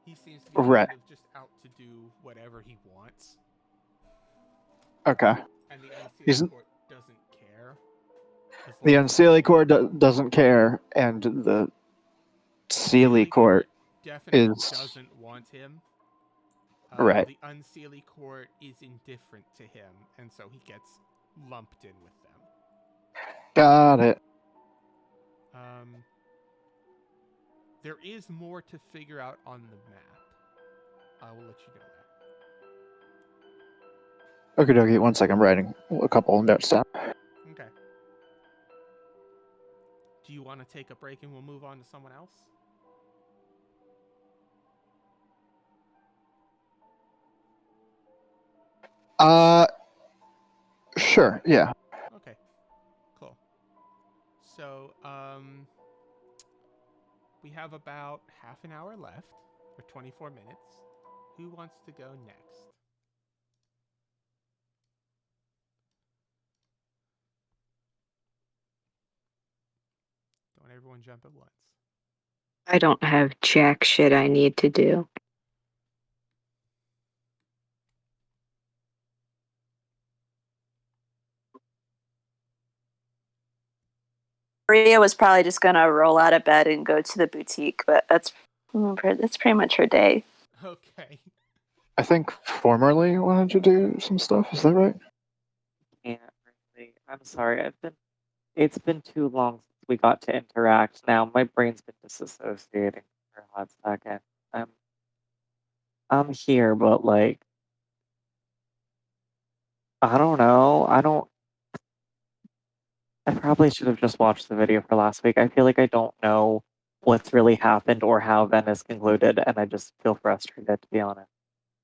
He seems to be kind of just out to do whatever he wants. Okay. And the Unseelie Court doesn't care. The Unseelie Court doesn't care, and the Sealy Court definitely doesn't want him. Right. The Unseelie Court is indifferent to him, and so he gets lumped in with them. Got it. There is more to figure out on the map. I will let you know that. Okay, dokie. 1 second. I'm writing a couple of notes down. Okay. do you want to take a break and we'll move on to someone else? Sure, yeah. Okay, cool. So, we have about half an hour left, or 24 minutes. Who wants to go next? Don't everyone jump at once. I don't have jack shit I need to do. Maria was probably just gonna roll out of bed and go to the boutique, but that's pretty much her day. Okay. I think formerly wanted to do some stuff. Is that right? Can't really. I'm sorry. It's been too long since we got to interact. Now my brain's been disassociating for a hot second. I'm here, but like, I don't know. I probably should have just watched the video for last week. I feel like I don't know what's really happened or how Venice concluded, and I just feel frustrated, to be honest.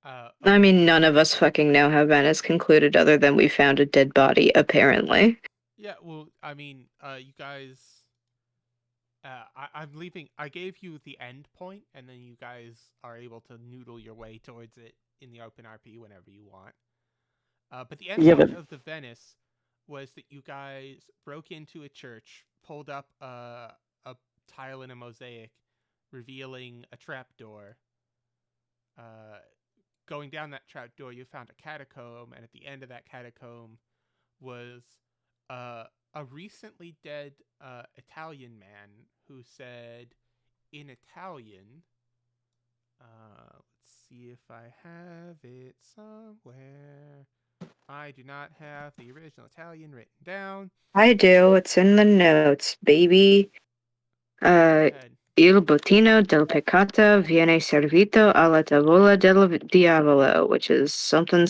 I Okay. mean, none of us fucking know how Venice concluded other than we found a dead body, apparently. Yeah, well, I mean, you guys, I'm leaving. I gave you the end point, and then you guys are able to noodle your way towards it in the open RP whenever you want. But the end Yeah, point but of the Venice was that you guys broke into a church, pulled up a tile in a mosaic, revealing a trapdoor. Going down that trapdoor, you found a catacomb, and at the end of that catacomb was a recently dead Italian man who said in Italian, let's see if I have it somewhere. I do not have the original Italian written down. I do. It's in the notes, baby. Il bottino del peccato viene servito alla tavola del diavolo, which is something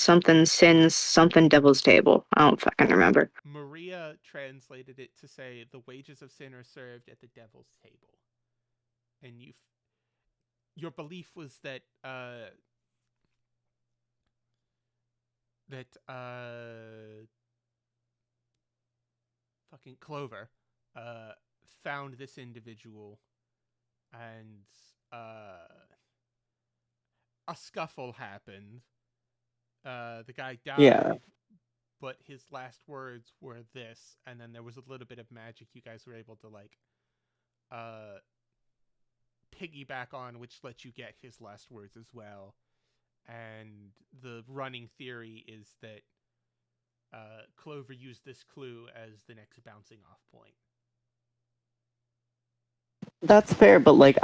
sins something devil's table. I don't fucking remember. Maria translated it to say the wages of sin are served at the devil's table, and your belief was that fucking Clover found this individual, and a scuffle happened. The guy died, yeah, but his last words were this, and then there was a little bit of magic you guys were able to like piggyback on, which let you get his last words as well. And the running theory is that Clover used this clue as the next bouncing off point. that's fair, but like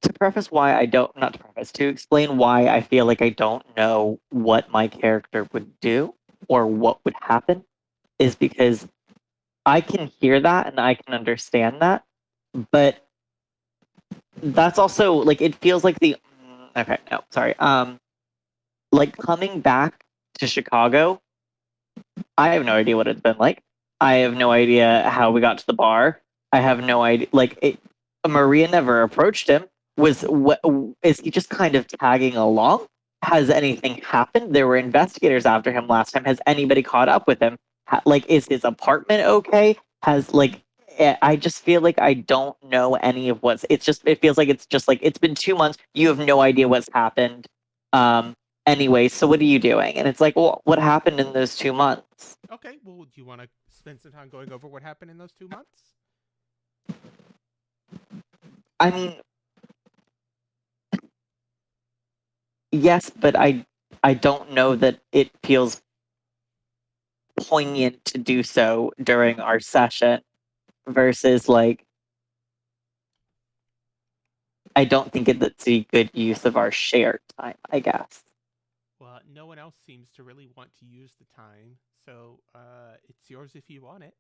to preface why I don't, not to preface, to explain why I feel like I don't know what my character would do or what would happen is because I can hear that and I can understand that, but that's also like it feels like the okay, no, sorry. Like coming back to Chicago, I have no idea what it's been like. I have no idea how we got to the bar. I have no idea. Maria never approached him. Is he just kind of tagging along? Has anything happened? There were investigators after him last time. Has anybody caught up with him? Is his apartment okay? I just feel like I don't know any of what's. It feels like it's just like it's been 2 months. You have no idea what's happened. Anyway, so what are you doing? And it's like, well, what happened in those 2 months? Okay, well, do you want to spend some time going over what happened in those 2 months? I mean, yes, but I don't know that it feels poignant to do so during our session versus like I don't think it's a good use of our shared time, I guess. Well, no one else seems to really want to use the time, so it's yours if you want it.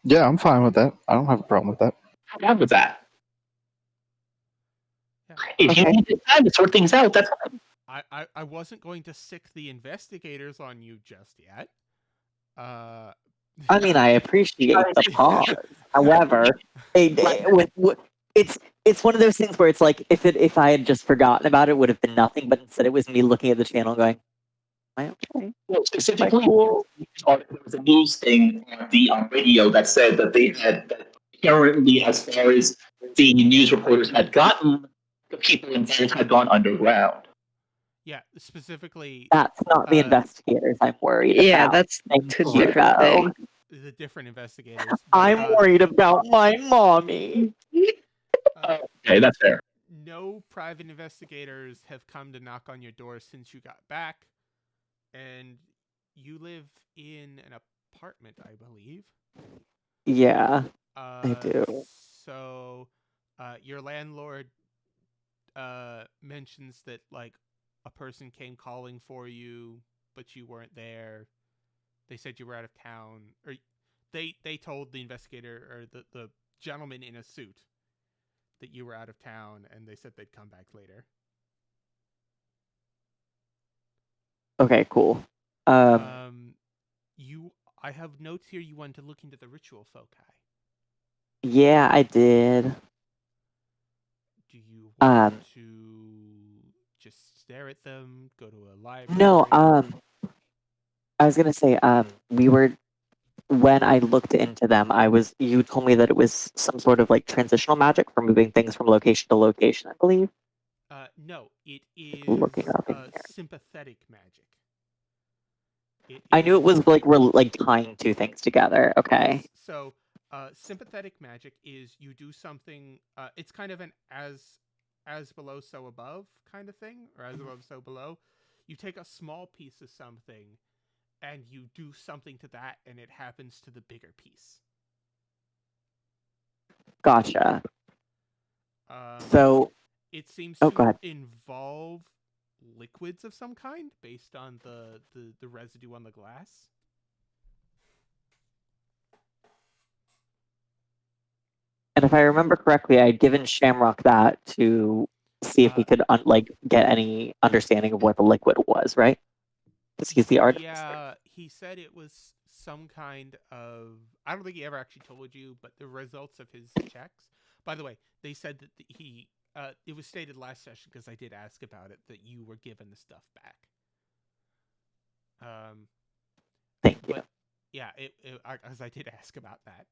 Yeah, I'm fine with that. I don't have a problem with that. I'm fine with that. Yeah. If you need the time to sort things out, that's fine. I wasn't going to sick the investigators on you just yet. Uh, I mean, I appreciate the pause. However, it's one of those things where it's like if I had just forgotten about it, it would have been nothing. But instead, it was me looking at the channel, going, "Am I okay? Well, specifically, cool?" there was a news thing on the radio that said that they had that apparently, as far as the news reporters had gotten, the people involved had gone underground. yeah, specifically, That's not the investigators I'm worried Yeah, about. that's Thank two you, different though. things. the different investigators. But, I'm worried about my mommy. Okay, that's fair. no private investigators have come to knock on your door since you got back, and you live in an apartment, I believe. Yeah, I do. So, your landlord mentions that like a person came calling for you, but you weren't there. They said you were out of town, or they told the investigator or the gentleman in a suit that you were out of town, and they said they'd come back later. Okay, cool. I have notes here. You wanted to look into the ritual foci. Yeah, I did. Do you want to just stare at them? Go to a library? No, I was gonna say, when I looked into them, you told me that it was some sort of like transitional magic for moving things from location to location, I believe. No, it is Looking up in here. sympathetic magic. I knew it was like we're like tying two things together. Okay. Yes. So, sympathetic magic is you do something. It's kind of an as below so above kind of thing, or as above so below. You take a small piece of something, and you do something to that, and it happens to the bigger piece. Gotcha. So it seems to involve liquids of some kind based on the residue on the glass. And if I remember correctly, I'd given Shamrock that to see if he could get any understanding of what the liquid was, right? Because he's the artist. Yeah, he said it was some kind of. I don't think he ever actually told you, but the results of his checks. By the way, they said that he. It was stated last session because I did ask about it that you were given the stuff back. Thank you. But yeah, as I did ask about that.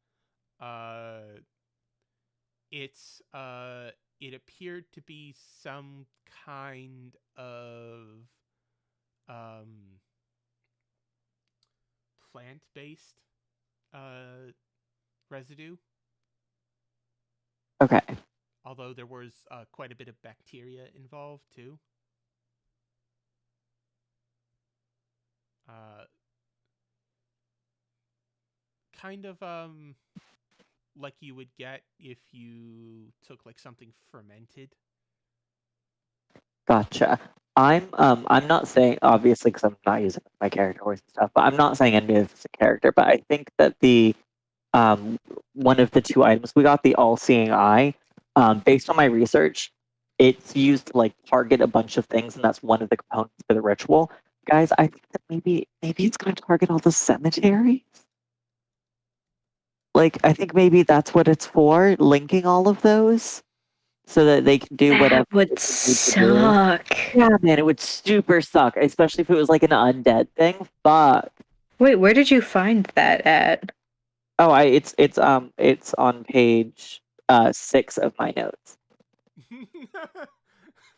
It appeared to be some kind of plant-based residue. Okay. Although there was quite a bit of bacteria involved too. Kind of like you would get if you took like something fermented. Gotcha. I'm not saying, obviously, because I'm not using my character voice and stuff, but I'm not saying any of this is a character, but I think that the one of the two items we got, the all-seeing eye, based on my research, it's used to like target a bunch of things, and that's one of the components for the ritual. Guys, I think that maybe it's going to target all the cemeteries. Like, I think maybe that's what it's for, linking all of those, so that they can do whatever. That would suck. Yeah, man, it would super suck, especially if it was like an undead thing. Fuck. Wait, where did you find that at? Oh, it's on page 6 of my notes.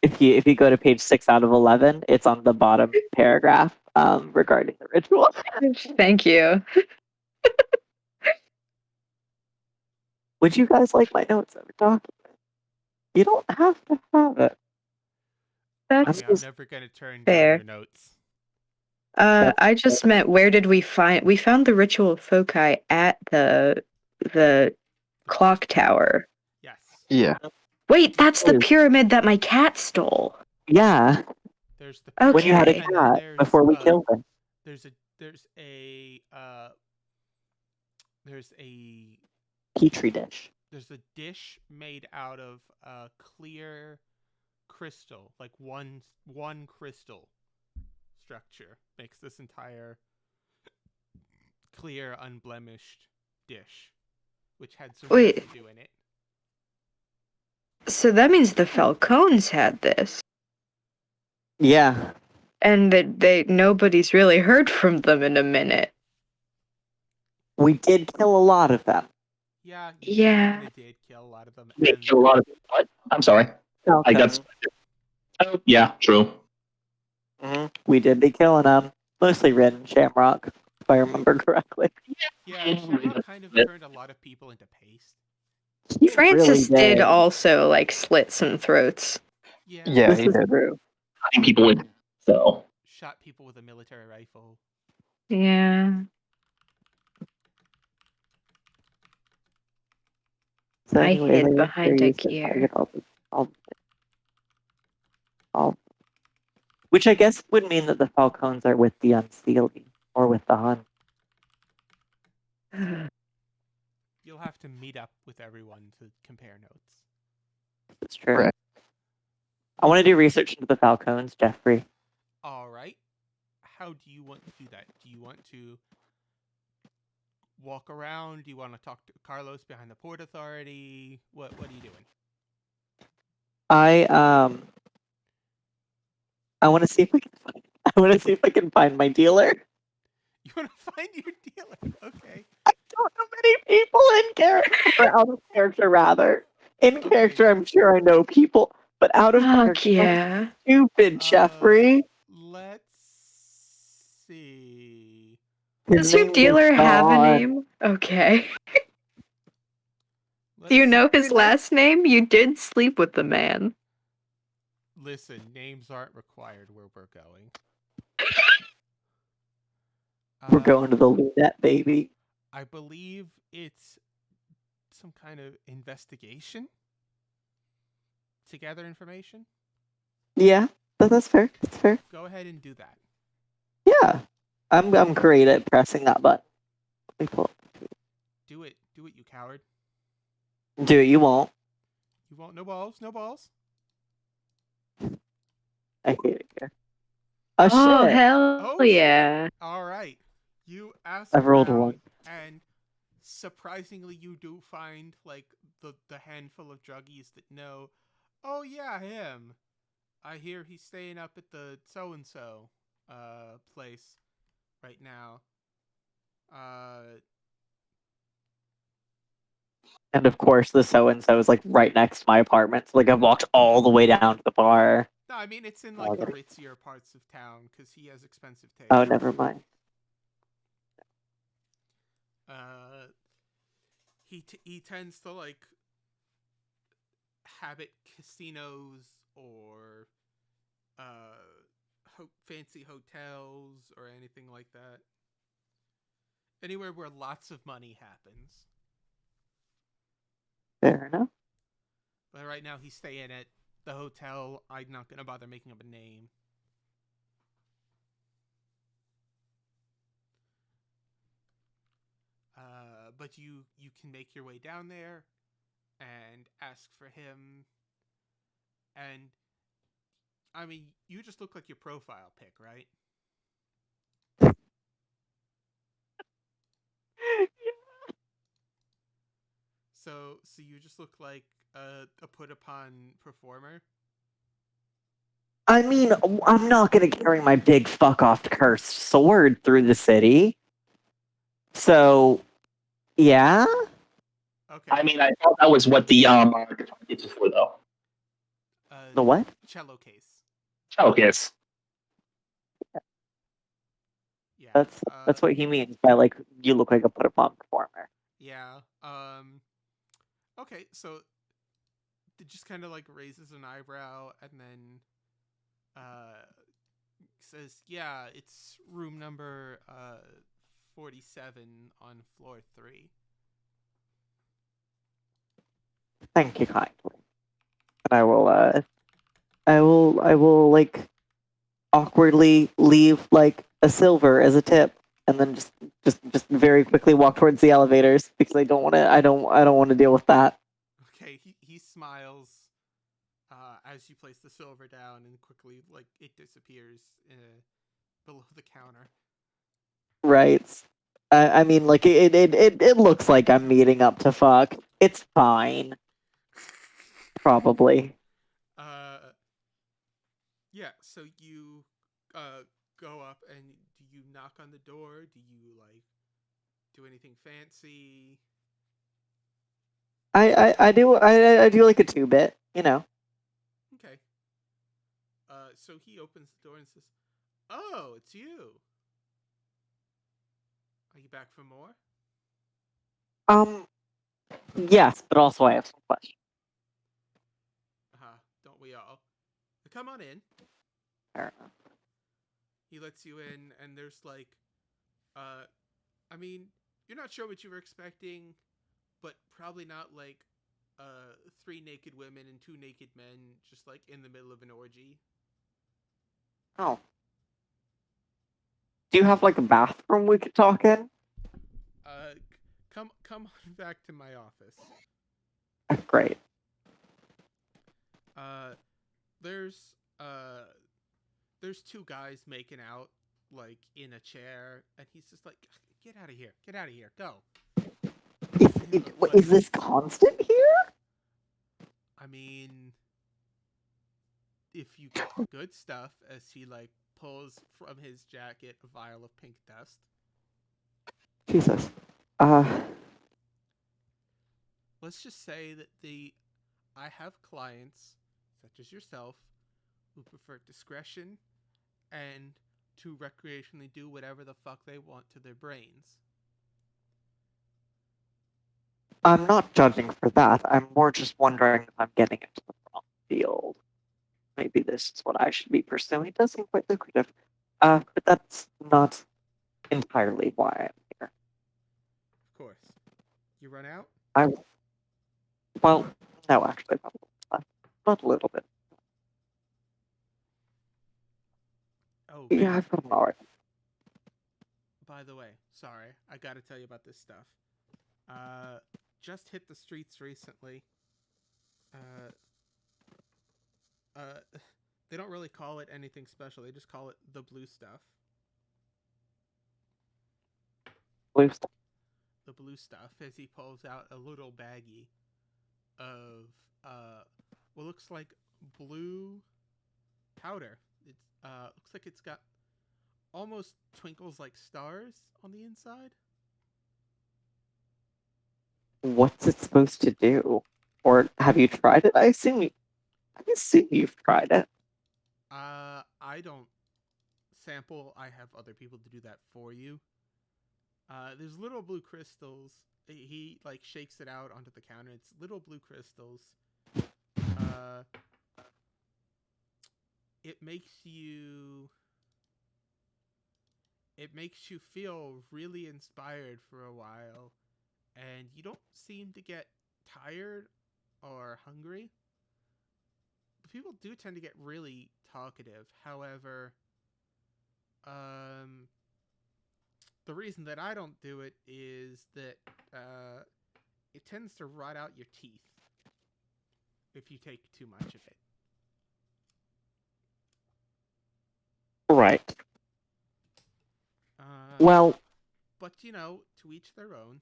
If you go to page 6 out of 11, it's on the bottom paragraph regarding the ritual. Thank you. Would you guys like my notes every document? You don't have to have it. That's I'm never gonna turn fair. down your notes. I just meant where did we find? We found the ritual foci at the clock tower. Yes. Yeah. Wait, that's the pyramid that my cat stole. Yeah. There's the Okay. When you had a and then cat before we killed him. There's a Petri dish. There's a dish made out of clear crystal, like one crystal structure makes this entire clear, unblemished dish, which had some Wait. residue in it. So that means the Falcones had this, Yeah. and that nobody's really heard from them in a minute. We did kill a lot of them. Yeah, Yeah. kind of did kill a lot of them. They And kill a lot of what? I'm sorry. I got. Falcons. Oh, yeah, true. We did be killing them. Mostly Red and Shamrock, if I remember correctly. yeah, Shamrock kind of turned a lot of people into paste. He Francis really did also like slit some throats. Yeah, Yeah, This he is did. true. Cutting people in. So shot people with a military rifle. Yeah. So I anyways, hid guess behind they're a used to gear. target which I guess would mean that the Falcons are with the Unseelie or with the Hun. You'll have to meet up with everyone to compare notes. That's true. Right. I want to do research into the Falcons, Jeffrey. All right. How do you want to do that? Do you want to walk around? Do you want to talk to Carlos behind the Port Authority? What are you doing? I want to see if I can find my dealer. You want to find your dealer? Okay. I don't know many people in character, or out of character rather. In Okay. character, I'm sure I know people, but out of Fuck character, yeah. stupid Jeffrey. Let's see. His Does your name is dealer have a Don. name? Okay. Do you Let's- know his last name? You did sleep with the man. Listen, names aren't required where we're going. We're going to the Lunette, baby. I believe it's some kind of investigation to gather information. Yeah, that's fair. That's fair. Go ahead and do that. Yeah, I'm great at pressing that button. Let me pull up. Do it, you coward. Do it, you won't. You won't. No balls. No balls. I hate it here. Oh, Oh, shit. hell shit. yeah. All right. You ask I've rolled a around, one. and surprisingly, you do find like the handful of druggies that know. Oh yeah, him. I hear he's staying up at the so and so place right now. And of course, the so-and-so is like right next to my apartment. So, like, I've walked all the way down to the bar. No, I mean it's in like the ritzier parts of town because he has expensive taste. Oh, never mind. He tends to like habit casinos or fancy hotels or anything like that. Anywhere where lots of money happens. Fair enough. But right now he's staying at the hotel. I'm not gonna bother making up a name. But you can make your way down there and ask for him. And I mean, you just look like your profile pic, right? So you just look like a put upon performer. I mean, I'm not gonna carry my big fuck off cursed sword through the city. So, yeah. Okay. I mean, I thought that was what the guitar case was for, though. The what? Cello case. Oh, yes. Yeah. That's what he means by like you look like a put upon performer. Yeah. Okay, so it just kind of like raises an eyebrow and then says, "Yeah, it's room number 47 on floor 3." Thank you kindly. And I will like awkwardly leave like a silver as a tip, and then just very quickly walk towards the elevators because I don't want to deal with that. Okay, he smiles as you place the silver down, and quickly like it disappears below the counter. Right. I mean, like, it looks like I'm meeting up to fuck. It's fine. Probably. Yeah, so you go up and do you knock on the door? Do you like do anything fancy? I do like a 2-bit, you know. Okay. So he opens the door and says, "Oh, it's you. Are you back for more?" Yes, but also I have some questions. Don't we all? Come on in. Fair enough. He lets you in, and there's like, I mean, you're not sure what you were expecting, but probably not like, 3 naked women and 2 naked men just like in the middle of an orgy. Oh. Do you have like a bathroom we could talk in? Come on back to my office. Great. There's 2 guys making out like in a chair, and he's just like, "Get out of here! Get out of here! Go!" Is this constant here? I mean, if you get the good stuff, as he like pulls from his jacket a vial of pink dust. Jesus. Let's just say that I have clients such as yourself who prefer discretion and to recreationally do whatever the fuck they want to their brains. I'm not judging for that. I'm more just wondering if I'm getting into the wrong field. Maybe this is what I should be pursuing. It does seem quite lucrative. But that's not entirely why I'm here. Of course. You run out? Well, no, actually, probably not a little bit. Oh, yeah, I've got an hour. By the way, sorry, I gotta tell you about this stuff. Just hit the streets recently. They don't really call it anything special. They just call it the blue stuff. Blue stuff? The blue stuff, as he pulls out a little baggie of what looks like blue powder. It looks like it's got almost twinkles like stars on the inside. What's it supposed to do? Or have you tried it? I assume you've tried it. I don't sample. I have other people to do that for you. There's little blue crystals. He like shakes it out onto the counter. It's little blue crystals. It makes you feel really inspired for a while, and you don't seem to get tired or hungry. But people do tend to get really talkative. However, the reason that I don't do it is that it tends to rot out your teeth if you take too much of it. Right. Well, but you know, to each their own.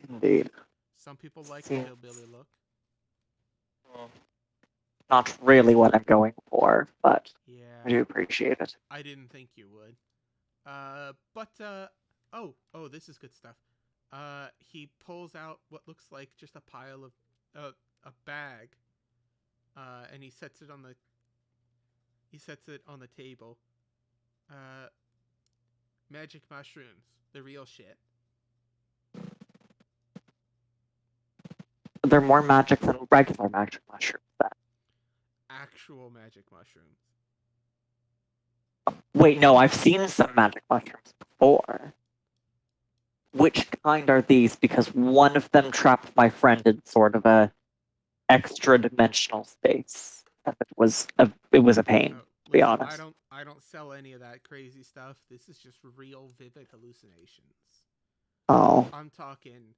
Indeed. Some people like the hillbilly look. Not really what I'm going for, but yeah, I do appreciate it. I didn't think you would. Oh, this is good stuff. He pulls out what looks like just a pile of a bag, and he sets it on the table. Magic mushrooms, the real shit. They're more magic than regular magic mushrooms, then. Actual magic mushrooms. Wait, no, I've seen some magic mushrooms before. Which kind are these? Because one of them trapped my friend in sort of a extra-dimensional space. It was a pain, to be honest. I don't sell any of that crazy stuff. This is just real vivid hallucinations. Oh. I'm talking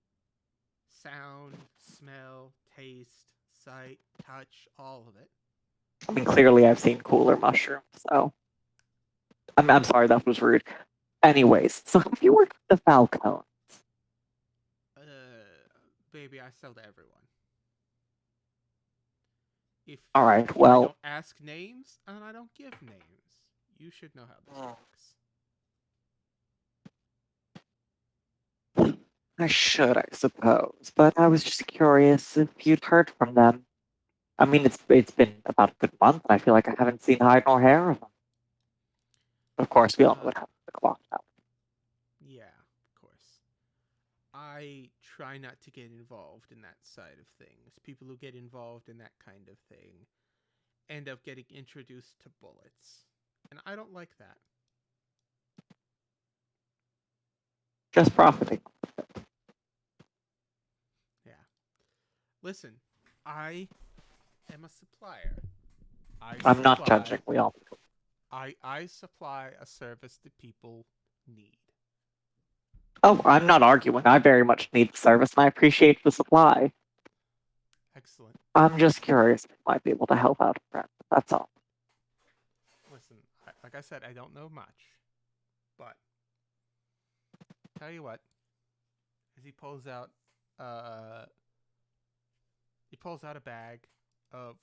sound, smell, taste, sight, touch, all of it. I mean, clearly I've seen cooler mushrooms, so... I'm sorry, that was rude. Anyways, so have you worked with the Falcon? Baby, I sell to everyone. If All right, I well, don't ask names and I don't give names, you should know how this works. I should, I suppose, but I was just curious if you'd heard from them. I mean, it's been about a good month, and I feel like I haven't seen hide nor hair of them. Of course, we all know what happened to the clock tower. Yeah, of course. I try not to get involved in that side of things. People who get involved in that kind of thing end up getting introduced to bullets. And I don't like that. Just profiting. Yeah. Listen, I am a supplier. I'm not judging. We all. I supply a service that people need. Oh, I'm not arguing. I very much need the service, and I appreciate the supply. Excellent. I'm just curious if I might be able to help out a friend. That's all. Listen, like I said, I don't know much, but tell you what, as he pulls out a bag of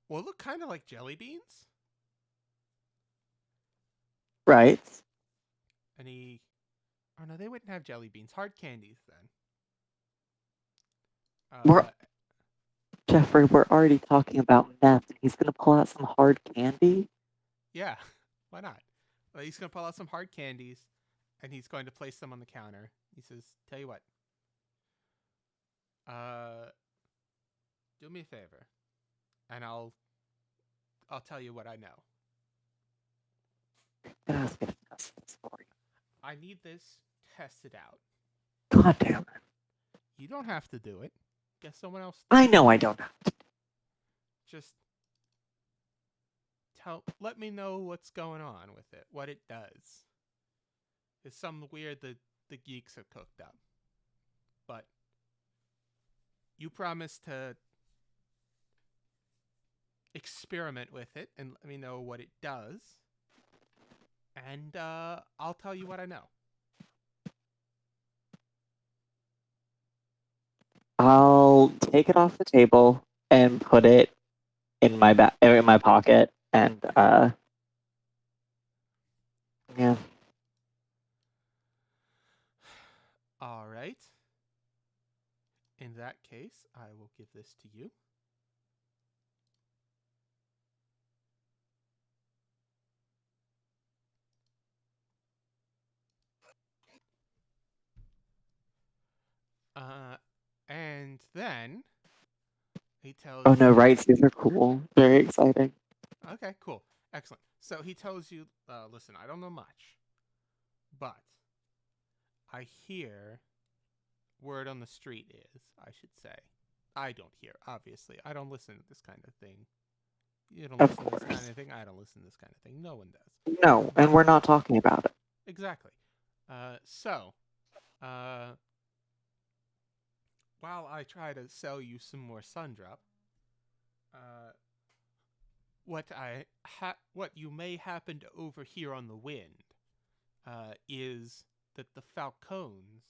what look kind of like jelly beans. Right. And oh no, they wouldn't have jelly beans. Hard candies then. Jeffrey, we're already talking about meth. He's gonna pull out some hard candy? Yeah, why not? Well, he's going to pull out some hard candies, and he's going to place them on the counter. He says, tell you what. Do me a favor, and I'll tell you what I know. I need this tested out. God damn it. You don't have to do it. Get someone else. I know I don't have to. Just let me know what's going on with it, what it does. It's something weird that the geeks have cooked up. But you promise to experiment with it and let me know what it does. And I'll tell you what I know. I'll take it off the table and put it in my pocket, and yeah. All right. In that case, I will give this to you. And then he tells Oh no, you... rights, these are cool. Very exciting. Okay, cool. Excellent. So he tells you, listen, I don't know much, but I hear word on the street is, I should say. I don't hear, obviously. I don't listen to this kind of thing. You don't listen to this kind of thing. I don't listen to this kind of thing. No one does. No, and we're not talking about it. Exactly. While I try to sell you some more Sundrop, what you may happen to overhear on the wind is that the Falcons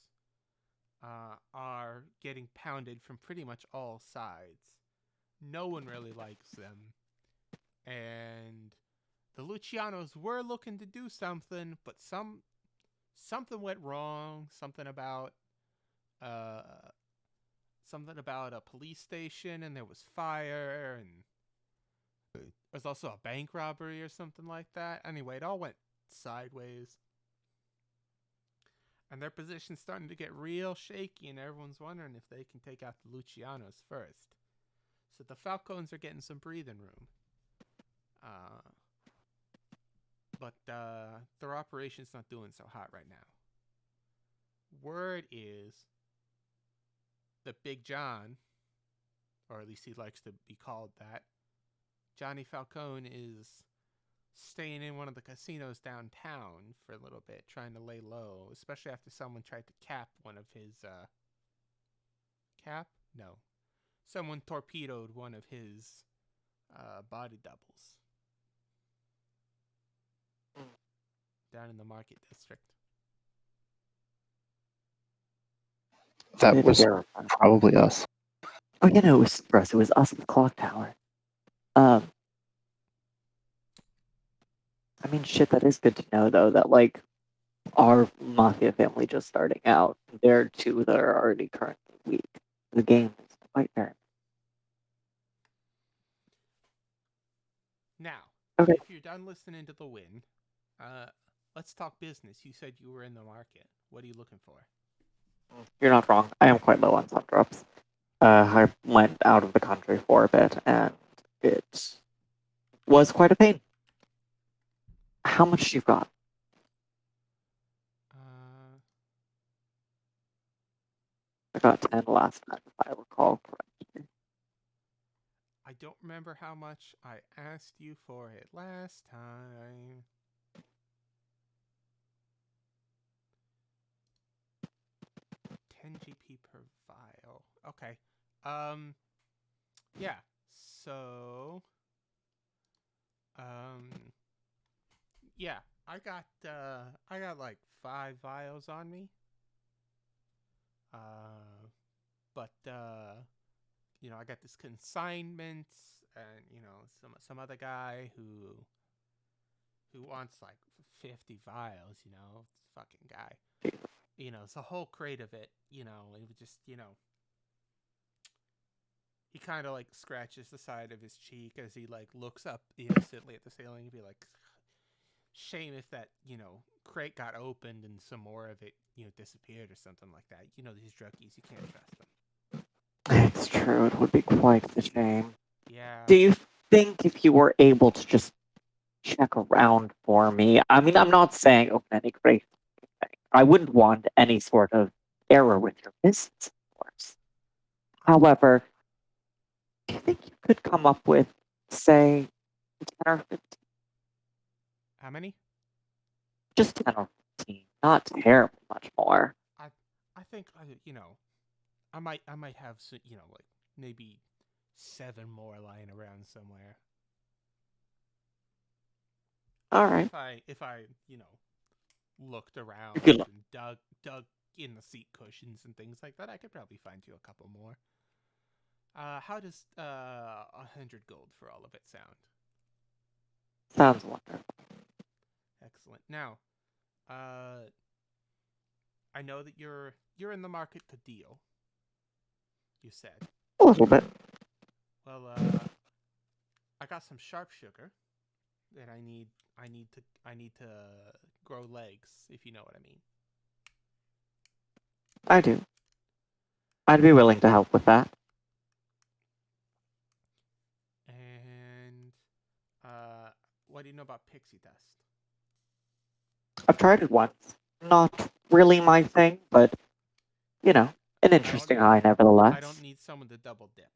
are getting pounded from pretty much all sides. No one really likes them. And the Lucianos were looking to do something, but something went wrong. Something about a police station, and there was fire, and there was also a bank robbery or something like that. Anyway, it all went sideways. And their position's starting to get real shaky, and everyone's wondering if they can take out the Lucianos first. So the Falcons are getting some breathing room. But their operation's not doing so hot right now. Word is that Big John, or at least he likes to be called that, Johnny Falcone is staying in one of the casinos downtown for a little bit, trying to lay low, especially after someone tried to cap one of his, someone torpedoed one of his, body doubles. Down in the market district. That was probably us. Oh, yeah, no, it was us. It was us at the clock tower. I mean, shit, that is good to know, though, that, like, our Mafia family just starting out, there are two that are already currently weak. The game is quite fair. Now, Okay. if you're done listening to the win, let's talk business. You said you were in the market. What are you looking for? You're not wrong. I am quite low on soft drops. I went out of the country for a bit, and it was quite a pain. How much you got? I got 10 last night, if I recall correctly. I don't remember how much I asked you for it last time. $10 GP per vial. Okay. Yeah. So, yeah, I got like 5 vials on me. But you know, I got this consignment, and you know, some other guy who wants like 50 vials. You know, fucking guy. You know, it's a whole crate of it. You know, it would just, you know. He kind of like scratches the side of his cheek as he like looks up innocently at the ceiling and be like, shame if that, you know, crate got opened and some more of it, you know, disappeared or something like that. You know, these druggies, you can't trust them. It's true, it would be quite a shame. Yeah. Do you think if you were able to just check around for me? I mean, I'm not saying open any crate. I wouldn't want any sort of error with your business, of course. However, do you think you could come up with, say, 10 or 15? How many? Just 10 or 15. Not terribly much more. I think, you know, I might have, you know, like maybe 7 more lying around somewhere. All right. If I, you know, looked around and dug in the seat cushions and things like that, I could probably find you a couple more. How does 100 gold for all of it sound? Sounds wonderful. Excellent. Now, I know that you're in the market to deal. You said a little bit. Well, I got some sharp sugar that I need to grow legs, if you know what I mean. I do. I'd be willing to help with that. And what do you know about pixie dust? I've tried it once. Not really my thing, but, you know, an interesting eye nevertheless. I don't need someone to double dip.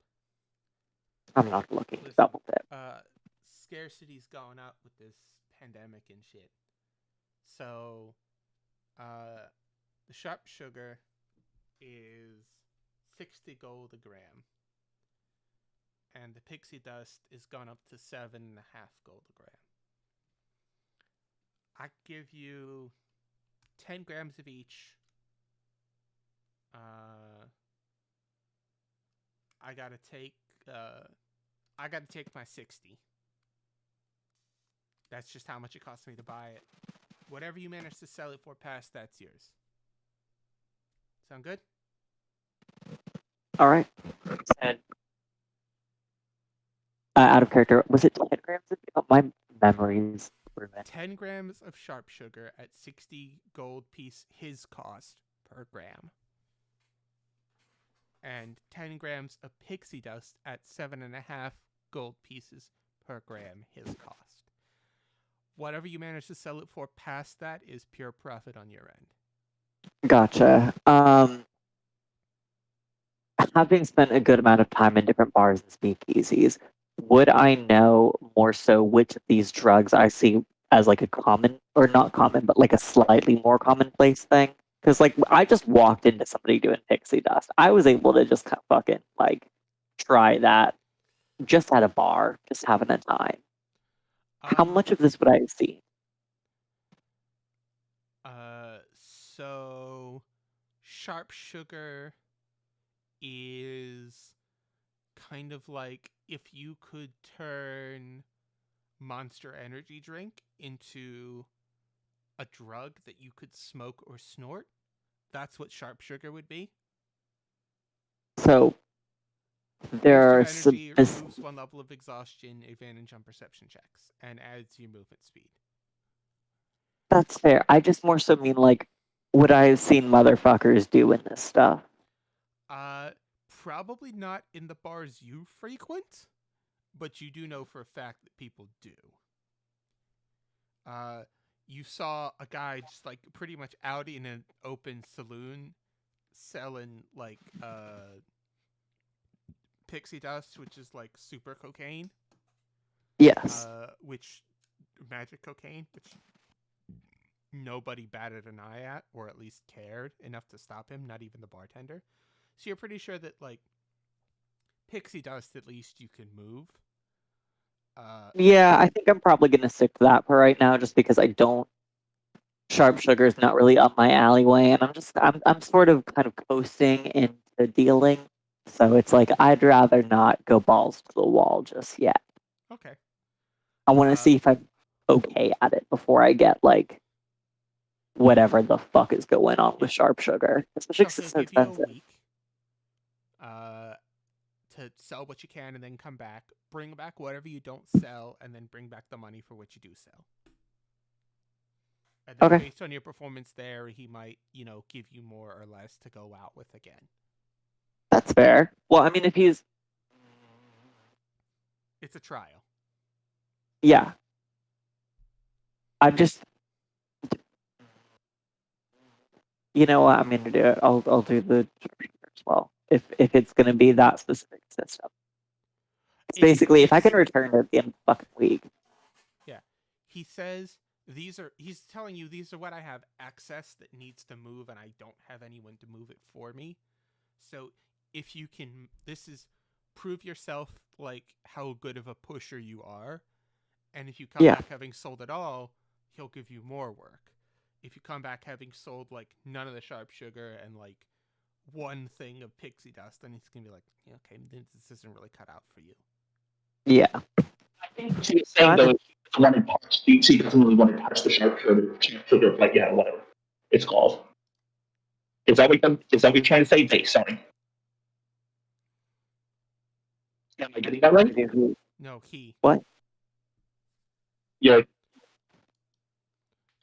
I'm not looking to double dip. Scarcity's going up with this pandemic and shit. So, the sharp sugar is 60 gold a gram. And the pixie dust is gone up to 7.5 gold a gram. I give you 10 grams of each. I gotta take my 60. That's just how much it costs me to buy it. Whatever you manage to sell it for past, that's yours. Sound good? All right. And out of character, was it 10 grams? My memories were 10 grams of sharp sugar at 60 gold piece his cost per gram. And 10 grams of pixie dust at 7.5 gold pieces per gram his cost. Whatever you manage to sell it for past that is pure profit on your end. Gotcha. Having spent a good amount of time in different bars and speakeasies, would I know more so which of these drugs I see as like a common, or not common, but like a slightly more commonplace thing? Because like I just walked into somebody doing pixie dust. I was able to just kind of fucking like try that just at a bar, just having a time. How much of this would I see? So sharp sugar is kind of like if you could turn Monster Energy drink into a drug that you could smoke or snort. That's what sharp sugar would be. So there are Boost of energy removes one level of exhaustion, advantage on perception checks, and adds your movement speed. That's fair. I just more so mean like what I have seen motherfuckers do in this stuff. Probably not in the bars you frequent, but you do know for a fact that people do. You saw a guy just like pretty much out in an open saloon selling like pixie dust, which is like super cocaine. Yes. Which magic cocaine, which nobody batted an eye at, or at least cared enough to stop him, not even the bartender. So you're pretty sure that like pixie dust, at least you can move. Yeah, I think I'm probably gonna stick to that for right now, just because I don't. Sharp sugar is not really up my alleyway, and I'm sort of kind of coasting into dealing. So it's like I'd rather not go balls to the wall just yet. Okay. I want to see if I'm okay at it before I get like whatever the fuck is going on with sharp sugar, especially because it's so expensive. You a week, to sell what you can and then come back, bring back whatever you don't sell, and then bring back the money for what you do sell. And then based on your performance there, he might, give you more or less to go out with again. That's fair. Well, I mean, if he's... It's a trial. Yeah. I'm just... You know what? I'm going to do it. I'll do the as well. If it's going to be that specific system. It's basically, if I can return it at the end of the fucking week. Yeah. He says... He's telling you these are what I have access that needs to move, and I don't have anyone to move it for me. So if you can, this is prove yourself like how good of a pusher you are. And if you come back having sold it all, he'll give you more work. If you come back having sold like none of the sharp sugar and like one thing of pixie dust, then he's going to be like, okay, this isn't really cut out for you. Yeah. I think she was saying though, she doesn't really want to touch the sharp sugar, like whatever it's called. Is that what you're trying to say? They, sorry. Am I getting that right? No, he. What? Yeah.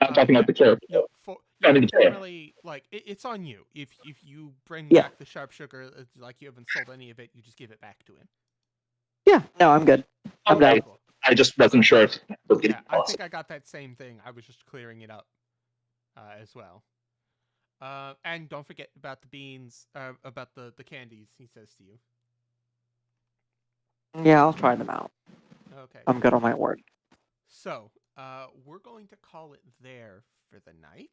I'm talking about the character. No, formally, like it's on you. If you bring back the sharp sugar, like you haven't sold any of it, you just give it back to him. Yeah, no, I'm good. I'm down. I just wasn't sure if I think I got that same thing. I was just clearing it up as well. And don't forget about the beans, about the candies, he says to you. Yeah, I'll try them out. Okay. I'm good on my word. So, we're going to call it there for the night.